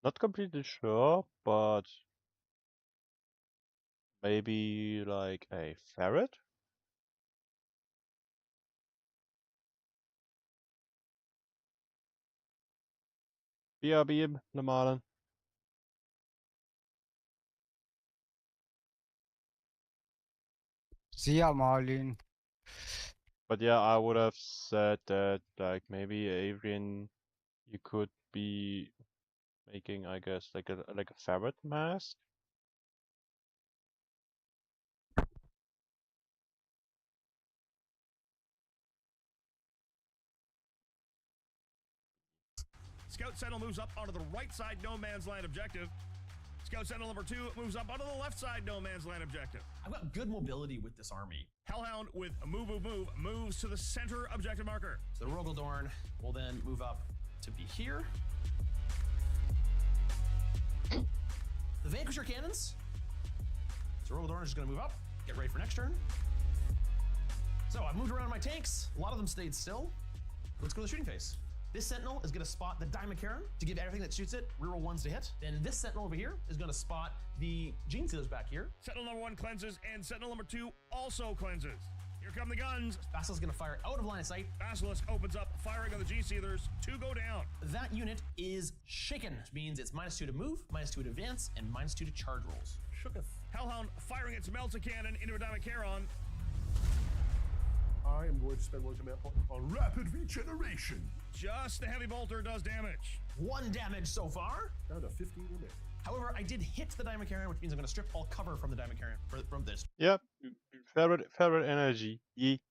Not completely sure, but maybe like a ferret? BRB, normalen. See ya, Marlene. But yeah, I would have said that, like, maybe Adrian, you could be making, I guess, like a ferret mask. Scout Sentinel moves up onto the right side no man's land objective. Scout Sentinel number 2 moves up onto the left side no man's land objective. I've got good mobility with this army. Hellhound with a move moves to the center objective marker. So the Rogaldorn will then move up to be here. The Vanquisher cannons. So Rogaldorn is just going to move up, get ready for next turn. So I've moved around my tanks. A lot of them stayed still. Let's go to the shooting phase. This Sentinel is going to spot the Dimacaron to give everything that shoots it reroll 1s to hit. Then this Sentinel over here is going to spot the Gene Sealers back here. Sentinel number 1 cleanses, and Sentinel number 2 also cleanses. Here come the guns. Basilisk is going to fire out of line of sight. Basilisk opens up, firing on the Gene Sealers. 2 go down. That unit is shaken, which means it's -2 to move, -2 to advance, and -2 to charge rolls. Shooketh. Hellhound firing its Melta Cannon into a Dimacaron. I am going to spend 1 command point on rapid regeneration. Just the heavy bolter does damage. 1 damage so far. Down to 15 remaining. However, I did hit the Dimacaron, which means I'm going to strip all cover from the Dimacaron from this. Yep, ferret energy. Yee.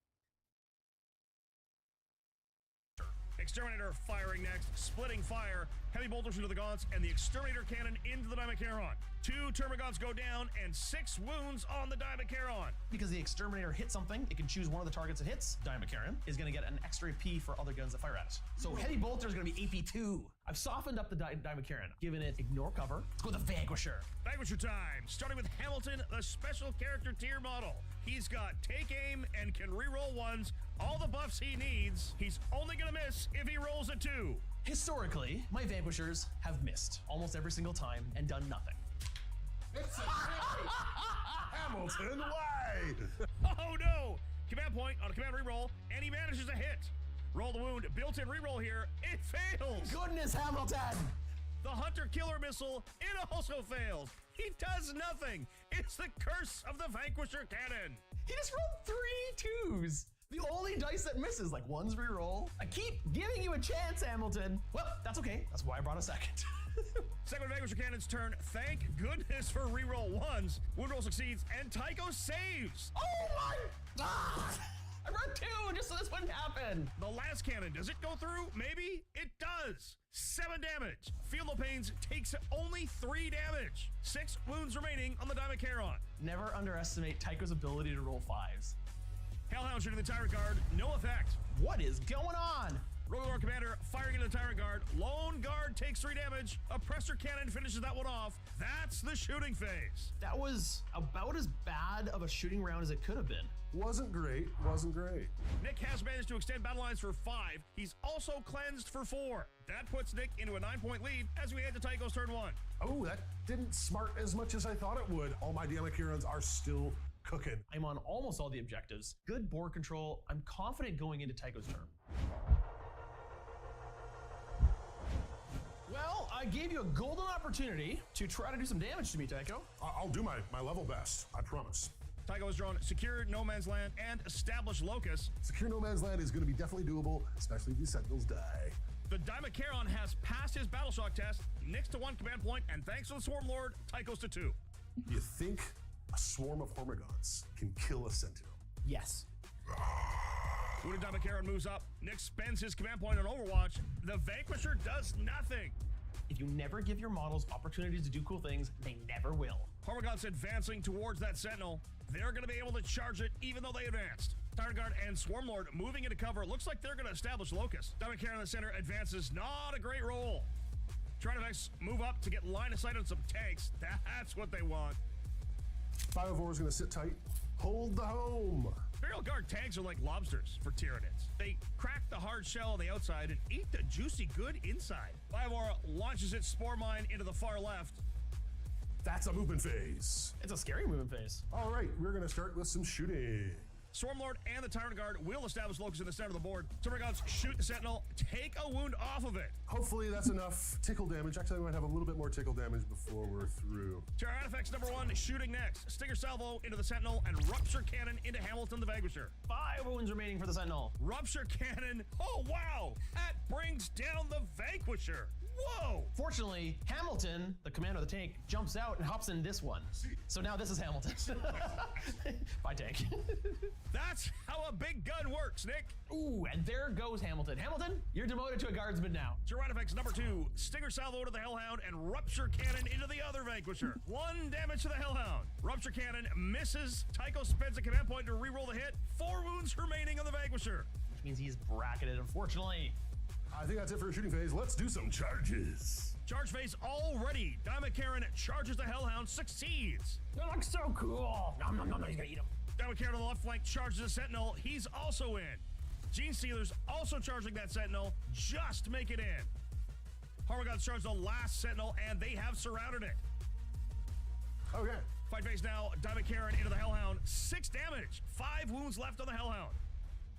Exterminator firing next, splitting fire, heavy bolters into the gaunts, and the Exterminator cannon into the Dimacaron. 2 Termagants go down, and 6 wounds on the Dimacaron. Because the Exterminator hits something, it can choose one of the targets it hits. Dimacaron is going to get an extra AP for other guns that fire at it. So heavy bolter is going to be AP2. I've softened up the Dimacaron, given it ignore cover. Let's go with the Vanquisher. Vanquisher time, starting with Hamilton, the special character tier model. He's got take aim and can reroll 1s, all the buffs he needs. He's only gonna miss if he rolls a 2. Historically, my Vanquishers have missed almost every single time and done nothing. It's a Hamilton wide. Oh no! Command point on a command reroll, and he manages a hit. Roll the wound, built-in reroll here, it fails! Goodness, Hamilton! The Hunter Killer Missile, it also fails. He does nothing. It's the curse of the Vanquisher cannon. He just rolled 3 2s. The only dice that misses, like 1s reroll. I keep giving you a chance, Hamilton. Well, that's okay. That's why I brought a second. Second Vanquisher cannon's turn. Thank goodness for reroll 1s. Wound roll succeeds, and Tycho saves. Oh my God! I brought 2 just so this wouldn't happen. The last cannon, does it go through? Maybe it does. 7 damage. Feel no pains takes only 3 damage. 6 wounds remaining on the Dimacaron. Never underestimate Tycho's ability to roll 5s. Hellhound shooting the Tyrant Guard, no effect. What is going on? Rogaldorn Commander firing into the Tyrant Guard. Lone Guard takes 3 damage. Oppressor Cannon finishes that one off. That's the shooting phase. That was about as bad of a shooting round as it could have been. Wasn't great, wasn't great. Nick has managed to extend battle lines for 5. He's also cleansed for 4. That puts Nick into a 9-point lead as we head to Tycho's turn 1. Oh, that didn't smart as much as I thought it would. All my Dimacarons are still cooking. I'm on almost all the objectives. Good board control. I'm confident going into Tycho's turn. Well, I gave you a golden opportunity to try to do some damage to me, Tycho. I'll do my level best, I promise. Tycho has drawn Secure No Man's Land and Establish Locus. Secure No Man's Land is going to be definitely doable, especially if these Sentinels die. The Dimacaron has passed his Battle Shock test. Nick's to 1 command point, and thanks to the Swarm Lord, Tycho's to 2. You think a swarm of Hormigons can kill a Sentinel? Yes. Wounded Dimacaron moves up. Nick spends his command point on Overwatch. The Vanquisher does nothing. If you never give your models opportunities to do cool things, they never will. Hormigons advancing towards that Sentinel. They're going to be able to charge it even though they advanced. Tyrant Guard and Swarm Lord moving into cover. Looks like they're going to establish Locust. Dimacaron in the center advances. Not a great roll. Trinifex move up to get line of sight on some tanks. That's what they want. 504 is going to sit tight. Hold the home. Imperial Guard tanks are like lobsters for Tyranids. They crack the hard shell on the outside and eat the juicy good inside. 5-4 launches its Spore Mine into the far left. That's a movement phase. It's a scary movement phase. All right, we're going to start with some shooting. Stormlord and the Tyrant Guard will establish locus in the center of the board. Hormiguns shoot the Sentinel, take a wound off of it. Hopefully that's enough tickle damage. Actually, I might have a little bit more tickle damage before we're through. Tyrannifex number 1 shooting next. Stinger Salvo into the Sentinel and Rupture Cannon into Hamilton the Vanquisher. 5 wounds remaining for the Sentinel. Rupture Cannon, oh wow, that brings down the Vanquisher. Whoa! Fortunately, Hamilton, the commander of the tank, jumps out and hops in this one. So now this is Hamilton. Bye, tank. That's how a big gun works, Nick. Ooh, and there goes Hamilton. Hamilton, you're demoted to a guardsman now. Tyrannifex number 2, Stinger Salvo to the Hellhound and Rupture Cannon into the other Vanquisher. 1 damage to the Hellhound. Rupture Cannon misses. Tycho spends a command point to reroll the hit. 4 wounds remaining on the Vanquisher. Which means he's bracketed, unfortunately. I think that's it for shooting phase. Let's do some charges. Charge phase already. Dimekaran charges the Hellhound, succeeds. That looks so cool. Nom, nom, nom, he's gonna eat him. Dimekaran on the left flank charges the Sentinel. He's also in. Gene Stealer's also charging that Sentinel. Just make it in. Hormiguns charge the last Sentinel, and they have surrounded it. Okay. Fight phase now. Dimekaran into the Hellhound. 6 damage. 5 wounds left on the Hellhound.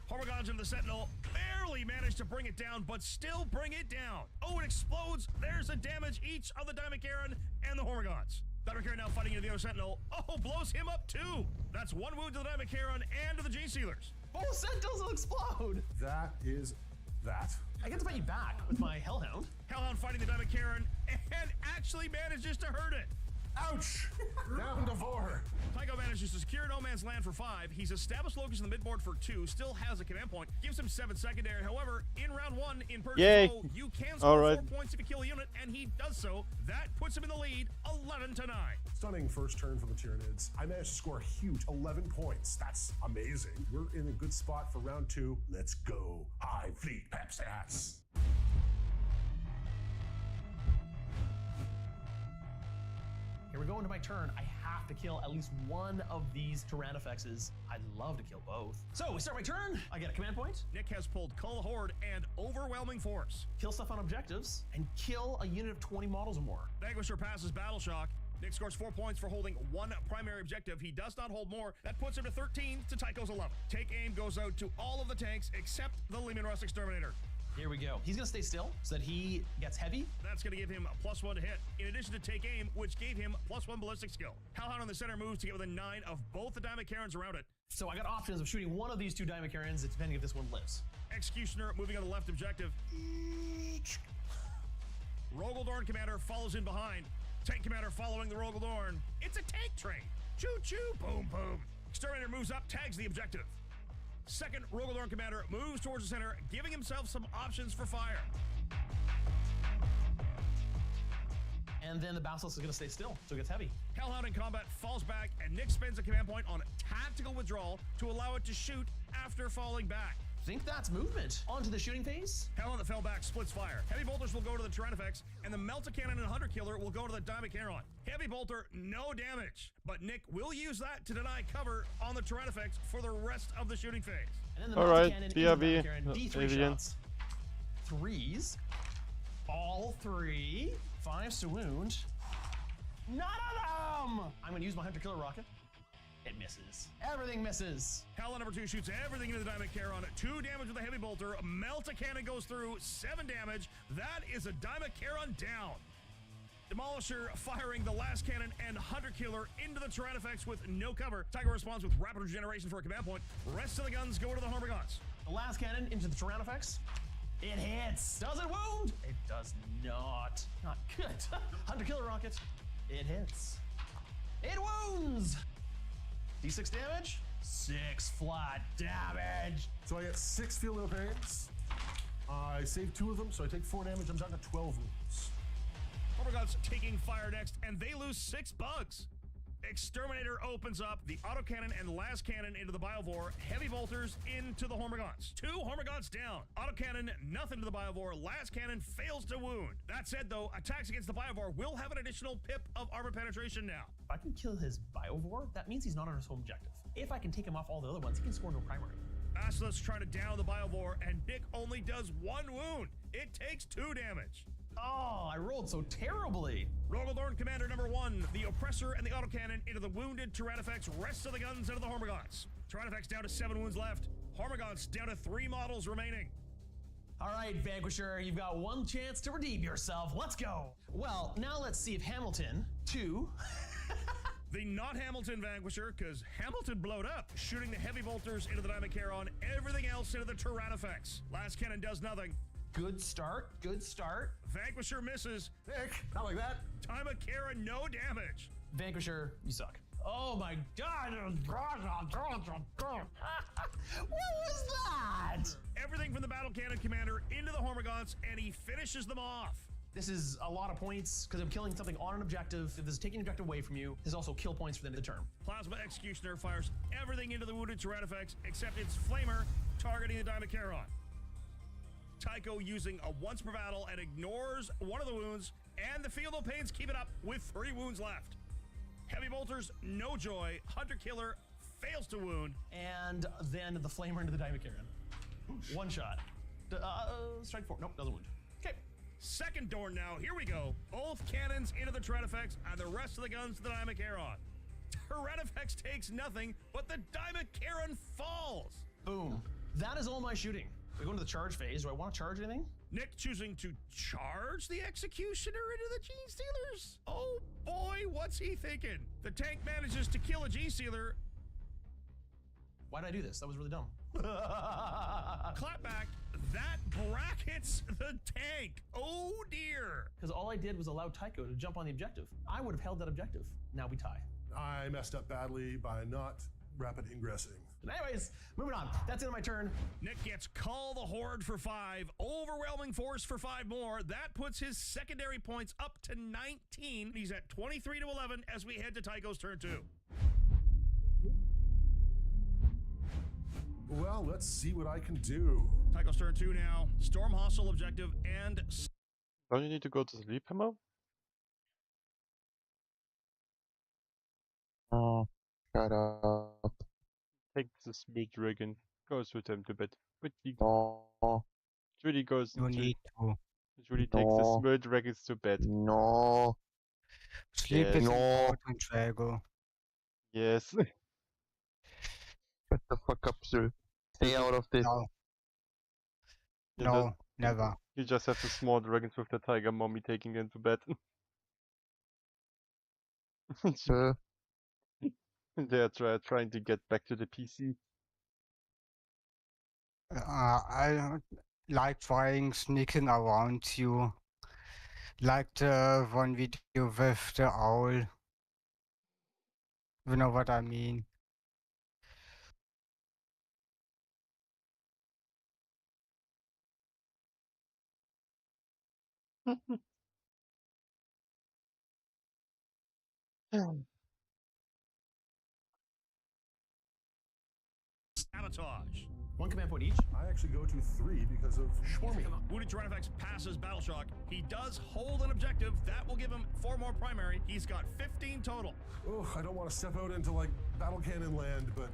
Hormiguns into the Sentinel, barely managed to bring it down, but still bring it down. Oh, it explodes. There's a damage each of the Dimekaran and the Hormiguns. Dimekaran now fighting into the other Sentinel. Oh, blows him up too. That's 1 wound to the Dimekaran and to the Gene Stealers. Both Sentinels will explode. That is that. I get to fight you back with my Hellhound. Hellhound fighting the Dimekaran and actually manages to hurt it. Ouch! Down to 4. Tycho manages to secure No Man's Land for 5. He's established locus in the midboard for 2. Still has a command point. Gives him 7 secondary. However, in round 1 in Purge Foe, you can score 4 points if you kill a unit, and he does so. That puts him in the lead, 11-9. Stunning first turn from the Tyranids. I managed to score a huge 11 points. That's amazing. We're in a good spot for round 2. Let's go. High Fleet Pep Stats. Here we go into my turn. I have to kill at least one of these Tyrannifexes. I'd love to kill both. So we start my turn. I get a command point. Nick has pulled Cull Horde and Overwhelming Force. Kill stuff on objectives and kill a unit of 20 models or more. Vanquisher passes Battle Shock. Nick scores 4 points for holding 1 primary objective. He does not hold more. That puts him to 13 to Tycho's 11. Take aim goes out to all of the tanks except the Lehman Russ Exterminator. Here we go. He's gonna stay still so that he gets heavy. That's gonna give him a +1 to hit, in addition to take aim, which gave him +1 ballistic skill. Hellhound on the center moves to get within 9 of both the Dimekarans around it. So I got options of shooting one of these 2 Dimekarans, depending if this one lives. Executioner moving on the left objective. Rogaldorn Commander follows in behind. Tank Commander following the Rogaldorn. It's a tank train. Choo-choo, boom, boom. Exterminator moves up, tags the objective. Second Rogaldorn Commander moves towards the center, giving himself some options for fire. And then the Basilisk is going to stay still, so it gets heavy. Hellhound in combat falls back, and Nick spends a command point on tactical withdrawal to allow it to shoot after falling back. Think that's movement. On to the shooting phase. Hellhound that fell back splits fire. Heavy bolters will go to the Tyrannifex, and the Melta-Cannon and Hunter Killer will go to the Dimekaran. Heavy bolter, no damage, but Nick will use that to deny cover on the Tyrannifex for the rest of the shooting phase. And then the Melta-Cannon BRB, D3 shots. 3s. All 3. 5s to wound. None of them! I'm gonna use my Hunter Killer rocket. It misses. Everything misses. Hellhound number 2 shoots everything into the Dimekaran. 2 damage with a heavy bolter. Melta-Cannon goes through. 7 damage. That is a Dimekaran down. Demolisher firing the last cannon and Hunter Killer into the Tyrannifex with no cover. Tiger responds with rapid regeneration for a command point. Rest of the guns go to the Hormiguns. The last cannon into the Tyrannifex. It hits. Does it wound? It does not. Not good. Hunter Killer rocket. It hits. It wounds. D6 damage. 6 flat damage. So I get 6 field no pains. I save 2 of them, so I take 4 damage. I'm down to 12 wounds. Hormiguns taking fire next, and they lose 6 bugs. Exterminator opens up the autocannon and last cannon into the Biovore. Heavy bolters into the Hormiguns. 2 Hormiguns down. Autocannon, nothing to the Biovore. Last cannon fails to wound. That said, though, attacks against the Biovore will have an additional pip of armor penetration now. If I can kill his Biovore, that means he's not on his home objective. If I can take him off all the other ones, he can score no primary. Basilisk trying to down the Biovore, and Nick only does 1 wound. It takes 2 damage. Oh, I rolled so terribly. Rogaldorn Commander number 1, the Oppressor and the Autocannon into the wounded Tyrannifex, rest of the guns into the Hormagaunts. Tyrannifex down to 7 wounds left. Hormagaunts down to 3 models remaining. All right, Vanquisher, you've got one chance to redeem yourself. Let's go. Well, now let's see if Hamilton, 2... The not Hamilton Vanquisher, because Hamilton blowed up, shooting the heavy bolters into the Dimacharon, everything else into the Tyrannifex. Last cannon does nothing. Good start, good start. Vanquisher misses. Nick, not like that. Dimacharon, no damage. Vanquisher, you suck. Oh my god! What was that? Everything from the Battle Cannon Commander into the Hormagaunts, and he finishes them off. This is a lot of points because I'm killing something on an objective. If this is taking an objective away from you, this is also kill points for the end of the turn. Plasma Executioner fires everything into the wounded Tyrannifex except its Flamer targeting the Dimacharon. Tycho using a once per battle and ignores one of the wounds, and the Field of Pains keep it up with 3 wounds left. Heavy bolters, no joy. Hunter Killer fails to wound. And then the Flamer into the Dimacharon. One shot. Strike 4. Nope, doesn't wound. Okay. Second Dorn now. Here we go. Both cannons into the Tyrannifex and the rest of the guns to the Dimacharon. Tyrannifex takes nothing, but the Dimacharon falls. Boom. That is all my shooting. We go into the charge phase. Do I want to charge anything? Nick choosing to charge the Executioner into the Gene Stealers. Oh boy, what's he thinking? The tank manages to kill a Gene Stealer. Why did I do this? That was really dumb. Clapback. That brackets the tank. Oh dear. Because all I did was allow Tycho to jump on the objective. I would have held that objective. Now we tie. I messed up badly by not rapid ingressing. But anyways, moving on. That's it on my turn. Nick gets Call the Horde for 5, Overwhelming Force for 5 more. That puts his secondary points up to 19. He's at 23 to 11 as we head to Tycho's turn 2. Well, let's see what I can do. Tycho's turn 2 now. Storm Hostile objective and... Don't you need to go to sleep, Hammer? Oh, shut up. Take the Smooth Dragon, goes with him to bed. But he No. really goes You into... need to It really takes the No. Smooth Dragons to bed. No. sleep Yes. is No. important, Drago. Yes. Shut the fuck up, sir. Stay out of this. No, You no, just- never. You just have the small dragons with the tiger mommy taking them to bed. Sir. They're trying to get back to the PC. I like trying sneaking around you. Like the one video with the owl. You know what I mean? Sabotage. 1 command point each. I actually go to 3 because of Schwarmy. Wounded Tyrannifex passes Battle Shock. He does hold an objective. That will give him 4 more primary. He's got 15 total. Oh, I don't want to step out into like battle cannon land, but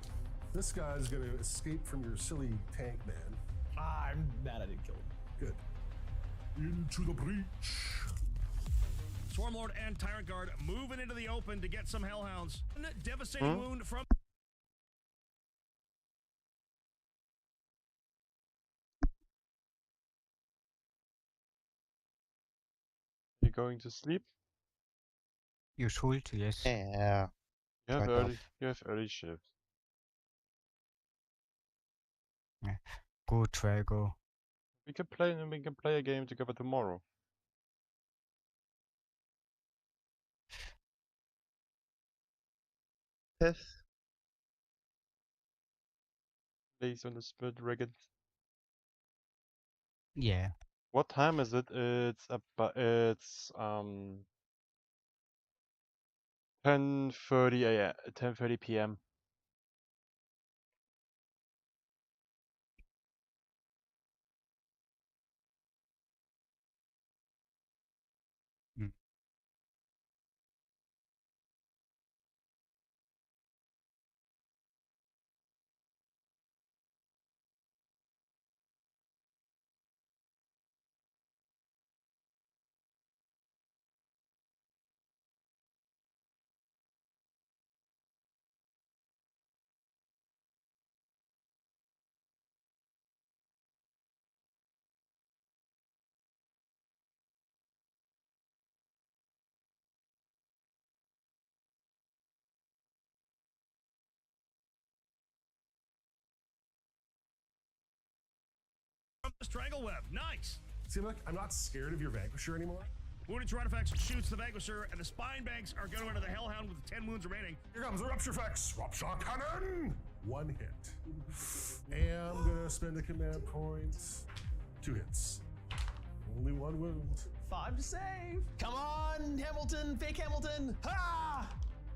this guy's gonna escape from your silly tank, man. I'm mad I didn't kill him. Good. Into the breach. Swarmlord and Tyrant Guard moving into the open to get some Hellhounds. Devastating wound from... You going to sleep? You should, yes. Yeah. You have Right early shift. Good, Drago. We can play a game together tomorrow. Yes. Based on the Smooth Dragon. Yeah. What time is it? It's 10:30 a.m. 10:30 p.m. Strangle Web. Nice. See, look, I'm not scared of your Vanquisher anymore. Wounded Tyrannofax shoots the Vanquisher, and the Spine Banks are going into the Hellhound with 10 wounds remaining. Here comes the Rupture Fax. Rupture Cannon. 1 hit. And I'm gonna spend a command point. 2 hits. Only 1 wound. 5 to save. Come on, Hamilton. Fake Hamilton. Ha!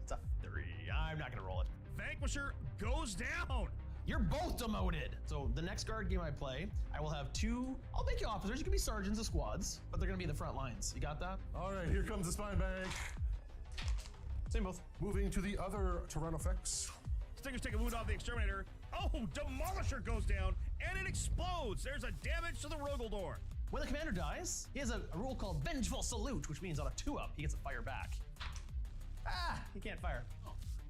It's a 3. I'm not gonna roll it. Vanquisher goes down. You're both demoted. So the next guard game I play, I will have 2. I'll make you officers. You can be sergeants of squads, but they're gonna be in the front lines. You got that? All right, here comes the Spine Bank. Same both. Moving to the other Tyrannofax. Stingers take a wound off the Exterminator. Oh, Demolisher goes down, and it explodes. There's a damage to the Rogaldorn. When the commander dies, he has a rule called Vengeful Salute, which means on a 2-up, he gets a fire back. Ah, he can't fire.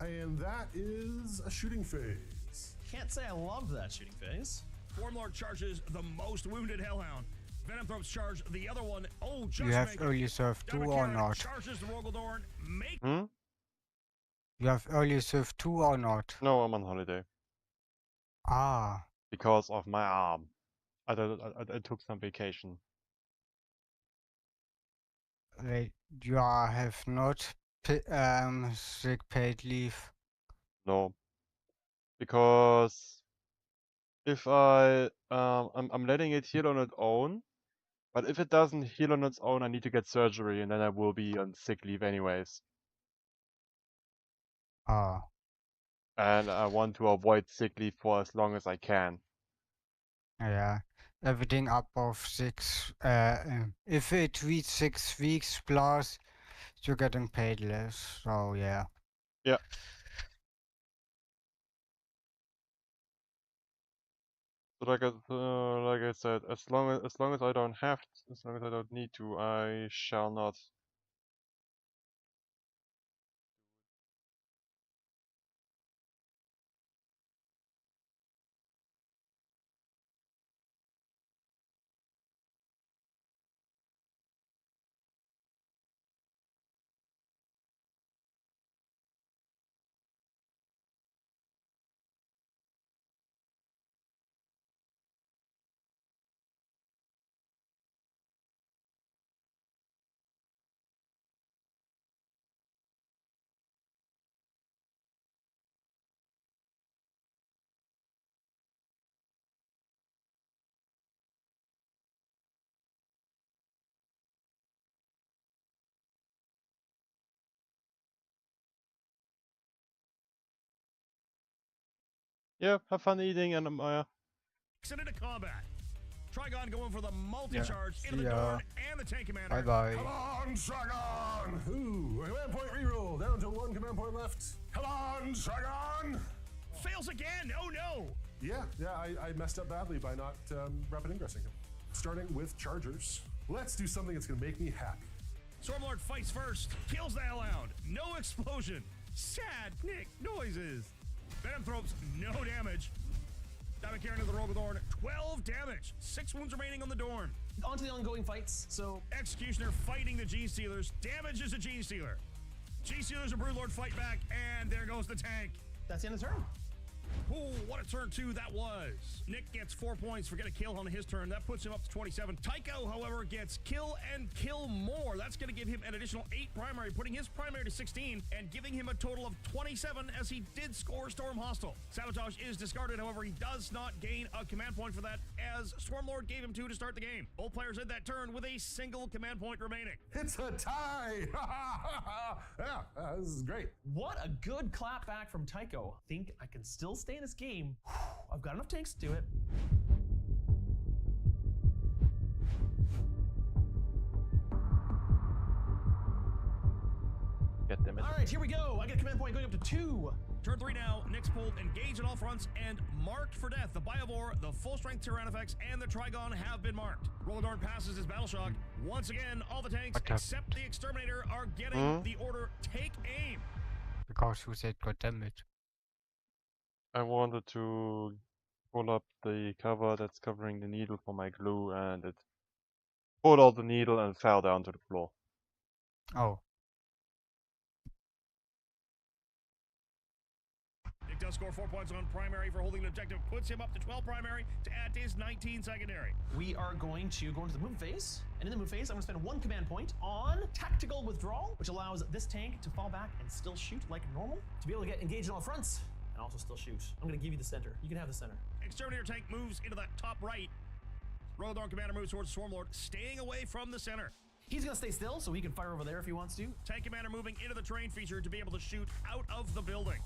And that is a shooting phase. Can't say I loved that shooting phase. Stormlord charges the most wounded Hellhound. Venomthropes charge the other one. Oh, just You have make early serve 2 or not? charges the Rogaldorn. Make You have early serve 2 or not? No, I'm on holiday. Ah, Because of my arm. I took some vacation. wait, you have not sick paid leave. No. Because if I'm letting it heal on its own, but if it doesn't heal on its own, I need to get surgery, and then I will be on sick leave anyways. Ah. And I want to avoid sick leave for as long as I can. Yeah, everything above 6. If it reaches 6 weeks plus, you're getting paid less. So yeah. Yeah. So like I said, as long as I don't have, as long as I don't need to, I shall not. Yeah, have fun eating, and Send into combat. Trigon going for the multi-charge Yeah, into see the ya. Dorn and the tank commander. Bye bye. Come on, Dragon! Ooh, a command point reroll. Down to 1 command point left. Come on, Dragon! Fails again. Oh no. Yeah, I messed up badly by not rapid ingressing him. Starting with Chargers. Let's do something that's gonna make me happy. Stormlord fights first, kills the Hellhound. No explosion. Sad Nick noises. Venomthropes, no damage. Diamond Karen to the Rogaldorn, 12 damage. 6 wounds remaining on the Dorn. On to the ongoing fights, so... Executioner fighting the Gene-Stealers, damages a Gene-Stealer. Gene-Stealers and Broodlord fight back, and there goes the tank. That's the end of the turn. Ooh, what a turn 2 that was. Nick gets 4 points for getting a kill on his turn. That puts him up to 27. Tycho, however, gets kill and kill more. That's going to give him an additional 8 primary, putting his primary to 16 and giving him a total of 27 as he did score Storm Hostile. Sabotage is discarded, however, he does not gain a command point for that as Stormlord gave him 2 to start the game. Both players end that turn with a single command point remaining. It's a tie! Yeah, this is great. What a good clap back from Tycho. Think I can still stay in this game. I've got enough tanks to do it. get them in. All right, here we go. I get a command point going up to 2. Turn 3 now. Nick's pulled, engaged on all fronts, and marked for death. The Biovore, the full-strength Tyrannofax, and the Trigon have been marked. Rogaldorn passes his battle shock. Once again, all the tanks except the Exterminator are getting the order, take aim. Because you said God damn it. I wanted to pull up the cover that's covering the needle for my glue, and it pulled out the needle and fell down to the floor. Oh. Nick does score 4 points on primary for holding an objective, puts him up to 12 primary to add to his 19 secondary. We are going to go into the move phase, and in the move phase, I'm going to spend 1 command point on tactical withdrawal, which allows this tank to fall back and still shoot like normal, to be able to get engaged on all fronts and also still shoot. I'm going to give you the center. You can have the center. Exterminator tank moves into that top right. Rogadorn commander moves towards Swarmlord, staying away from the center. He's going to stay still, so he can fire over there if he wants to. Tank commander moving into the terrain feature to be able to shoot out of the building.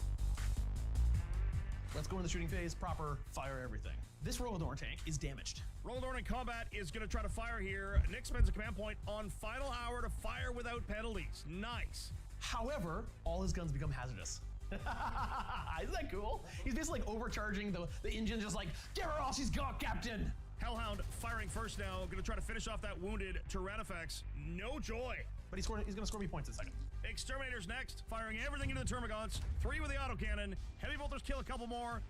Let's go into the shooting phase, proper fire everything. This Rogadorn tank is damaged. Rogadorn in combat is going to try to fire here. Nick spends a command point on final hour to fire without penalties. Nice. However, all his guns become hazardous. Isn't that cool? He's basically like overcharging the engine, just like, get her all she's got, Captain. Hellhound firing first now, going to try to finish off that wounded Tyrannifex. No joy. But he's going to score me points in a second. Exterminator's next, firing everything into the Termagants. 3 with the autocannon. Heavy bolters kill a couple more.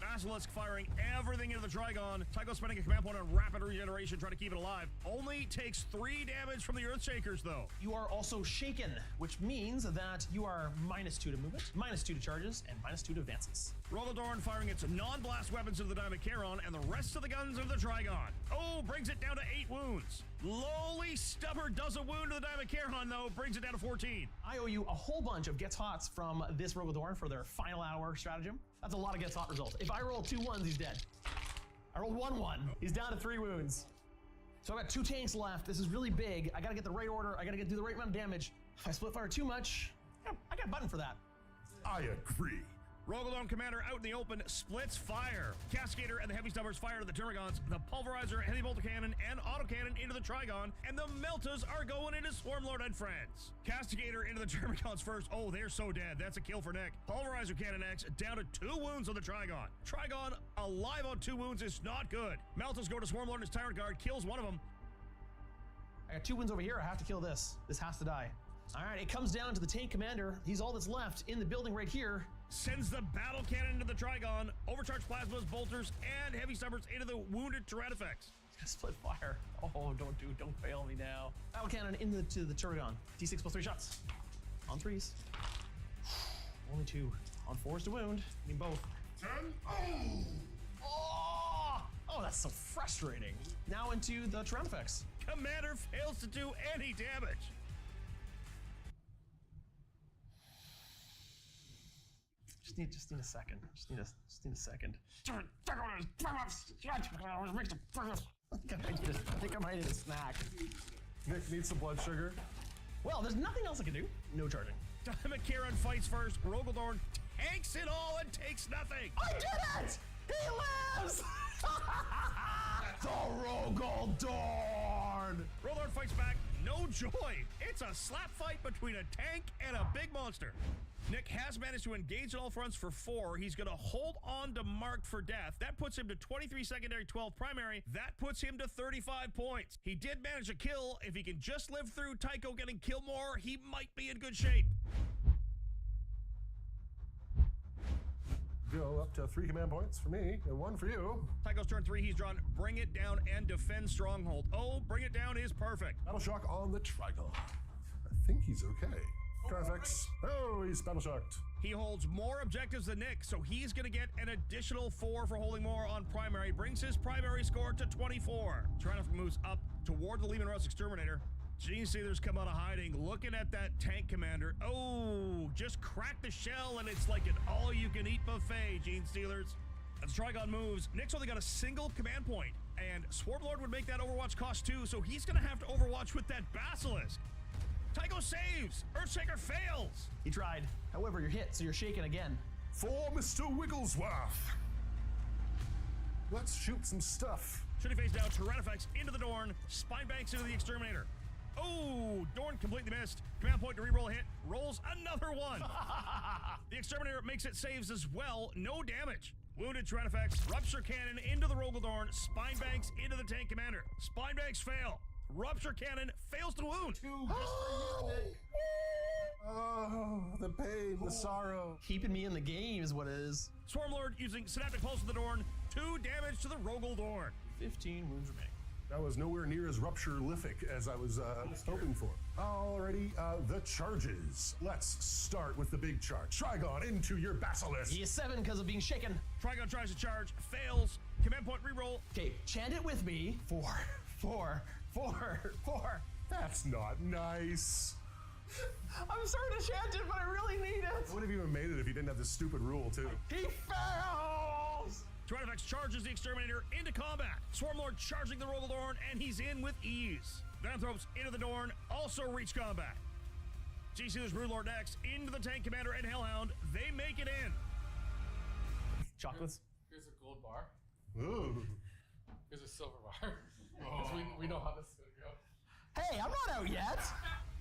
Basilisk firing everything into the Trigon. Tycho spending a command point on rapid regeneration, trying to keep it alive. Only takes 3 damage from the Earthshakers, though. You are also shaken, which means that you are -2 to movement, -2 to charges, and -2 to advances. Rogadorn firing its non-blast weapons into the Dimacharon and the rest of the guns into the Trigon. Oh, brings it down to 8 wounds. Lowly Stubber does a wound to the Dimacharon, though, brings it down to 14. I owe you a whole bunch of Gets Hots from this Rogadorn for their final hour stratagem. That's a lot of Gets Hot results. If I roll 2 1s, he's dead. I rolled 1 1. He's down to 3 wounds. So I've got 2 tanks left. This is really big. I gotta get the right order. I gotta do the right amount of damage. If I split fire too much, I got a button for that. I agree. Rogadorn commander out in the open, splits fire. Cascadator and the heavy stubbers fire to the Termagants, the pulverizer, heavy bolter cannon, and autocannon into the Trigon, and the Meltas are going into Swarmlord and friends. Castigator into the Termagants first. Oh, they're so dead. That's a kill for Nick. Pulverizer cannon X down to 2 wounds on the Trigon. Trigon alive on 2 wounds is not good. Meltas go to Swarmlord and his Tyrant Guard, kills one of them. I got 2 wounds over here. I have to kill this. This has to die. All right, it comes down to the tank commander. He's all that's left in the building right here. Sends the battle cannon into the Trigon, overcharged plasmas, bolters, and heavy stubbers into the wounded Tyrannifex. Split fire. Oh, don't fail me now. Battle cannon into the Turagon. D6 plus 3 shots. On 3s. Only 2. On 4s to wound. I mean both. 10. Oh, that's so frustrating. Now into the Tyrannifex. Commander fails to do any damage. Just need a second. Just need a second. I think I might need a snack. Nick needs some blood sugar. Well, there's nothing else I can do. No charging. Dimacharon fights first. Rogadorn tanks it all and takes nothing. I did it! He lives! The Rogadorn! Rogadorn fights back. No joy. It's a slap fight between a tank and a big monster. Nick has managed to engage on all fronts for 4. He's going to hold on to Marked for Death. That puts him to 23 secondary, 12 primary. That puts him to 35 points. He did manage a kill. If he can just live through Tycho getting killed more, he might be in good shape. Go up to 3 command points for me and 1 for you. Tycho's turn 3. He's drawn Bring It Down and Defend Stronghold. Oh, Bring It Down is perfect. Battle Shock on the Trigon. I think he's okay. Carfax. Oh, he's battle shocked. He holds more objectives than Nick, so he's going to get an additional 4 for holding more on primary. Brings his primary score to 24. Tyrannifex moves up toward the Lehman Russ Exterminator. Gene Stealers come out of hiding, looking at that tank commander. Oh, just crack the shell and it's like an all-you-can-eat buffet, Gene Stealers. As Trigon moves, Nick's only got a single command point, and Swarmlord would make that Overwatch cost 2, so he's going to have to Overwatch with that Basilisk. Tycho saves! Earthshaker fails! He tried. However, you're hit, so you're shaken again. For Mr. Wigglesworth. Let's shoot some stuff. Shooting face down, Tyrannifex into the Dorn, Spine Banks into the Exterminator. Oh, Dorn completely missed. Command point to reroll a hit, rolls another 1. The Exterminator makes it saves as well, no damage. Wounded Tyrannifex, Rupture Cannon into the Rogadorn, Spine Banks into the Tank Commander. Spine Banks fail. Rupture Cannon fails to wound. 2 just for you, Nick. Oh, the pain, the sorrow. Keeping me in the game is what it is. Swarmlord using Synaptic Pulse with the Dorn, 2 damage to the Rogadorn. 15 wounds remaining. That was nowhere near as rupture-lific as I was hoping for. Alrighty, the charges. Let's start with the big charge. Trigon into your Basilisk. He is 7 because of being shaken. Trigon tries to charge, fails. Command point reroll. Okay, chant it with me. 4, 4, 4, 4. That's not nice. I'm sorry to chant it, but I really need it. I wouldn't have even made it if you didn't have this stupid rule, too. He fails! Tyrannosaurus charges the Exterminator into combat. Swarmlord charging the Rogaldorn, and he's in with ease. Vananthropes into the Dorn, also reach combat. G-Sealer's Broodlord next, into the Tank Commander and Hellhound. They make it in. Chocolates. Here's a gold bar. Ooh. Here's a silver bar. Because we know how this is going to go. Hey, I'm not out yet.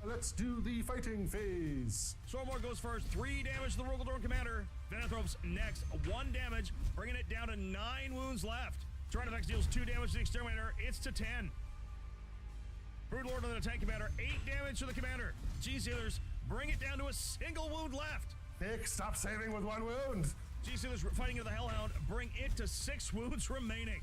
Let's do the fighting phase. Swarmlord goes first, 3 damage to the Rogaldorn Commander. Vananthropes next, 1 damage, bringing it down to 9 wounds left. Tyrannosaurus deals 2 damage to the Exterminator. It's to 10. Broodlord on the Tank Commander, 8 damage to the Commander. G-Sealers bring it down to a single wound left. Nick, stop saving with 1 wound. G-Sealers fighting into the Hellhound, bring it to 6 wounds remaining.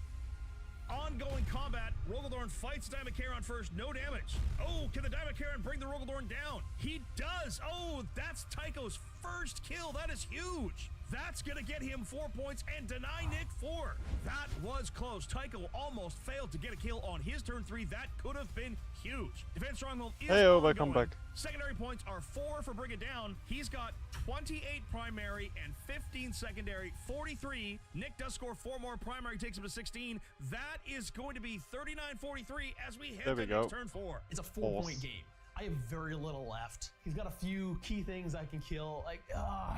Ongoing combat, Rogaldorn fights Dimacharion first, no damage. Oh, can the Dimacharion bring the Rogaldorn down? He does. Oh, that's Tycho's first kill. That is huge. That's gonna get him 4 points and deny Nick 4. That was close. Tycho almost failed to get a kill on his turn 3. That could have been huge. Defense Stronghold is welcome ongoing. back. Secondary points are 4 for Bring It Down. He's got 28 primary and 15 secondary, 43. Nick does score 4 more primary, takes him to 16. That is going to be 39-43 as we head to next turn 4. It's a 4-point game. I have very little left. He's got a few key things I can kill. Like,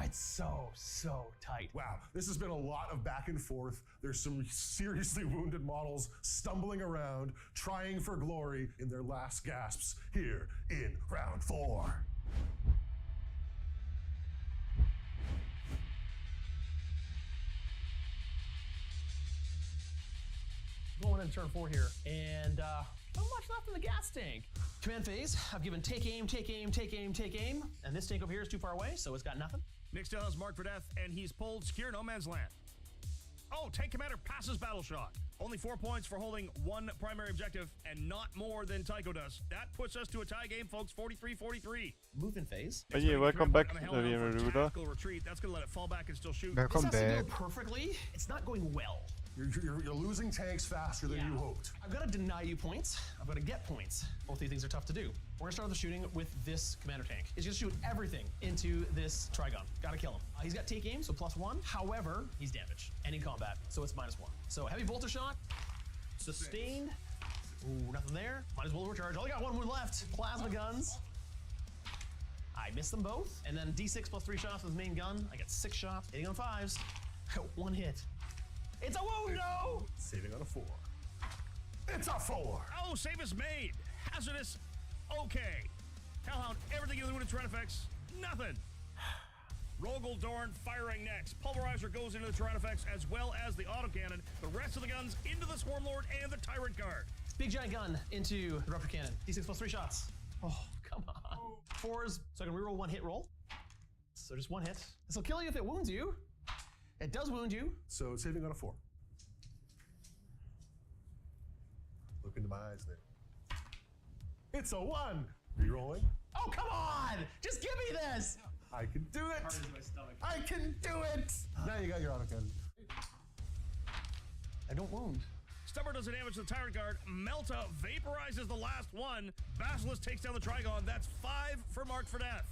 it's so tight. Wow, this has been a lot of back and forth. There's some seriously wounded models stumbling around, trying for glory in their last gasps here in round 4. Going into turn 4 here, and not much left in the gas tank. Command phase, I've given take aim, take aim, take aim, take aim, and this tank over here is too far away, so it's got nothing. Nick still has marked for death, and he's pulled Secure No Man's Land. Oh, Tank Commander passes Battle Shock. Only 4 points for holding 1 primary objective, and not more than Tycho does. That puts us to a tie game, folks, 43-43. Movement phase. Hey, welcome back, Ruda. Retreat. That's gonna let it fall back and still shoot. This has to go perfectly. It's not going well. You're losing tanks faster than you hoped. I've got to deny you points. I've got to get points. Both these things are tough to do. We're gonna start the shooting with this commander tank. He's gonna shoot everything into this Trigon. Gotta kill him. He's got take aim, so +1. However, he's damaged and in combat, so it's -1. So heavy bolter shot, sustained. Ooh, nothing there. Might as well recharge. Only got 1 wound left. Plasma guns. I missed them both. And then D6 +3 shots with his main gun. I got 6 shots. Hitting on 5s. 1 hit. It's a wound, no! Saving on a 4. It's a 4! Oh, save is made. Hazardous, okay. Hellhound, everything in the wounded Tyrannosaurus, nothing. Rogaldorn firing next. Pulverizer goes into the Tyrannosaurus as well as the autocannon. The rest of the guns into the Swarmlord and the Tyrant Guard. Big giant gun into the Rupture Cannon. D6 +3 shots. Oh, come on. 4s, so I can reroll 1 hit roll. So just 1 hit. This will kill you if it wounds you. It does wound you. So saving on a 4. Look into my eyes there. It's a 1! Rerolling. Oh, come on! Just give me this! I can do it! I can do it! Now you got your autocannon. I don't wound. Stubber does the damage to the Tyrant Guard. Melta vaporizes the last one. Basilisk takes down the Trigon. That's 5 for marked for death.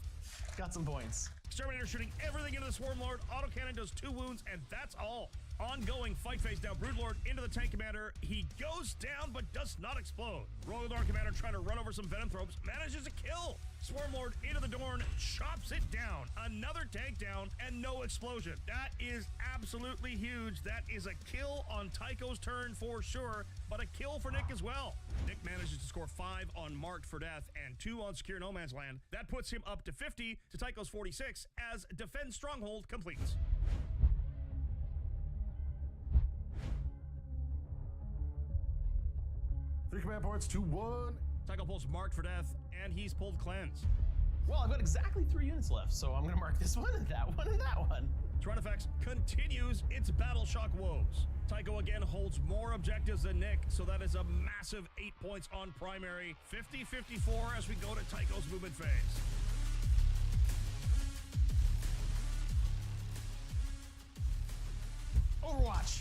Got some points. Exterminator shooting everything into the Swarmlord. Autocannon does 2 wounds, and that's all. Ongoing fight phase now. Broodlord into the Tank Commander. He goes down, but does not explode. Rogaldorn Commander trying to run over some Vananthropes. Manages a kill. Swarmlord into the Dorn. Chops it down. Another tank down, and no explosion. That is absolutely huge. That is a kill on Tycho's turn for sure, but a kill for Nick as well. Nick manages to score 5 on Marked for Death and 2 on Secure No Man's Land. That puts him up to 50 to Tycho's 46 as Defend Stronghold completes. Three command points to 1. Tycho pulls Marked for Death, and he's pulled Cleanse. Well, I've got exactly 3 units left, so I'm gonna mark this one and that one and that one. Tyrannofax continues its battle shock woes. Tycho again holds more objectives than Nick, so that is a massive 8 points on primary. 50-54 as we go to Tycho's movement phase. Overwatch.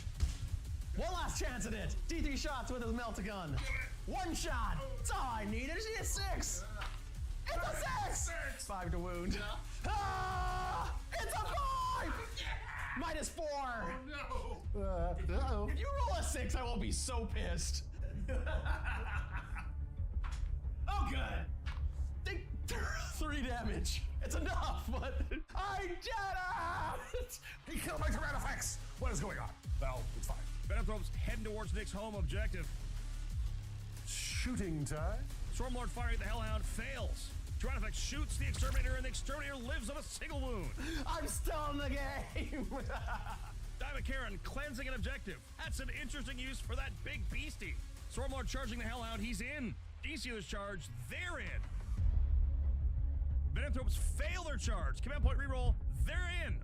One last chance at it. D3 shots with his Meltagun. One shot. That's all I needed. She is 6. It's a 6. 5 to wound. Ah! It's a 5. Minus 4. Uh-oh. If you roll a 6, I will be so pissed. Oh, good. Take 3 damage. It's enough, but I did it! He killed my Tyrannofax. What is going on? Well, it's fine. Venomthrope's heading towards Nick's home objective. Shooting time. Stormlord firing the Hellhound fails. Tyrannofax shoots the Exterminator, and the Exterminator lives on a single wound. I'm still in the game. Dimakaran cleansing an objective. That's an interesting use for that big beastie. Stormlord charging the Hellhound, he's in. D-Sealers charge, they're in. Venomthropes fail their charge. Command point reroll, they're in.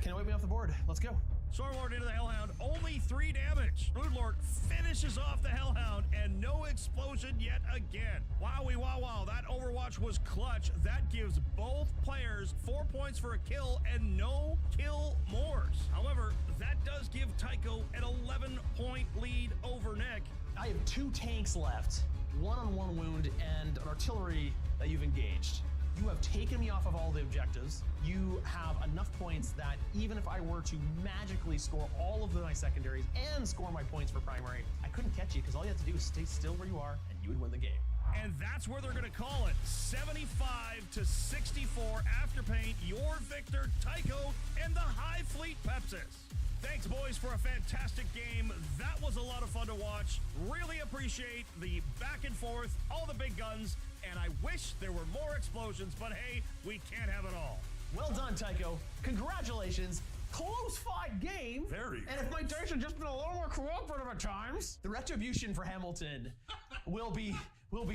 Can't wipe me off the board. Let's go. Stormlord into the Hellhound, only 3 damage. Broodlord finishes off the Hellhound, and no explosion yet again. Wowie, wow, wow, that Overwatch was clutch. That gives both players 4 points for a kill and no kill mores. However, that does give Tycho an 11-point lead over Nick. I have 2 tanks left, 1-on-1 wound, and an artillery that you've engaged. You have taken me off of all the objectives. You have enough points that even if I were to magically score all of my secondaries and score my points for primary, I couldn't catch you because all you have to do is stay still where you are and you would win the game. And that's where they're going to call it. 75-64 after paint. Your victor, Tycho, and the High Fleet Pepsis. Thanks, boys, for a fantastic game. That was a lot of fun to watch. Really appreciate the back and forth, all the big guns, and I wish there were more explosions, but hey, we can't have it all. Well done, Tycho. Congratulations. Close-fought game. Very. And if my dice had just been a little more cooperative at times, the retribution for Hamilton will be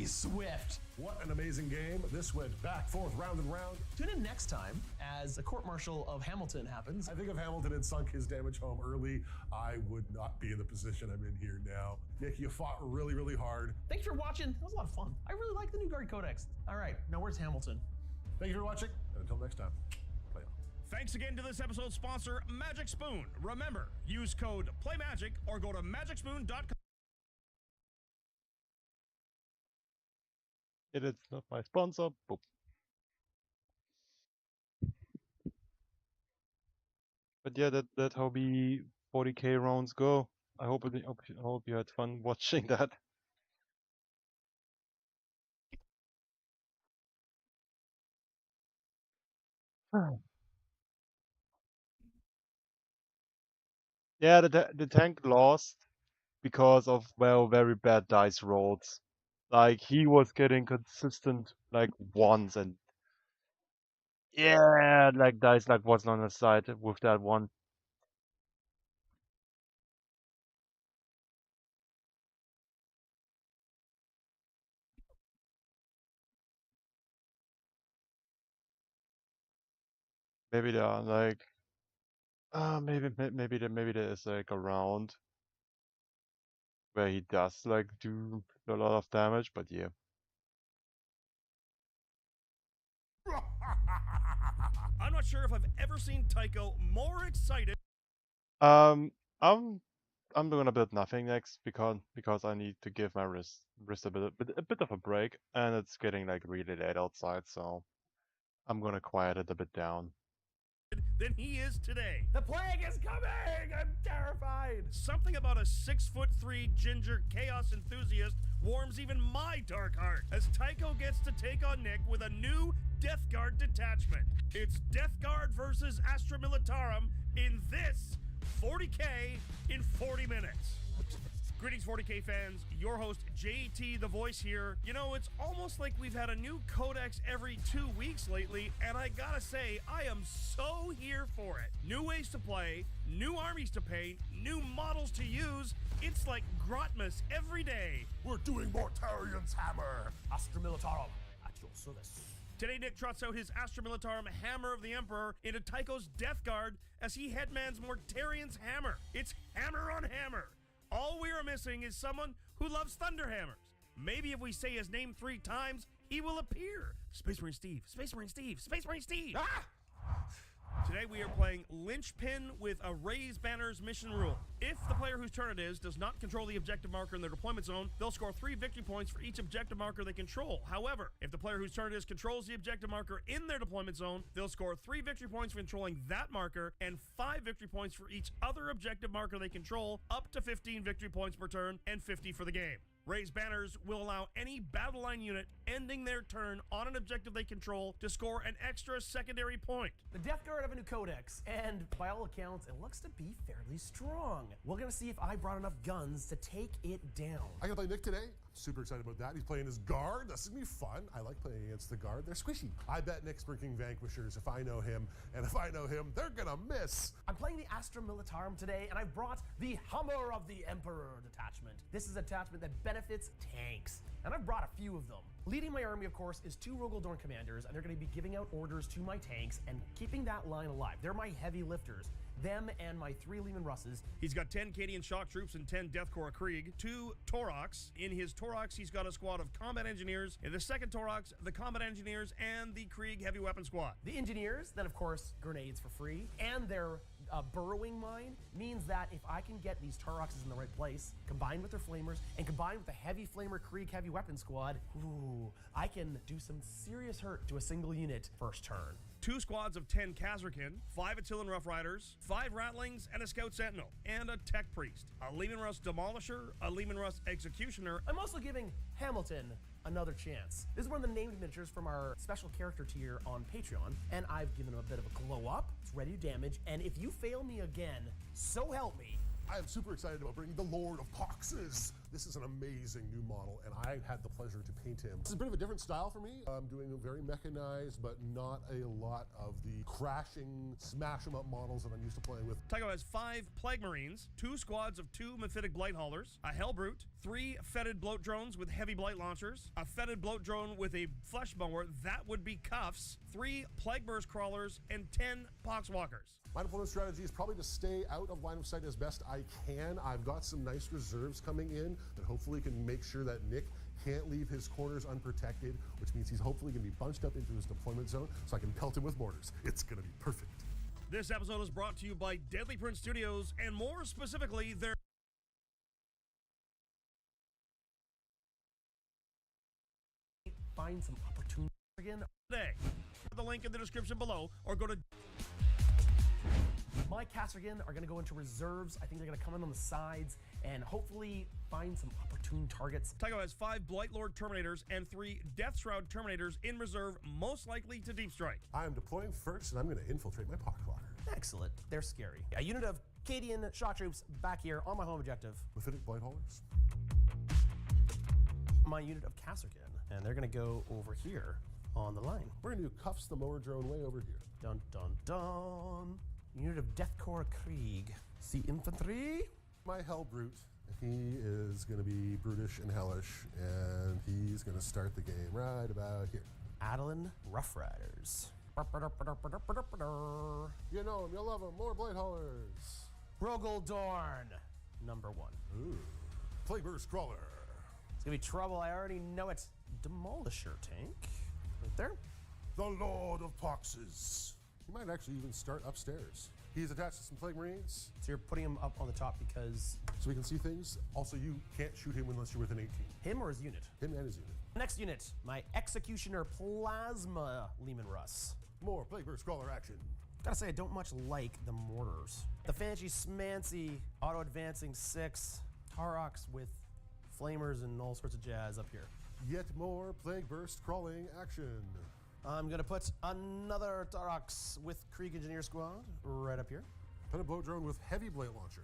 swift. What an amazing game. This went back, forth, round and round. Tune in next time as the court-martial of Hamilton happens. I think if Hamilton had sunk his damage home early, I would not be in the position I'm in here now. Nick, you fought really, really hard. Thanks for watching. That was a lot of fun. I really like the new Guard Codex. All right, now where's Hamilton? Thank you for watching, and until next time, play on. Thanks again to this episode's sponsor, Magic Spoon. Remember, use code PLAYMAGIC or go to magicspoon.com. It is not my sponsor. Boop. But yeah, that's how the 40k rounds go. I hope you had fun watching that. Yeah, the tank lost because of, well, very bad dice rolls. Like, he was getting consistent, like, ones, and yeah, like, dice, like, wasn't on his side with that one. Maybe there are, like, maybe there is, like, a round where he does, like, do a lot of damage, but yeah. I'm not sure if I've ever seen Tycho more excited. I'm doing a bit nothing next because I need to give my wrist a bit of a break, and it's getting like really late outside, so I'm gonna quiet it a bit down. Than he is today. The plague is coming! I'm terrified! Something about a 6'3" ginger chaos enthusiast warms even my dark heart as Tycho gets to take on Nick with a new Death Guard detachment. It's Death Guard versus Astra Militarum in this 40k in 40 minutes. Greetings, 40k fans. Your host, JT the Voice here. You know, it's almost like we've had a new codex every 2 weeks lately, and I gotta say, I am so here for it. New ways to play, new armies to paint, new models to use. It's like Grotmas every day. We're doing Mortarian's hammer. Astra Militarum at your service. Today, Nick trots out his Astra Militarum Hammer of the Emperor into Tycho's Death Guard as he headmans Mortarian's Hammer. It's hammer on hammer. All we are missing is someone who loves Thunder Hammers. Maybe if we say his name 3 times, he will appear. Space Marine Steve, Space Marine Steve, Space Marine Steve. Ah! Today we are playing Linchpin with a Raise Banners mission rule. If the player whose turn it is does not control the objective marker in their deployment zone, they'll score 3 victory points for each objective marker they control. However, if the player whose turn it is controls the objective marker in their deployment zone, they'll score 3 victory points for controlling that marker and 5 victory points for each other objective marker they control, up to 15 victory points per turn and 50 for the game. Raise Banners will allow any battle line unit ending their turn on an objective they control to score an extra secondary point. The Death Guard have a new codex, and by all accounts, it looks to be fairly strong. We're gonna see if I brought enough guns to take it down. I gotta play Nick today. Super excited about that. He's playing his guard. This is gonna be fun. I like playing against the guard. They're squishy. I bet Nick's bringing Vanquishers if I know him, and if I know him, they're gonna miss. I'm playing the Astra Militarum today, and I brought the Hammer of the Emperor detachment. This is a detachment that benefits tanks, and I've brought a few of them. Leading my army, of course, is 2 Rogel Dorn commanders, and they're going to be giving out orders to my tanks and keeping that line alive. They're my heavy lifters. Them and my 3 Lehman Russes. He's got 10 Cadian shock troops and 10 Death Corps Krieg, 2 Toroks. In his Toroks, he's got a squad of combat engineers. In the second Toroks, the combat engineers and the Krieg heavy weapon squad. The engineers, then of course, grenades for free, and their burrowing mine means that if I can get these Toroks in the right place, combined with their flamers, and combined with the heavy flamer Krieg heavy weapon squad, ooh, I can do some serious hurt to a single unit first turn. 2 squads of 10 Kazarkin, 5 Attilan Rough Riders, 5 Ratlings, and a Scout Sentinel, and a Tech Priest, a Lehman Russ Demolisher, a Lehman Russ Executioner. I'm also giving Hamilton another chance. This is one of the named miniatures from our special character tier on Patreon, and I've given him a bit of a glow up. It's ready to damage, and if you fail me again, so help me. I am super excited about bringing the Lord of Poxes. This is an amazing new model, and I had the pleasure to paint him. This is a bit of a different style for me. I'm doing a very mechanized, but not a lot of the crashing, smash 'em up models that I'm used to playing with. Tycho has 5 Plague Marines, 2 squads of 2 Mephitic Blight Haulers, a Hellbrute, 3 Fetid Bloat Drones with heavy blight launchers, a Fetid Bloat Drone with a Flesh Mower, that would be Cuffs, 3 Plague Burst Crawlers, and 10 Poxwalkers. My deployment strategy is probably to stay out of line of sight as best I can. I've got some nice reserves coming in that hopefully can make sure that Nick can't leave his corners unprotected, which means he's hopefully going to be bunched up into his deployment zone so I can pelt him with mortars. It's going to be perfect. This episode is brought to you by Deadly Print Studios, and more specifically, their find some opportunity again today. The link in the description below, or go to my Kassergan are going to go into reserves. I think they're going to come in on the sides and hopefully find some opportune targets. Tycho has 5 Blight Lord Terminators and 3 Death Shroud Terminators in reserve, most likely to deep strike. I am deploying first, and I'm going to infiltrate my Poxwalker. Excellent. They're scary. A unit of Cadian shock troops back here on my home objective. Mephitic Blight Haulers. My unit of Kassergan, and they're going to go over here on the line. We're going to do Cuffs the Mower Drone way over here. Dun, dun, dun. Unit of Death Corps Krieg. See infantry? My Hellbrute, he is going to be brutish and hellish, and he's going to start the game right about here. Attilan Rough Riders. You know him, you'll love him. More Blight Haulers. Rogel Dorn, number 1. Ooh. Plague Burst Crawler. It's going to be trouble, I already know it. Demolisher tank. Right there. The Lord of Poxes. He might actually even start upstairs. He's attached to some Plague Marines. So you're putting him up on the top because... So we can see things. Also, you can't shoot him unless you're within 18. Him or his unit? Him and his unit. Next unit, my Executioner Plasma Lehman Russ. More Plague Burst Crawler action. Gotta say, I don't much like the mortars. The fancy smancy auto-advancing 6 Taroks with flamers and all sorts of jazz up here. Yet more Plague Burst crawling action. I'm gonna put another Taroks with Krieg Engineer Squad right up here. Put a Bloat Drone with heavy blade launcher.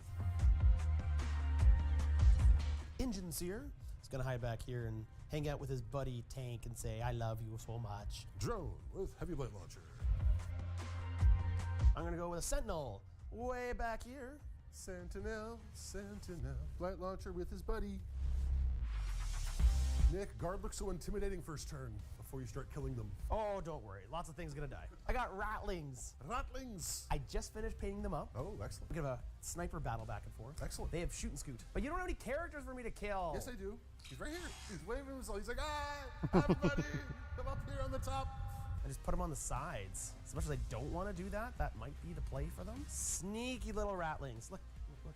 Engine Seer is gonna hide back here and hang out with his buddy Tank and say, I love you so much. Drone with heavy blade launcher. I'm gonna go with a Sentinel way back here. Sentinel, Sentinel. Blight launcher with his buddy. Nick, guard looks so intimidating first turn. The before you start killing them. Oh, don't worry. Lots of things gonna die. I got ratlings. Ratlings! I just finished painting them up. Oh, excellent. We have a sniper battle back and forth. Excellent. They have shoot and scoot. But you don't have any characters for me to kill. Yes, I do. He's right here. He's waving himself. He's like, ah, everybody, come up here on the top. I just put them on the sides. As much as I don't want to do that, that might be the play for them. Sneaky little ratlings. Look,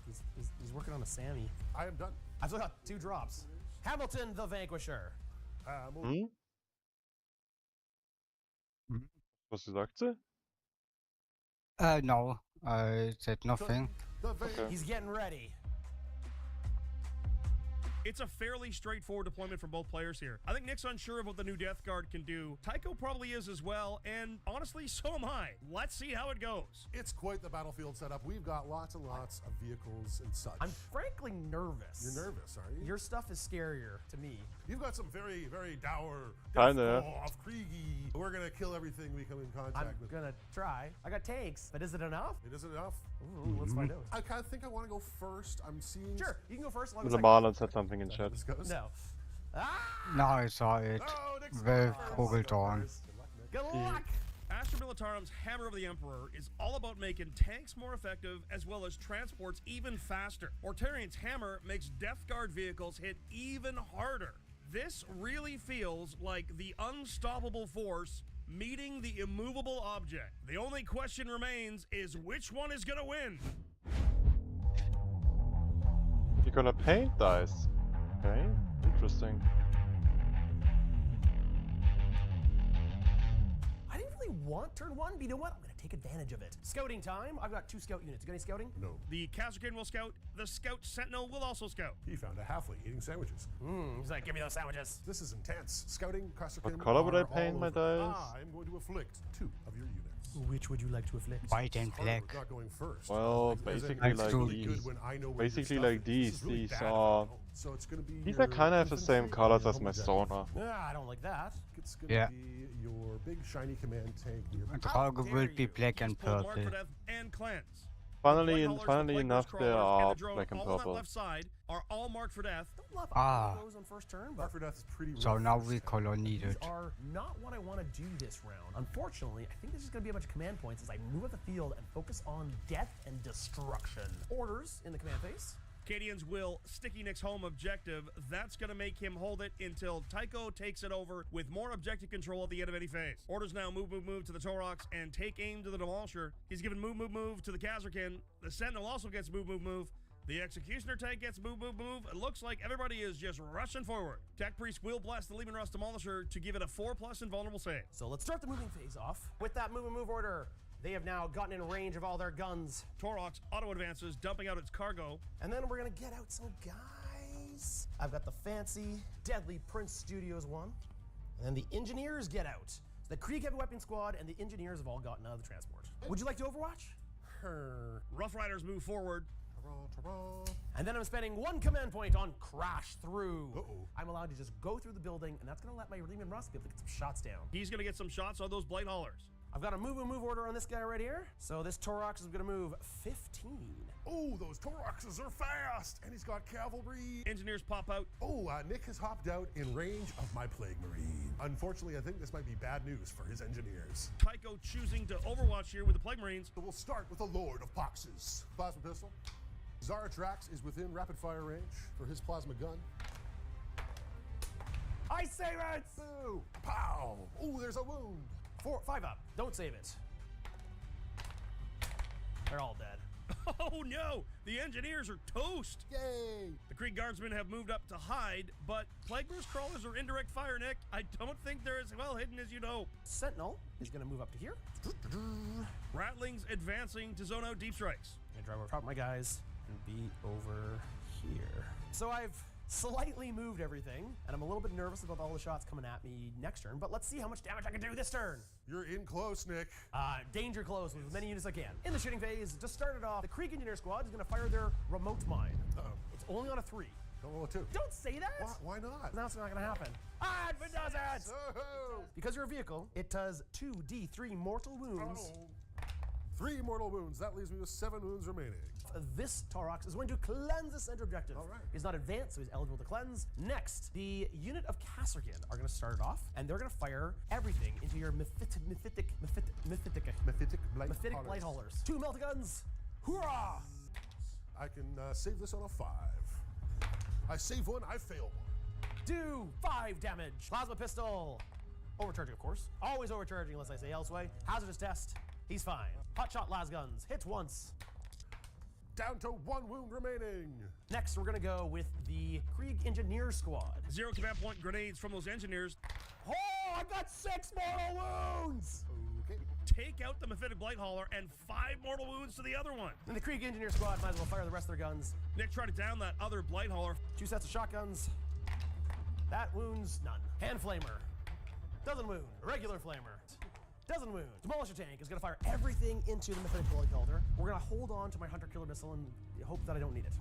he's working on a Sammy. I am done. I've still got 2 drops. Hamilton the Vanquisher. Was gesagt sie? No, I said nothing. Okay. He's getting ready. It's a fairly straightforward deployment for both players here. I think Nick's unsure of what the new Death Guard can do. Tycho probably is as well, and honestly, so am I. Let's see how it goes. It's quite the battlefield setup. We've got lots and lots of vehicles and such. I'm frankly nervous. You're nervous, are you? Your stuff is scarier to me. You've got some very, very dour, Kinda. off Kriegi. We're gonna kill everything we come in contact with. I'm gonna try. I got tanks, but is it enough? It isn't enough. Ooh, let's find out. I kind of think I want to go first. I'm seeing. Sure, you can go first. The Marlon said something in chat. No. No, I saw it. Well, Vogeldorn. Good luck! Astra Militarum's Hammer of the Emperor is all about making tanks more effective as well as transports even faster. Ortarian's Hammer makes Death Guard vehicles hit even harder. This really feels like the unstoppable force meeting the immovable object. The only question remains is which one is gonna win? You're gonna paint dice. Okay, interesting. I didn't really want turn 1, but you know what? I'm gonna take advantage of it. Scouting time. I've got 2 scout units. You got any scouting? No. The Kazarkin will scout. The Scout Sentinel will also scout. He found a halfling eating sandwiches. He's like, give me those sandwiches. This is intense. Scouting, What color would I paint my dice? I'm going to afflict 2 of your units. Which would you like to afflict? White and black. Not going first. Well, basically like these. Basically like these. These are. So it's gonna be These are kind of have the same colors as my Sona. I don't like that. It's gonna be your big shiny command tank. Drago will be black and purple. And cleanse. Funnily enough, they are black and all on that purple. left side are all marked for death. Don't love Ah. those on first turn, Mark for death is pretty So rough now first we turn. color needed. These are not what I want to do this round. Unfortunately, I think this is going to be a bunch of command points as I move up the field and focus on death and destruction. Orders in the command phase. Cadians will sticky Nick's home objective. That's going to make him hold it until Tycho takes it over with more objective control at the end of any phase. Orders now move to the Torox and take aim to the Demolisher. He's given move to the Kazarkin. The Sentinel also gets move. The Executioner tank gets move. It looks like everybody is just rushing forward. Tech Priest will bless the Lehman Russ Demolisher to give it a 4+ invulnerable save. So let's start the moving phase off. With that move order, they have now gotten in range of all their guns. Torox auto advances, dumping out its cargo. And then we're gonna get out some guys. I've got the fancy, deadly Prince Studios one. And then the engineers get out. So the Krieg Heavy Weapon Squad and the engineers have all gotten out of the transport. Would you like to overwatch? Rough Riders move forward. And then I'm spending 1 command point on crash through. I'm allowed to just go through the building, and that's gonna let my Lehman Russ be able to get some shots down. He's gonna get some shots on those Blight Haulers. I've got a move order on this guy right here. So this Torox is gonna move 15. Oh, those Toroxes are fast! And he's got cavalry. Engineers pop out. Oh, Nick has hopped out in range of my Plague Marine. Unfortunately, I think this might be bad news for his engineers. Tycho choosing to overwatch here with the Plague Marines. So we'll start with the Lord of Poxes. Plasma pistol. Zaratrax is within rapid fire range for his plasma gun. I save it! Boo! Pow! Oh, there's a wound. 5 up. Don't save it. They're all dead. Oh no! The engineers are toast! Yay! The Krieg Guardsmen have moved up to hide, but Plague Burst Crawlers are indirect fire, Nick. I don't think they're as well hidden as you'd hope. Sentinel is gonna move up to here. Ratlings advancing to zone out deep strikes. I'm gonna drive over top of my guys and be over here. So I've slightly moved everything, and I'm a little bit nervous about all the shots coming at me next turn, but let's see how much damage I can do this turn. You're in close, Nick. Danger close with as many units as I can. In the shooting phase, to start it off, the Krieg Engineer Squad is gonna fire their remote mine. It's only on a 3. Don't roll a 2. Don't say that! Why not? Now it's not gonna happen. If it does it! Because you're a vehicle, it does 2d3 mortal wounds. 3 mortal wounds. That leaves me with 7 wounds remaining. this Taurox is going to cleanse the center objective. All right. He's not advanced, so he's eligible to cleanse. Next, the unit of Kassergan are going to start it off, and they're going to fire everything into your Mephitic Blight Haulers. 2 Meltaguns. Hoorah! I can save this on a 5. I save one, I fail one. Do 5 damage. Plasma pistol. Overcharging, of course. Always overcharging unless I say elsewhere. Hazardous test. He's fine. Hotshot lasguns. Hits once. Down to 1 wound remaining. Next, we're gonna go with the Krieg Engineer Squad. 0 command point grenades from those engineers. Oh, I've got 6 mortal wounds! Okay. Take out the Mephitic Blight Hauler and 5 mortal wounds to the other one. And the Krieg Engineer Squad might as well fire the rest of their guns. Nick tried to down that other Blight Hauler. 2 sets of shotguns. That wounds none. Hand flamer. Doesn't wound. Regular flamer. Doesn't wound. Demolisher tank is gonna fire everything into the Mephitic Blight Hauler. We're gonna hold on to my Hunter Killer Missile and hope that I don't need it.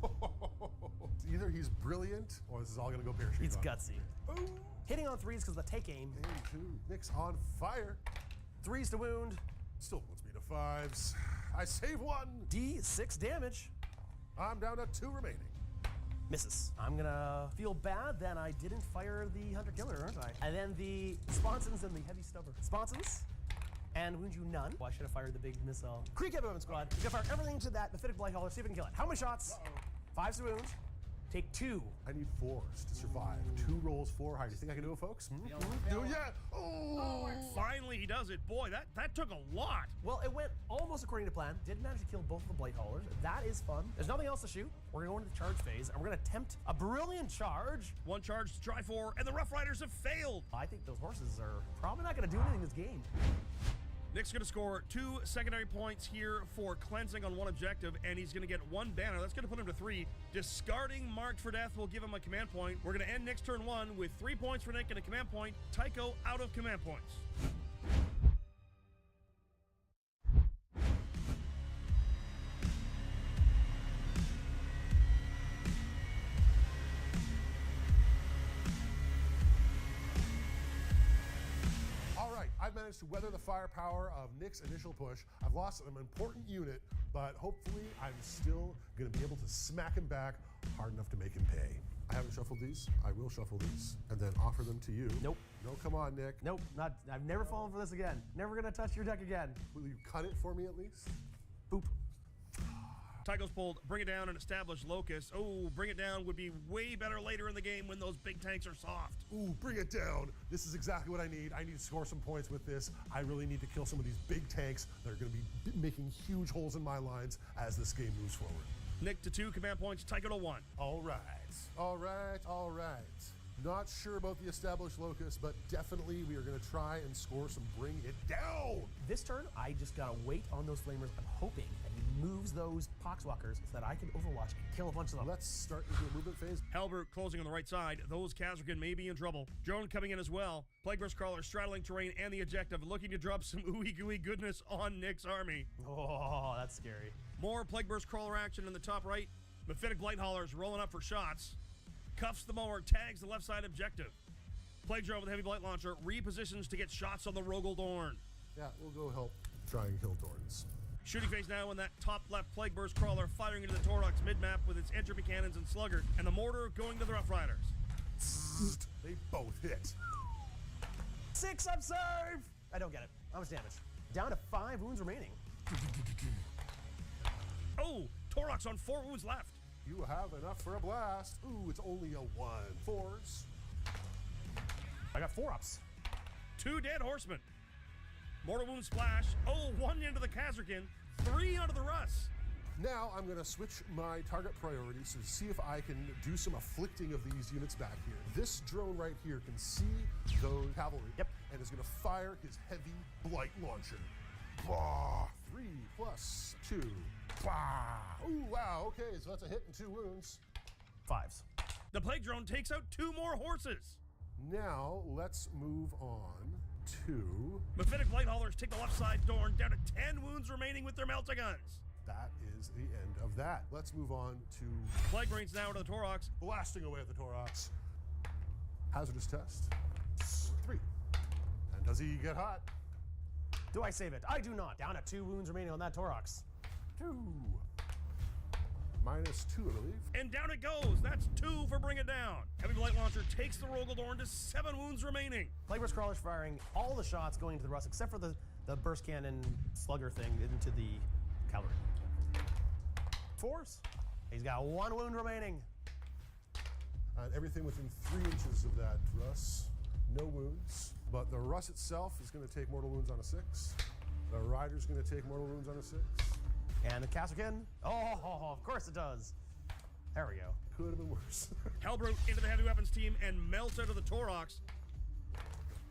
Either he's brilliant or this is all gonna go pear-shaped. He's gutsy. Ooh. Hitting on 3s because of the take aim. And 2. Nick's on fire. 3s to wound. Still puts me to 5s. I save 1. D6 damage. I'm down to 2 remaining. Misses. I'm gonna feel bad that I didn't fire the Hunter Killer, aren't I? And then the sponsons and the heavy stubber. Sponsons and wound you none. Well, I should have fired the big missile. Krieg Heavy Weapon Squad. You're gonna fire everything to that Mephitic Blight Hauler. See if we can kill it. How many shots? 5s to wound. Take 2. I need 4s to survive. 2 rolls, 4 high. Do you think I can do it, folks? Do ya? Oh! Finally, he does it. Boy, that took a lot. Well, it went almost according to plan. Did manage to kill both of the Blight Haulers. That is fun. There's nothing else to shoot. We're gonna go into the charge phase, and we're gonna attempt a brilliant charge. 1 charge to try for, and the Rough Riders have failed. I think those horses are probably not gonna do anything this game. Nick's going to score 2 secondary points here for cleansing on 1 objective, and he's going to get 1 banner. That's going to put him to 3. Discarding Marked for Death will give him a command point. We're going to end Nick's turn 1 with 3 points for Nick and a command point. Tycho out of command points. I've managed to weather the firepower of Nick's initial push. I've lost an important unit, but hopefully I'm still going to be able to smack him back hard enough to make him pay. I haven't shuffled these. I will shuffle these and then offer them to you. Nope. No, come on, Nick. Nope. Not. I've never fallen for this again. Never going to touch your deck again. Will you cut it for me at least? Boop. Tycho's pulled Bring It Down and Establish Locust. Oh, Bring It Down would be way better later in the game when those big tanks are soft. Ooh, Bring It Down. This is exactly what I need. I need to score some points with this. I really need to kill some of these big tanks that are going to be making huge holes in my lines as this game moves forward. Nick to 2 command points, Tycho to 1. All right. All right. All right. Not sure about the Established Locust, but definitely we are going to try and score some Bring It Down. This turn, I just got to wait on those flamers. I'm hoping that he moves those Poxwalkers so that I can overwatch and kill a bunch of them. Let's start into a movement phase. Halbert closing on the right side. Those Kazarkan may be in trouble. Drone coming in as well. Plagueburst Crawler straddling terrain and the objective, looking to drop some ooey gooey goodness on Nick's army. Oh, that's scary. More Plagueburst Crawler action in the top right. Mephitic Blight Haulers rolling up for shots. Cuffs the mower, tags the left side objective. Plague Drone with heavy blight launcher repositions to get shots on the Rogel Dorn. Yeah, we'll go help try and kill Dorns. Shooting phase now in that top left Plague Burst Crawler firing into the Taurox mid-map with its entropy cannons and slugger, and the mortar going to the Rough Riders. They both hit. 6 observe! I don't get it. How much damage? Down to 5 wounds remaining. Oh, Taurox on 4 wounds left. You have enough for a blast. Ooh, it's only a 1. 4s. I got 4 ups. 2 dead horsemen. Mortal wound splash. Oh, 1 into the Kazarkan. 3 onto the Russ. Now I'm going to switch my target priorities to see if I can do some afflicting of these units back here. This drone right here can see those cavalry. Yep. And is going to fire his heavy blight launcher. Bah! 3 plus 2. Bah! Ooh, wow, okay, so that's a hit and 2 wounds. 5s. The Plague Drone takes out 2 more horses. Now, let's move on to... Mephitic Blight Haulers take the left side Dorn down to 10 wounds remaining with their Meltaguns. That is the end of that. Let's move on to... Plague Rains now to the Taurox. Blasting away at the Taurox. Hazardous test. 3. And does he get hot? Do I save it? I do not. Down to 2 wounds remaining on that Taurox. 2. -2, I believe. And down it goes. That's 2 for Bring It Down. Heavy Blight Launcher takes the Rogaldorn to 7 wounds remaining. Plague Burst Crawler's firing all the shots going into the Rust, except for the burst cannon slugger thing into the cavalry. 4s. He's got 1 wound remaining. Everything within 3 inches of that Russ, no wounds. But the Russ itself is going to take mortal wounds on a 6. The Rider's going to take mortal wounds on a 6. And the Casterkin. Oh, of course it does. There we go. Could have been worse. Hellbrute into the heavy weapons team and melts out of the Torox.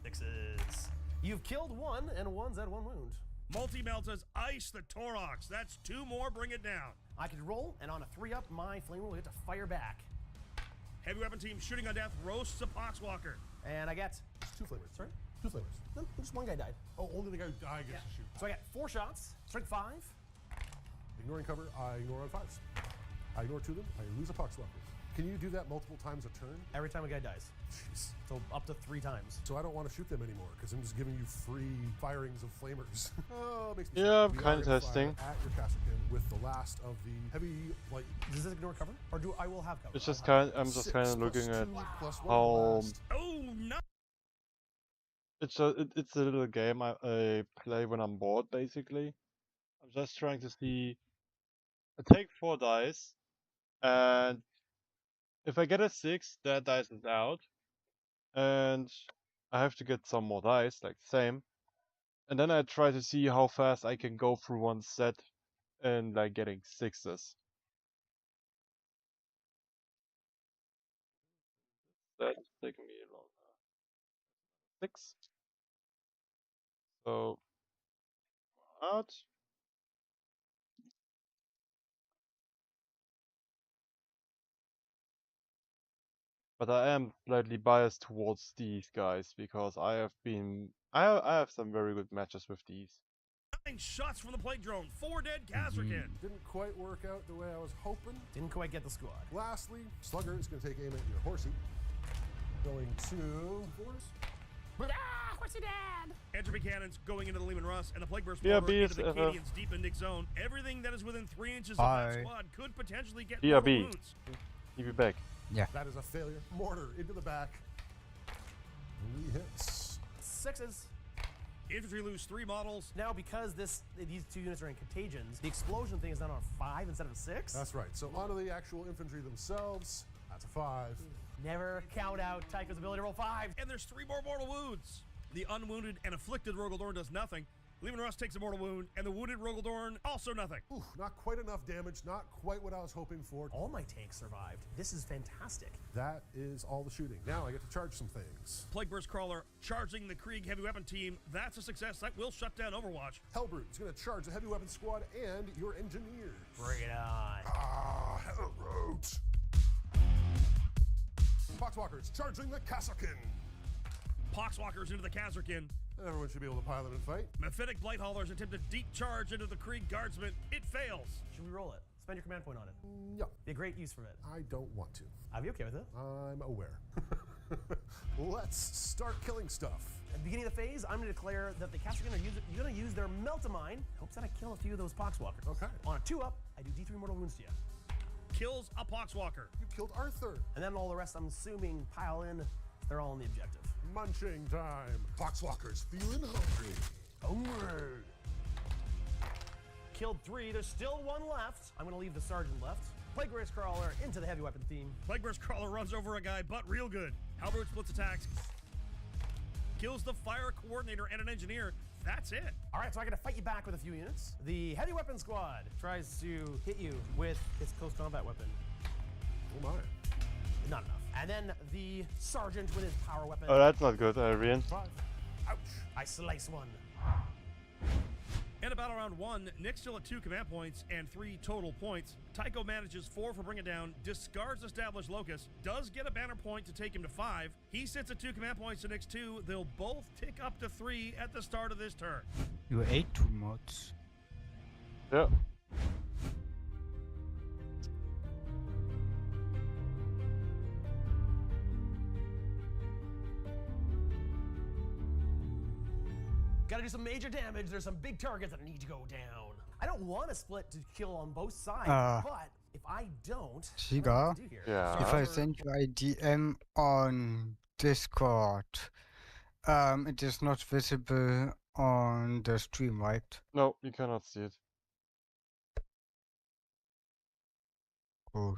6s. You've killed 1, and 1's at 1 wound. Multi-meltas ice the Torox. That's 2 more. Bring It Down. I could roll, and on a 3-up, my flame will get to fire back. Heavy weapon team shooting on death roasts a Poxwalker. And I get 2 flavors. Sorry? 2 flavors. No, just 1 guy died. Oh, only the guy who died gets to shoot. So I got 4 shots, strength 5. Ignoring cover, I ignore on 5s. I ignore 2 of them, I lose a Poxwalker. Can you do that multiple times a turn? Every time a guy dies. Jeez. So up to 3 times. So I don't want to shoot them anymore because I'm just giving you free firings of flamers. Oh, makes me Yeah, sad. I'm We kind are of gonna testing. fire At your Casterkin with the last of the heavy light. Does this ignore cover? Or do I will have cover? It's just kind. I'm just 6 kind of plus looking at 2 plus 1 how. blast. Oh, no. It's a little game I play when I'm bored, basically. I'm just trying to see. I take 4 dice, and if I get a 6, that dice is out, and I have to get some more dice, like same. And then I try to see how fast I can go through one set, and like getting 6s. That's taking me a long 6. So out. But I am slightly biased towards these guys because I have some very good matches with these. 9 shots from the Plague Drone. 4 dead Casterkin. Didn't quite work out the way I was hoping. Didn't quite get the squad. Lastly, Slugger is going to take aim at your horsey. Going to 4s. Horsey dad! Entropy cannons going into the Lehman Russ, and the Plague Burst Yeah, Mortar into the BS, Cadian's deep Nick zone. Everything that is within 3 inches of Bye. that squad could potentially get BRB. mortal wounds. Give you back. Yeah. That is a failure. Mortar into the back. 3 hits. 6s. Infantry lose 3 models. Now, because these 2 units are in contagions, the explosion thing is done on a 5 instead of a 6. That's right. So onto the actual infantry themselves. That's a 5. Never count out Tycho's ability to roll 5. And there's 3 more mortal wounds. The unwounded and afflicted Rogaldorn does nothing. Lehman Russ takes a mortal wound, and the wounded Rogaldorn also nothing. Ooh, not quite enough damage. Not quite what I was hoping for. All my tanks survived. This is fantastic. That is all the shooting. Now I get to charge some things. Plague Burst Crawler charging the Krieg heavy weapon team. That's a success. That will shut down Overwatch. Hellbrute is going to charge the heavy weapon squad and your engineers. Bring it on. Ah, Hellbrute. Poxwalker is charging the Casterkin. Poxwalkers into the Casterkin. Everyone should be able to pilot and fight. Mephitic Blight Haulers attempt a deep charge into the Krieg Guardsman. It fails. Should we roll it? Spend your command point on it. Yeah. Be a great use for it. I don't want to. I'd be okay with it. I'm aware. Let's start killing stuff. At the beginning of the phase, I'm going to declare that the Casterkin are going to use their Melt-A-Mine. Hopes that I kill a few of those Poxwalkers. Okay. On a 2-up, I do D3 mortal wounds to you. Kills a Poxwalker. You killed Arthur. And then all the rest, I'm assuming, pile in. They're all on the objective. Munching time. Poxwalkers feeling hungry. Hungry. Killed 3. There's still 1 left. I'm going to leave the sergeant left. Plague Burst Crawler into the heavy weapon theme. Plague Burst Crawler runs over a guy, but real good. Hellbrute splits attacks. Kills the fire coordinator and an engineer. That's it. All right, so I got to fight you back with a few units. The heavy weapon squad tries to hit you with its close combat weapon. Oh my. Not enough. And then the sergeant with his power weapon. Oh, that's not good, Arian. 5. Ouch. I slice 1. And about round 1, Nick's still at 2 command points and 3 total points. Tycho manages 4 for Bring It Down, discards Established Locus, does get a banner point to take him to 5. He sits at 2 command points to Nick's 2. They'll both tick up to 3 at the start of this turn. You ate too much. Yeah. Gotta do some major damage. There's some big targets that need to go down. I don't want to split to kill on both sides, but If I don't, Shiga, what do I do here? Yeah. if I send you a DM on Discord, it is not visible on the stream, right? No, you cannot see it. Good.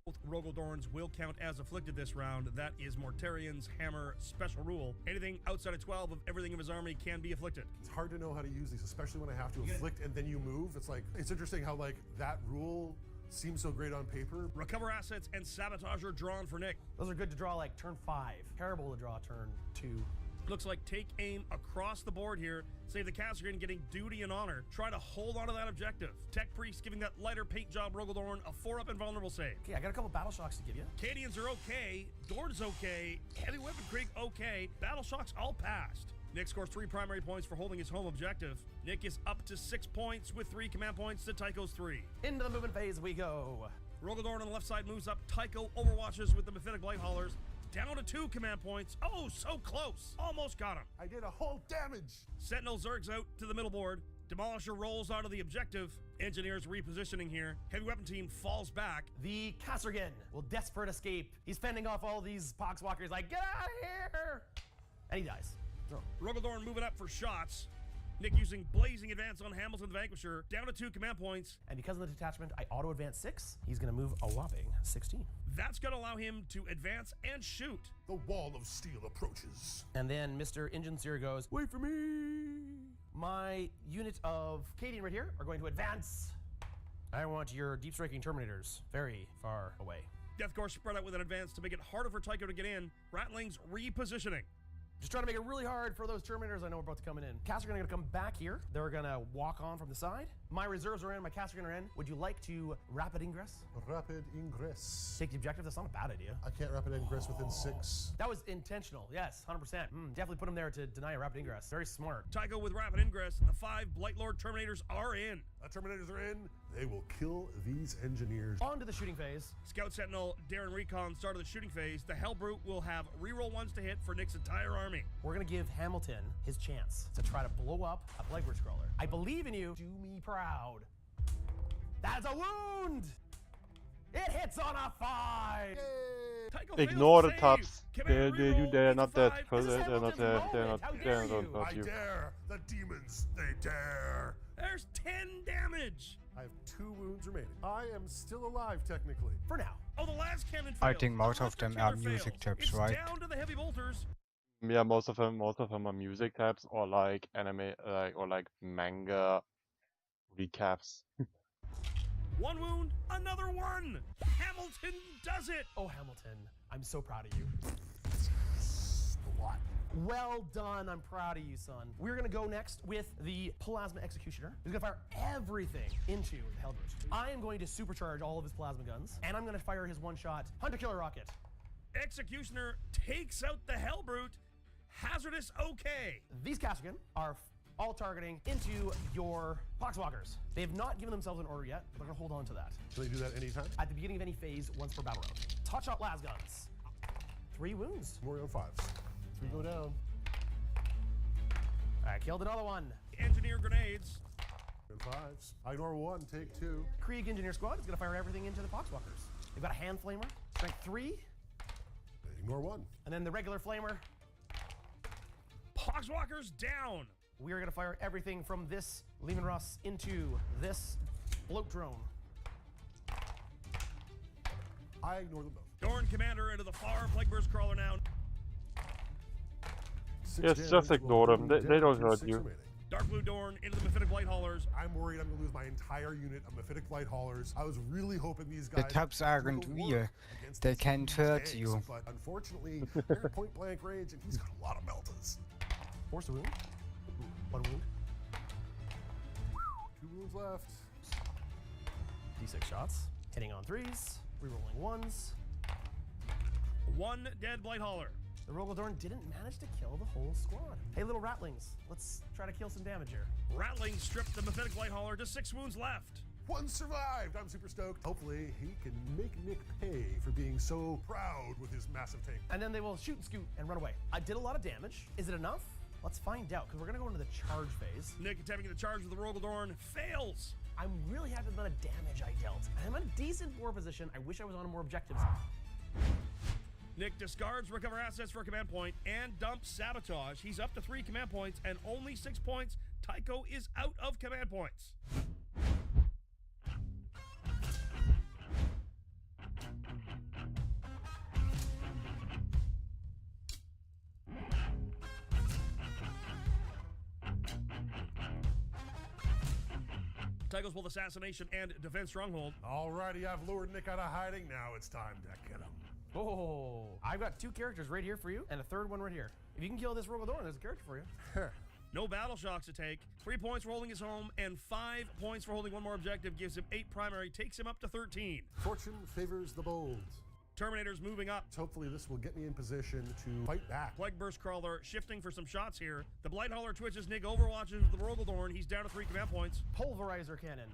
Both Rogaldorns will count as afflicted this round. That is Mortarian's hammer special rule. Anything outside of 12 of everything of his army can be afflicted. It's hard to know how to use these, especially when I have to afflict and then you move. It's like, it's interesting how like that rule seems so great on paper. Recover assets and sabotager drawn for Nick. Those are good to draw like turn 5. Terrible to draw turn 2. Looks like take aim across the board here. Save the Castrian getting duty and honor. Try to hold on to that objective. Tech Priest giving that lighter paint job Rogaldorn a 4-up invulnerable save. Okay, I got a couple battle shocks to give you. Cadians are okay. Dorn's okay. Heavy Weapon Krieg okay. Battle shocks all passed. Nick scores 3 primary points for holding his home objective. Nick is up to 6 points with 3 command points to Tycho's 3. Into the movement phase we go. Rogaldorn on the left side moves up. Tycho overwatches with the Mephitic Blight Haulers. Down to 2 command points. Oh, so close. Almost got him. I did a whole damage. Sentinel zergs out to the middle board. Demolisher rolls onto the objective. Engineers repositioning here. Heavy weapon team falls back. The Castrian will desperate escape. He's fending off all these poxwalkers like, get out of here! And he dies. Rogaldorn moving up for shots. Nick using Blazing Advance on Hamilton the Vanquisher. Down to 2 command points. And because of the detachment, I auto-advance 6. He's going to move a whopping 16. That's going to allow him to advance and shoot. The wall of steel approaches. And then Mr. Engine Seer goes, wait for me! My unit of Cadian right here are going to advance. I want your deep striking Terminators very far away. Death Corps spread out with an advance to make it harder for Tycho to get in. Ratling's repositioning. Just trying to make it really hard for those Terminators I know are about to come in. Castrian are going to come back here. They're going to walk on from the side. My reserves are in, my Castrian are in. Would you like to rapid ingress? Rapid ingress. Take the objective? That's not a bad idea. I can't rapid ingress within 6. That was intentional, yes, 100%. Definitely put him there to deny a rapid ingress. Very smart. Tycho with rapid ingress. The 5 Blightlord Terminators are in. The Terminators are in. They will kill these engineers. On to the shooting phase. Scout Sentinel, Darren Recon start of the shooting phase. The Hellbrute will have reroll 1s to hit for Nick's entire army. We're going to give Hamilton his chance to try to blow up a Plague Bridge Crawler. I believe in you. Do me proud. That's a wound! It hits on a 5! Ignore the tops. They're not dead. They're not there. They're not you. I dare. The demons, they dare. There's 10 damage. I have 2 wounds remaining. I am still alive, technically. For now. Oh, the last cannon failed. I think most of them are music tips, It's right? down to the heavy bolters. Yeah, most of them are music tabs or like anime, or like manga recaps. 1 wound, another 1. Hamilton does it. Oh, Hamilton, I'm so proud of you. What? Well done, I'm proud of you, son. We're gonna go next with the Plasma Executioner. He's gonna fire everything into the Hellbrute. I am going to supercharge all of his plasma guns, and I'm gonna fire his one-shot Hunter-Killer Rocket. Executioner takes out the Hellbrute. Hazardous okay. These Castrian are all targeting into your Poxwalkers. They have not given themselves an order yet, but they're gonna hold on to that. Can they do that anytime? At the beginning of any phase, once per battle round. Tot shot las guns. 3 wounds. More on 5s. 3 go down. I killed another one. Engineer grenades. And 5s. I ignore 1, take 2. Krieg Engineer Squad is gonna fire everything into the Poxwalkers. They've got a hand flamer, strength 3. Ignore 1. And then the regular flamer. Poxwalkers down. We are gonna fire everything from this Lehman Russ into this bloat drone. I ignore them both. Dorn Commander into the far Plague Burst Crawler now. 6 Yes, damage just ignore will them. do They don't damage hurt for 6 you. remaining. Dark Blue Dorn into the Mephitic Blight Haulers. I'm worried I'm going to lose my entire unit of Mephitic Blight Haulers. I was really hoping these The guys tabs aren't real. They can't hurt you. But unfortunately, they're at point blank range, and he's got a lot of meltas. Force a wound. 1 wound. 2 wounds left. D6 shots. Hitting on 3s, rerolling 1s. One dead Blight Hauler. The Rogaldorn didn't manage to kill the whole squad. Hey, little ratlings, let's try to kill some damage here. Rattling stripped the Mephitic Blight Hauler to 6 wounds left. One survived. I'm super stoked. Hopefully, he can make Nick pay for being so proud with his massive tank. And then they will shoot and scoot and run away. I did a lot of damage. Is it enough? Let's find out, because we're going to go into the charge phase. Nick attempting the charge with the Rogaldorn fails. I'm really happy with the amount of damage I dealt. I'm in a decent war position. I wish I was on more objectives. Nick discards recover assets for a command point and dumps sabotage. He's up to 3 command points and only 6 points. Tycho is out of command points. Tycho's both assassination and defense stronghold. Alrighty, I've lured Nick out of hiding. Now it's time to get him. Oh, I've got 2 characters right here for you and a 3rd one right here. If you can kill this Rogaldorn, there's a character for you. No battle shocks to take. 3 points for holding his home and 5 points for holding 1 more objective gives him 8 primary, takes him up to 13. Fortune favors the bold. Terminator's moving up. Hopefully this will get me in position to fight back. Plague Burst Crawler shifting for some shots here. The Blight Hauler twitches. Nick overwatches with the Rogaldorn. He's down to 3 command points. Pulverizer Cannon.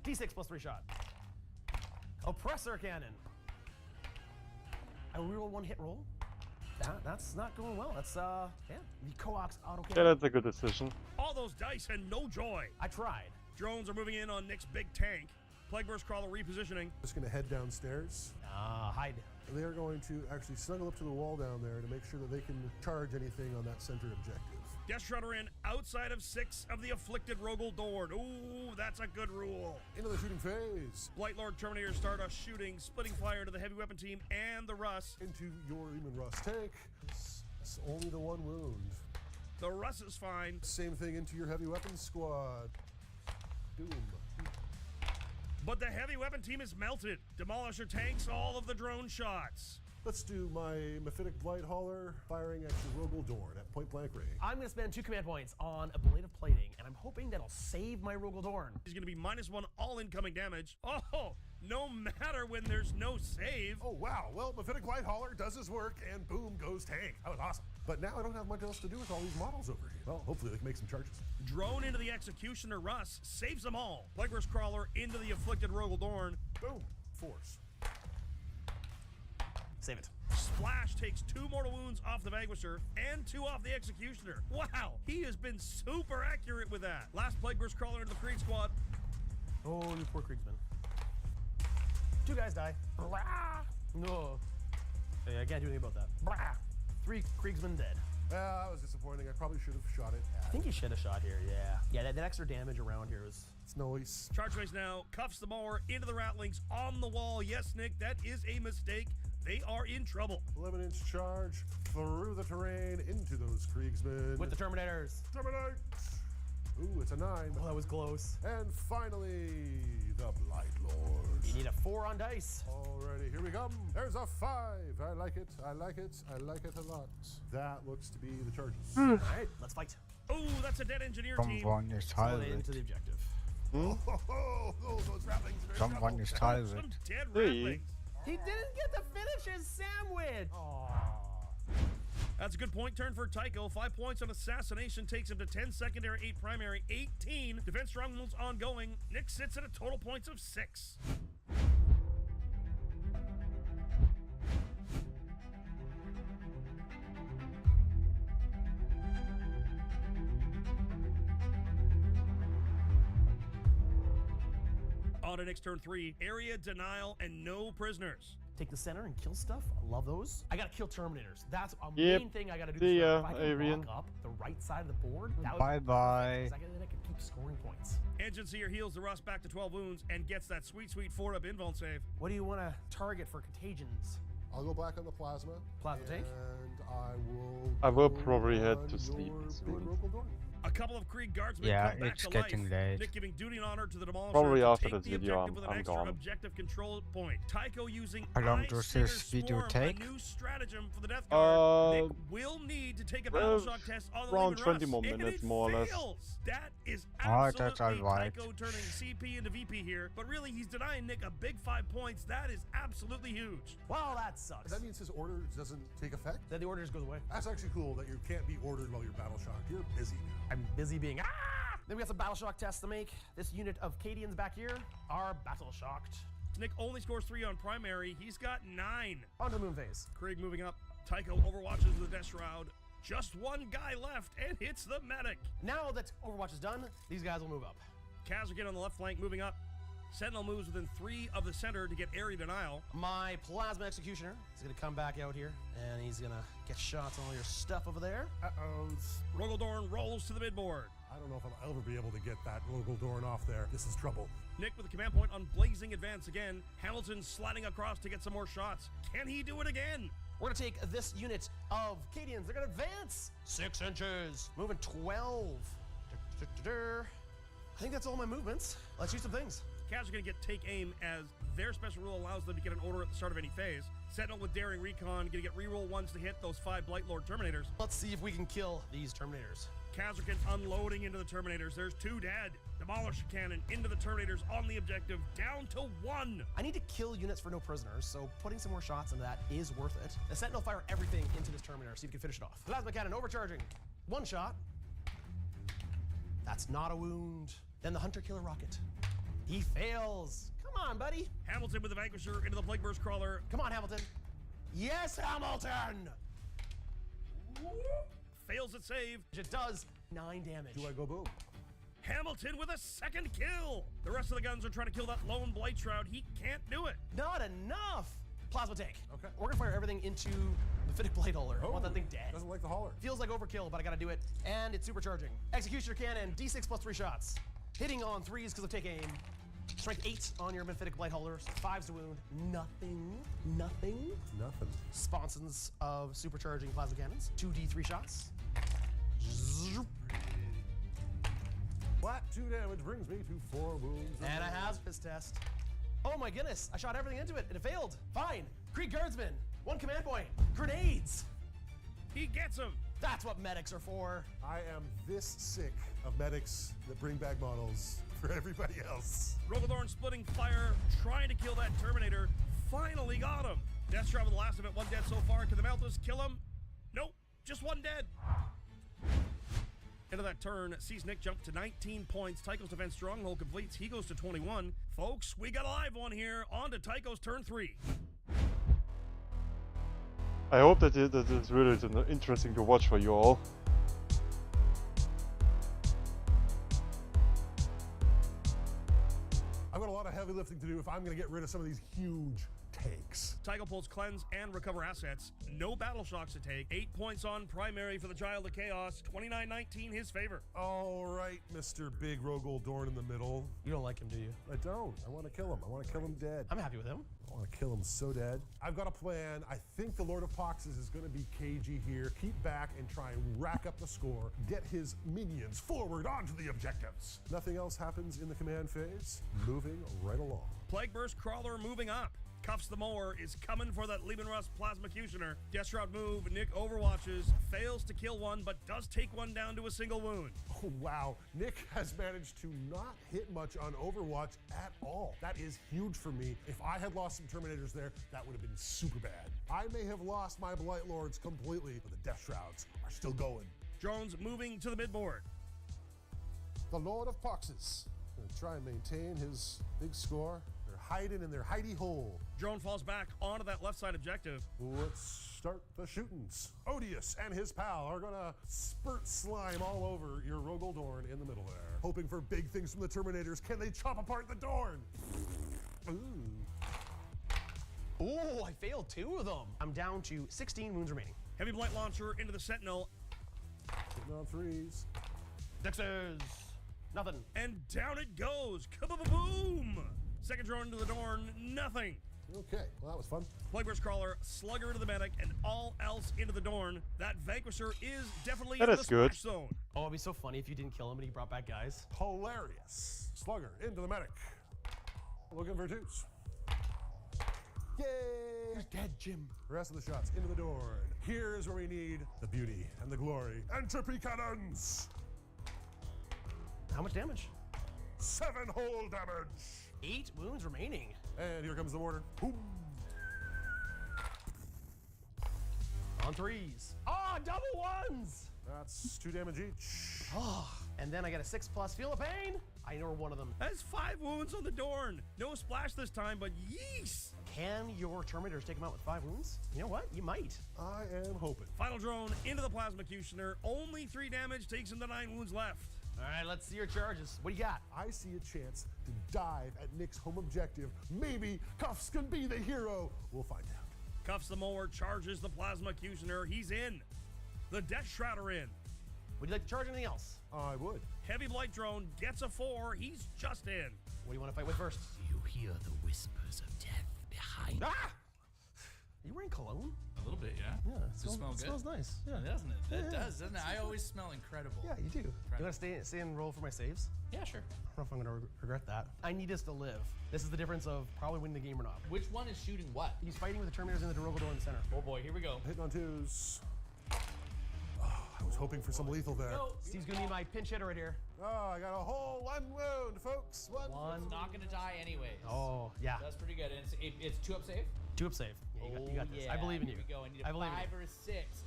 D6 plus 3 shot. Oppressor Cannon. I reroll 1 hit roll. That's not going well. That's, yeah. The Coax auto cannon. Yeah, that's a good decision. All those dice and no joy. I tried. Drones are moving in on Nick's big tank. Plague Burst Crawler repositioning. Just going to head downstairs. Hide. They are going to actually snuggle up to the wall down there to make sure that they can charge anything on that centered objective. Death Shredder in outside of 6 of the afflicted Rogaldorn. Ooh, that's a good rule. Into the shooting phase. Blight Lord Terminator Stardust shooting, splitting fire to the heavy weapon team and the Russ. Into your Eamon Russ tank. It's only the 1 wound. The Russ is fine. Same thing into your heavy weapons squad. Doom. But the heavy weapon team is melted. Demolisher tanks all of the drone shots. Let's do my Mephitic Blight Hauler firing at your Rogaldorn at point blank range. I'm going to spend 2 command points on Ablative Plating, and I'm hoping that'll save my Rogaldorn. He's going to be -1 all incoming damage. Oh, no matter when there's no save. Oh, wow. Well, Mephitic Blight Hauler does his work, and boom goes tank. That was awesome. But now I don't have much else to do with all these models over here. Well, hopefully they can make some charges. Drone into the Executioner Russ, saves them all. Plague Burst Crawler into the afflicted Rogaldorn. Boom. Force. Save it. Splash takes 2 mortal wounds off the Vanquisher and 2 off the Executioner. Wow, he has been super accurate with that. Last Plague Burst Crawler into the Krieg squad. Oh, you poor Kriegsman. 2 guys die. Blah. No. Hey, I can't do anything about that. Blah. 3 Kriegsmen dead. That was disappointing. I probably should have shot it at. I think you should have shot here, yeah. Yeah, that extra damage around here is... It's noise. Charge phase now, cuffs the mower into the Ratlings on the wall. Yes, Nick, that is a mistake. They are in trouble. 11-inch charge through the terrain into those Kriegsmen. With the Terminators. Terminate! Ooh, it's a 9. Oh, that was close. And finally, the Blight Lord. You need a 4 on dice. Alrighty, here we come. There's a 5. I like it. I like it. I like it a lot. That looks to be the charges. All right, let's fight. Oh, that's a dead engineer team. Someone is tired. Into the objective. Oh, those Ratlings. Someone is tired. Some dead Ratlings. He didn't get to finish his sandwich. Aww. That's a good point turn for Tycho. 5 points on assassination takes him to 10 secondary, 8 primary, 18. Defense strongholds ongoing. Nick sits at a total points of 6. On to Nick's turn 3, area denial and no prisoners. Take the center and kill stuff. I love those. I gotta kill Terminators. That's a Yep. main thing I gotta do. See ya, if I can Arian. block up the right side of the board, that would Bye-bye. I can keep scoring points. Engine Seer heals the Russ back to 12 wounds and gets that sweet 4-up invuln save. What do you want to target for contagions? I'll go back on the plasma. Plasma tank? And I will. I will go probably head on to sleep your soon. big Rogaldorn. A couple of Krieg guardsmen Yeah, come back it's to getting life. late. Nick giving duty and honor to the Demolisher Probably to after take this the video, objective with an I'm extra gone. objective control point. Tycho using How long Eye does Stinger this video Swarm, take? a new stratagem for the Death Guard. Nick will need to take a battle shock test on the around Lehman 20 Russ, more and minutes, it more or less. fails. That is Oh, that's absolutely alright. Tycho turning CP into VP here, but really he's denying Nick a big 5 points. That is absolutely huge. Well, that sucks. That means his order doesn't take effect? Then the order just goes away. That's actually cool that you can't be ordered while you're battle shocked. You're busy now. I'm busy being Then we got some battle shock tests to make. This unit of Cadians back here are battle shocked. Nick only scores 3 on primary. He's got 9. On to the moon phase. Krieg moving up. Tycho overwatches the Death Shroud. Just one guy left and hits the medic. Now that Overwatch is done, these guys will move up. Kazarkin on the left flank moving up. Sentinel moves within 3 of the center to get area denial. My Plasma Executioner is going to come back out here, and he's going to get shots on all your stuff over there. Uh-oh. Rogaldorn rolls to the midboard. I don't know if I'll ever be able to get that Rogaldorn off there. This is trouble. Nick with the command point on Blazing Advance again. Hamilton sliding across to get some more shots. Can he do it again? We're going to take this unit of Cadians. They're going to advance 6 inches. Moving 12. I think that's all my movements. Let's shoot some things. Cavs are going to get take aim as their special rule allows them to get an order at the start of any phase. Sentinel with Daring Recon, going to get reroll ones to hit those 5 Blight Lord Terminators. Let's see if we can kill these Terminators. Kazarkin unloading into the Terminators. There's 2 dead. Demolish cannon into the Terminators on the objective, down to 1. I need to kill units for no prisoners, so putting some more shots into that is worth it. The Sentinel fire everything into this Terminator, see if we can finish it off. Plasma cannon overcharging. 1 shot. That's not a wound. Then the Hunter Killer Rocket. He fails. Come on, buddy. Hamilton with the Vanquisher into the Plague Burst Crawler. Come on, Hamilton. Yes, Hamilton! Fails at save. It does 9 damage. Do I go boom? Hamilton with a 2nd kill. The rest of the guns are trying to kill that lone Blight Shroud. He can't do it. Not enough. Plasma tank. Okay. We're gonna fire everything into the Fittic Blade Hauler. I want that thing dead. Doesn't like the hauler. Feels like overkill, but I gotta do it. And it's supercharging. Executioner cannon, D6 plus 3 shots. Hitting on 3s because of take aim. Strength 8 on your Mephitic Blight Holder. 5s to wound. Nothing. Sponsons of supercharging plasma cannons. 2d3 shots. Zoop. Flat 2 damage brings me to 4 wounds. And a hazardous test. Oh my goodness, I shot everything into it and it failed. Fine. Krieg Guardsmen, 1 command point. Grenades. He gets him. That's what medics are for. I am this sick of medics that bring back models for everybody else. Rogaldorn splitting fire, trying to kill that Terminator. Finally got him. Death Shroud with the last of it. 1 dead so far. Can the Malthus kill him? Nope, just 1 dead. Into that turn, sees Nick jump to 19 points. Tycho's defense stronghold completes. He goes to 21. Folks, we got a live one here. On to Tycho's turn 3. I hope that it is really interesting to watch for you all. I've got a lot of heavy lifting to do if I'm going to get rid of some of these huge tanks. Tycho pulls cleanse and recover assets. No battle shocks to take. 8 points on primary for the Child of Chaos. 29-19 his favor. All right, Mr. Big Rogaldorn in the middle. You don't like him, do you? I don't. I want to kill him. I want to kill him dead. I'm happy with him. I want to kill him so dead. I've got a plan. I think the Lord of Poxes is going to be cagey here. Keep back and try and rack up the score. Get his minions forward onto the objectives. Nothing else happens in the command phase. Moving right along. Plague Burst Crawler moving up. Cuffs the Mower is coming for that Lehman Russ Plasma Cutioner. Death Shroud move. Nick overwatches. Fails to kill one, but does take one down to a single wound. Oh, wow. Nick has managed to not hit much on Overwatch at all. That is huge for me. If I had lost some Terminators there, that would have been super bad. I may have lost my Blight Lords completely, but the Death Shrouds are still going. Jones moving to the midboard. The Lord of Poxes. Gonna try and maintain his big score. They're hiding in their hidey hole. Drone falls back onto that left side objective. Let's start the shootings. Odious and his pal are gonna spurt slime all over your Rogaldorn in the middle there. Hoping for big things from the Terminators. Can they chop apart the Dorn? Oh, I failed 2 of them. I'm down to 16 wounds remaining. Heavy Blight Launcher into the Sentinel. Hitting on 3s. Dexers. Nothing. And down it goes. Kaboom! Second drone into the Dorn. Nothing. Okay, well, that was fun. Plagueburst Crawler, Slugger into the medic, and all else into the Dorn. That Vanquisher is definitely That in is the good. splash zone. Oh, it'd be so funny if you didn't kill him and he brought back guys. Hilarious. Slugger into the medic. Looking for twos. Yay! He's dead, Jim. The rest of the shots into the door. Here's where we need the beauty and the glory. Entropy cannons! How much damage? 7 whole damage! 8 wounds remaining. And here comes the mortar. Boom. On 3s. Ah, double 1s! That's 2 damage each. Oh, and then I get a 6+ feel of pain. I ignore one of them. That's 5 wounds on the Dorn. No splash this time, but yeesh! Can your Terminators take him out with 5 wounds? You know what? You might. I am hoping. Final drone into the Plasmacutioner. Only 3 damage, takes him to 9 wounds left. All right, let's see your charges. What do you got? I see a chance to dive at Nick's home objective. Maybe Cuffs can be the hero. We'll find out. Cuffs the mower, charges the Plasmacutioner. He's in. The Death Shrouder in. Would you like to charge anything else? I would. Heavy Blight Drone gets a 4. He's just in. What do you want to fight with first? You hear the whispers of death behind. Ah! Are you wearing cologne? A little bit, yeah. Yeah, Does it smell good? Smells nice. Yeah, Doesn't it? It Yeah, does, doesn't it? I always smell incredible. Yeah, you do. You want to stay and roll for my saves? Yeah, sure. I don't know if I'm going to regret that. I need us to live. This is the difference of probably winning the game or not. Which one is shooting what? He's fighting with the Terminators in the Dorogodor in the center. Oh boy, here we go. Hitting on 2s. Oh, I was hoping for some lethal there. Go. Steve's going to need my pinch hitter right here. Oh, I got a whole 1 wound, folks. One. It's not going to die anyways. Oh, yeah. That's pretty good. And it's 2 up save? 2 up save. Yeah, you got this. Yeah. I believe in you. Here we go. I need a I believe in 5 you. or a 6.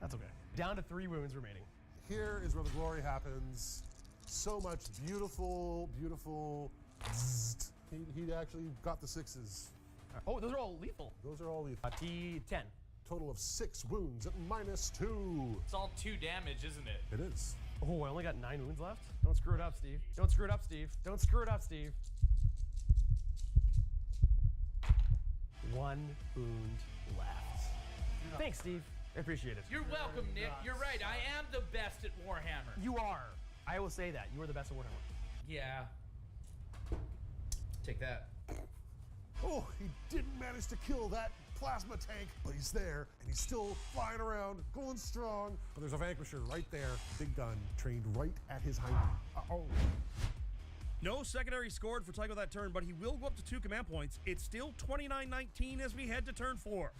That's okay. Down to 3 wounds remaining. Here is where the glory happens. So much beautiful, beautiful. Zzzt. He actually got the 6s. Oh, those are all lethal. Those are all lethal. T10. Total of 6 wounds at -2. It's all 2 damage, isn't it? It is. Oh, I only got 9 wounds left. Don't screw it up, Steve. Don't screw it up, Steve. Don't screw it up, Steve. 1 wound left. Thanks, Steve. I appreciate it. You're welcome, Nick. You're right. I am the best at Warhammer. You are. I will say that. You are the best at Warhammer. Yeah. Take that. Oh, he didn't manage to kill that plasma tank, but he's there, and he's still flying around, going strong. But there's a Vanquisher right there, big gun, trained right at his hind knee. Uh-oh. No secondary scored for Tycho that turn, but he will go up to 2 command points. It's still 29-19 as we head to turn 4.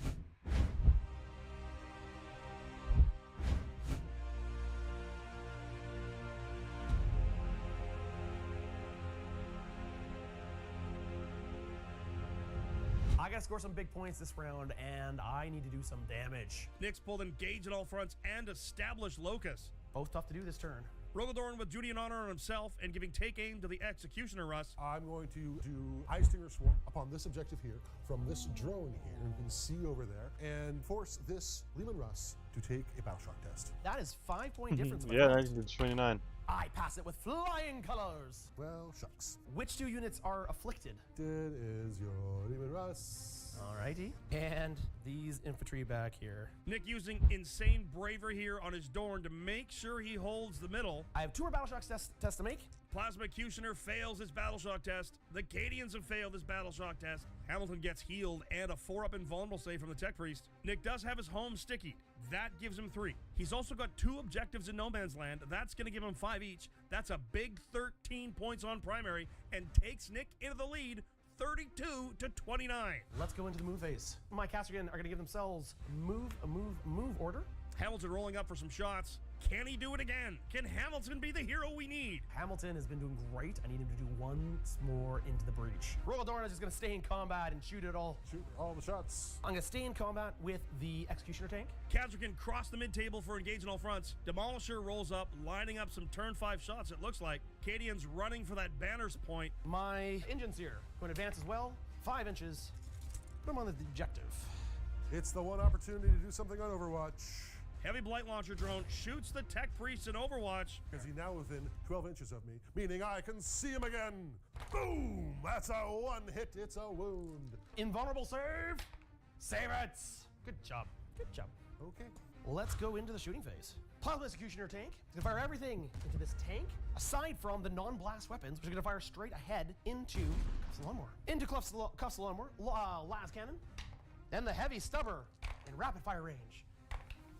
I gotta score some big points this round, and I need to do some damage. Nick's pulled Engage at all fronts and establish Locus. Both tough to do this turn. Rogodorn with duty and honor on himself and giving take aim to the Executioner Russ. I'm going to do Eye Stinger Swarm upon this objective here, from this drone here, you can see over there, and force this Leman Russ to take a battle shock test. That is 5-point difference. my Yeah, friend. 19 to 29. I pass it with flying colors. Well, shucks. Which 2 units are afflicted? It is your Leman Russ. Alrighty. And these infantry back here. Nick using insane bravery here on his Dorn to make sure he holds the middle. I have 2 more battle shock tests to make. Plasmacutioner fails his battle shock test. The Cadians have failed his battle shock test. Hamilton gets healed and a 4-up invulnerable save from the Tech Priest. Nick does have his home sticky. That gives him 3. He's also got 2 objectives in No Man's Land. That's going to give him 5 each. That's a big 13 points on primary and takes Nick into the lead 32 to 29. Let's go into the move phase. My Castrigan are going to give themselves move order. Hamilton rolling up for some shots. Can he do it again? Can Hamilton be the hero we need? Hamilton has been doing great. I need him to do once more into the breach. Rogodorn is just going to stay in combat and shoot it all. Shoot all the shots. I'm going to stay in combat with the Executioner tank. Kazrakin cross the mid-table for engage in all fronts. Demolisher rolls up, lining up some turn 5 shots, it looks like. Cadian's running for that banner's point. My engines here going to advance as well. 5 inches. Put them on the objective. It's the one opportunity to do something on Overwatch. Heavy Blight Launcher drone shoots the Tech Priest in Overwatch. Because he's now within 12 inches of me, meaning I can see him again. Boom! That's a 1 hit, it's a wound. Invulnerable save. Save it. Good job. Good job. Okay. Let's go into the shooting phase. Plasma Executioner tank. It's gonna fire everything into this tank, aside from the non-blast weapons, which are gonna fire straight ahead into Cuffs the Lawnmower. Into Cuffs the Lawnmower, Las Cannon, then the Heavy Stubber in rapid fire range.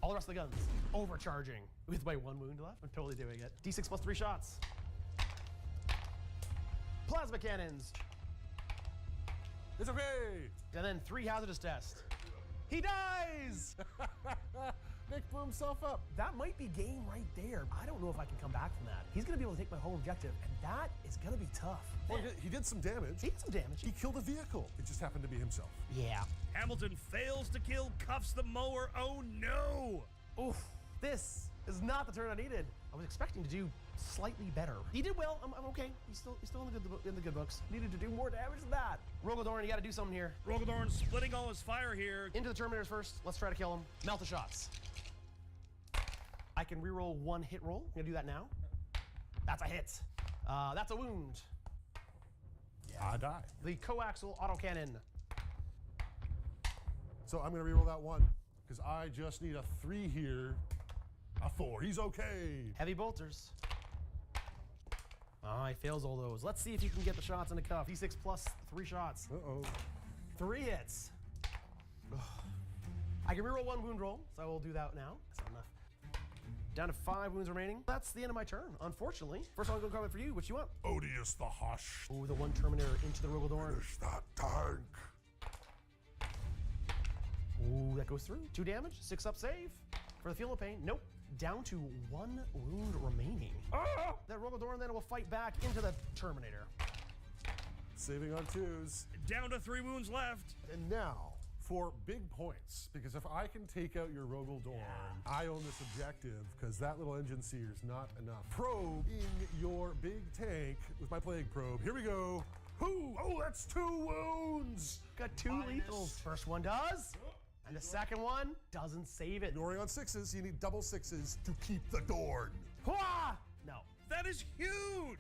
All the rest of the guns overcharging with my 1 wound left. I'm totally doing it. D6 plus 3 shots. Plasma cannons. It's okay. And then 3 hazardous tests. He dies! Nick blew himself up. That might be game right there. I don't know if I can come back from that. He's gonna be able to take my home objective, and that is gonna be tough. Well, he did some damage. He did some damage. He killed a vehicle. It just happened to be himself. Yeah. Hamilton fails to kill Cuffs the Mower. Oh no! Oof. This is not the turn I needed. I was expecting to do slightly better. He did well. I'm okay. He's still in the good books. Needed to do more damage than that. Rogodorn, you got to do something here. Rogodorn splitting all his fire here. Into the Terminators first. Let's try to kill him. Melt the shots. I can reroll 1 hit roll. I'm gonna do that now. That's a hit. That's a wound. I die. The coaxial autocannon. So I'm gonna reroll that 1 because I just need a 3 here. A 4. He's okay. Heavy bolters. Oh, he fails all those. Let's see if you can get the shots in the cuff. D6 plus 3 shots. Uh-oh. 3 hits. Ugh. I can reroll 1 wound roll, so I will do that now. That's not enough. Down to 5 wounds remaining. That's the end of my turn, unfortunately. First one, I'm going to comment for you. What you want? Odious the Hush. Oh, the 1 Terminator into the Rogodorn. Finish that tank. Ooh, that goes through. 2 damage, 6 up save. For the Feel No Pain, nope. Down to 1 wound remaining. Ah! That Rogodorn then will fight back into the Terminator. Saving on 2s. Down to 3 wounds left. And now for big points, because if I can take out your Rogodorn, I own this objective, because that little engine seer is not enough. Probe in your big tank with my plague probe. Here we go. Whoo! Oh, that's 2 wounds. Got 2 lethals. First one does. And the second one doesn't save it. Ignoring on 6s, you need double 6s to keep the Dorn. Hwah! No. That is huge!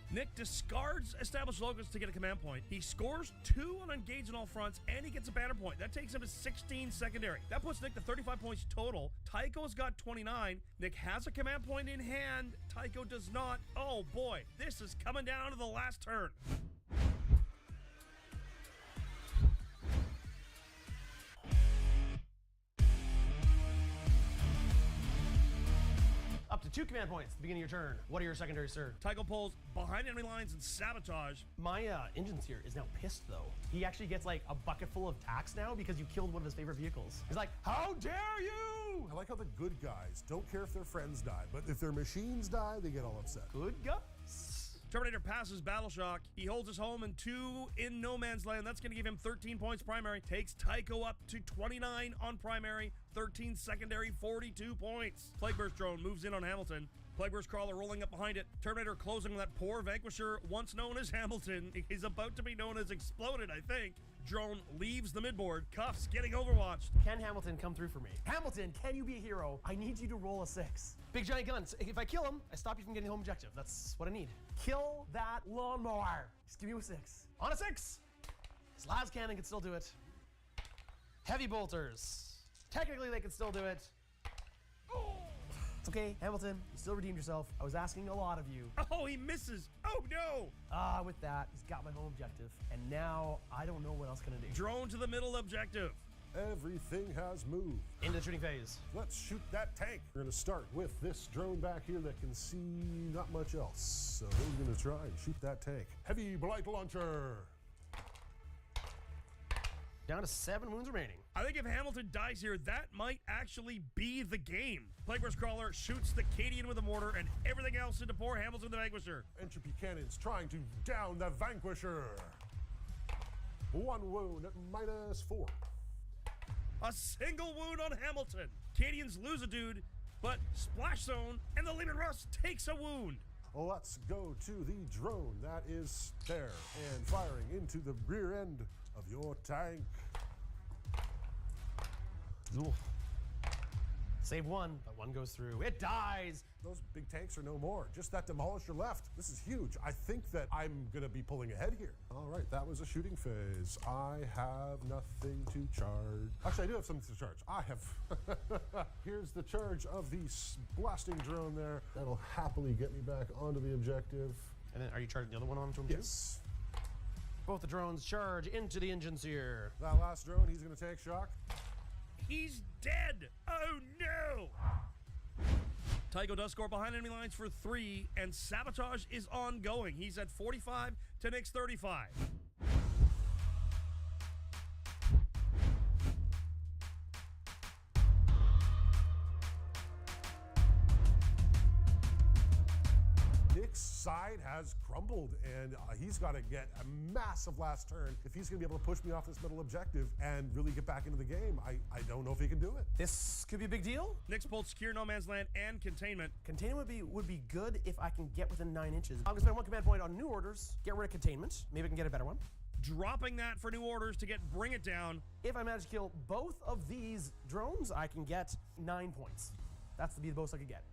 Nick discards established logos to get a command point. He scores 2 on engage on all fronts, and he gets a banner point. That takes him to 16 secondary. That puts Nick to 35 points total. Tycho's got 29. Nick has a command point in hand. Tycho does not. Oh boy, this is coming down to the last turn. Up to 2 command points at the beginning of your turn. What are your secondaries, sir? Tycho pulls behind enemy lines and sabotage. My engine seer is now pissed, though. He actually gets like a bucket full of tax now because you killed one of his favorite vehicles. He's like, how dare you! I like how the good guys don't care if their friends die, but if their machines die, they get all upset. Good guys. Terminator passes Battle Shock. He holds his home in 2 in No Man's Land. That's going to give him 13 points primary. Takes Tycho up to 29 on primary, 13 secondary, 42 points. Plague Burst drone moves in on Hamilton. Plague Burst crawler rolling up behind it. Terminator closing on that poor Vanquisher, once known as Hamilton. He's about to be known as Exploded, I think. Drone leaves the midboard. Cuffs getting overwatched. Can Hamilton come through for me? Hamilton, can you be a hero? I need you to roll a 6. Big giant guns. If I kill him, I stop you from getting home objective. That's what I need. Kill that lawnmower. Just give me a 6. On a 6. This las cannon can still do it. Heavy bolters. Technically, they can still do it. It's okay, Hamilton. You still redeemed yourself. I was asking a lot of you. Oh, he misses. Oh, no. With that, he's got my home objective. And now, I don't know what else can I do. Drone to the middle objective. Everything has moved. Into the shooting phase. Let's shoot that tank. We're gonna start with this drone back here that can see not much else. So we're gonna try and shoot that tank. Heavy blight launcher. Down to 7 wounds remaining. I think if Hamilton dies here, that might actually be the game. Plague Burst Crawler shoots the Cadian with a mortar and everything else into poor Hamilton the Vanquisher. Entropy cannons trying to down the Vanquisher. 1 wound at -4. A single wound on Hamilton. Cadians lose a dude, but Splash Zone and the Lehman Russ takes a wound. Let's go to the drone that is there and firing into the rear end of your tank. Oof. Save one, but one goes through. It dies. Those big tanks are no more. Just that demolisher left. This is huge. I think that I'm going to be pulling ahead here. All right, that was a shooting phase. I have nothing to charge. Actually, I do have something to charge. I have... Here's the charge of the blasting drone there. That'll happily get me back onto the objective. And then are you charging the other one onto him Yes. too? Both the drones charge into the engines here. That last drone, he's going to take shock. He's dead! Oh no! Tycho does score behind enemy lines for 3, and sabotage is ongoing. He's at 45 to Nick's 35. Nick's side has crumbled, and he's got to get a massive last turn if he's going to be able to push me off this middle objective and really get back into the game. I don't know if he can do it. This could be a big deal. Nick's pulled secure no man's land and containment. Containment would be good if I can get within 9 inches. I'm gonna spend 1 command point on new orders, get rid of containment. Maybe I can get a better one. Dropping that for new orders to get bring it down. If I manage to kill both of these drones, I can get 9 points. That's the most I could get.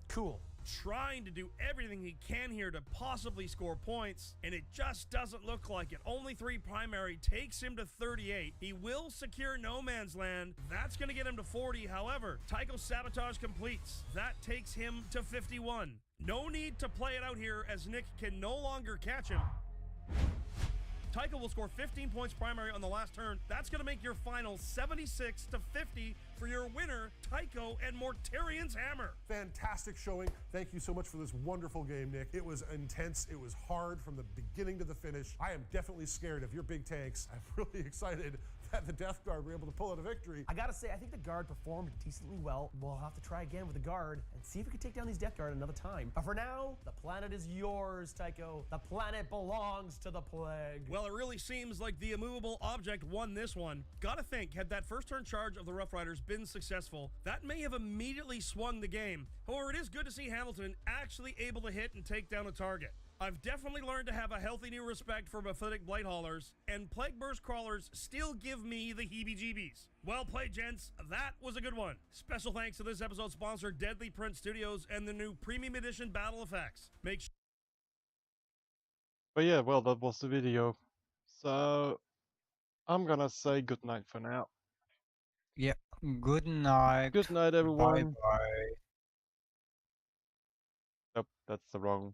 Cool. Trying to do everything he can here to possibly score points, and it just doesn't look like it. Only 3 primary takes him to 38. He will secure no man's land. That's going to get him to 40. However, Tycho's sabotage completes. That takes him to 51. No need to play it out here as Nick can no longer catch him. Tycho will score 15 points primary on the last turn. That's going to make your final 76 to 50 for your winner, Tycho and Mortarian's Hammer. Fantastic showing. Thank you so much for this wonderful game, Nick. It was intense. It was hard from the beginning to the finish. I am definitely scared of your big tanks. I'm really excited that the Death Guard were able to pull out a victory. I gotta say, I think the Guard performed decently well. We'll have to try again with the Guard and see if we can take down these Death Guard another time. But for now, the planet is yours, Tycho. The planet belongs to the Plague. Well, it really seems like the immovable object won this one. Gotta think, had that first turn charge of the Rough Riders been successful, that may have immediately swung the game. However, it is good to see Hamilton actually able to hit and take down a target. I've definitely learned to have a healthy new respect for Mephitic Blight Haulers, and Plague Burst Crawlers still give me the heebie-jeebies. Well played, gents. That was a good one. Special thanks to this episode's sponsor, Deadly Print Studios, and the new Premium Edition Battle Effects. But yeah, well, that was the video. So, I'm gonna say good night for now. Yeah, good night. Good night, everyone. Bye-bye. Nope, that's the wrong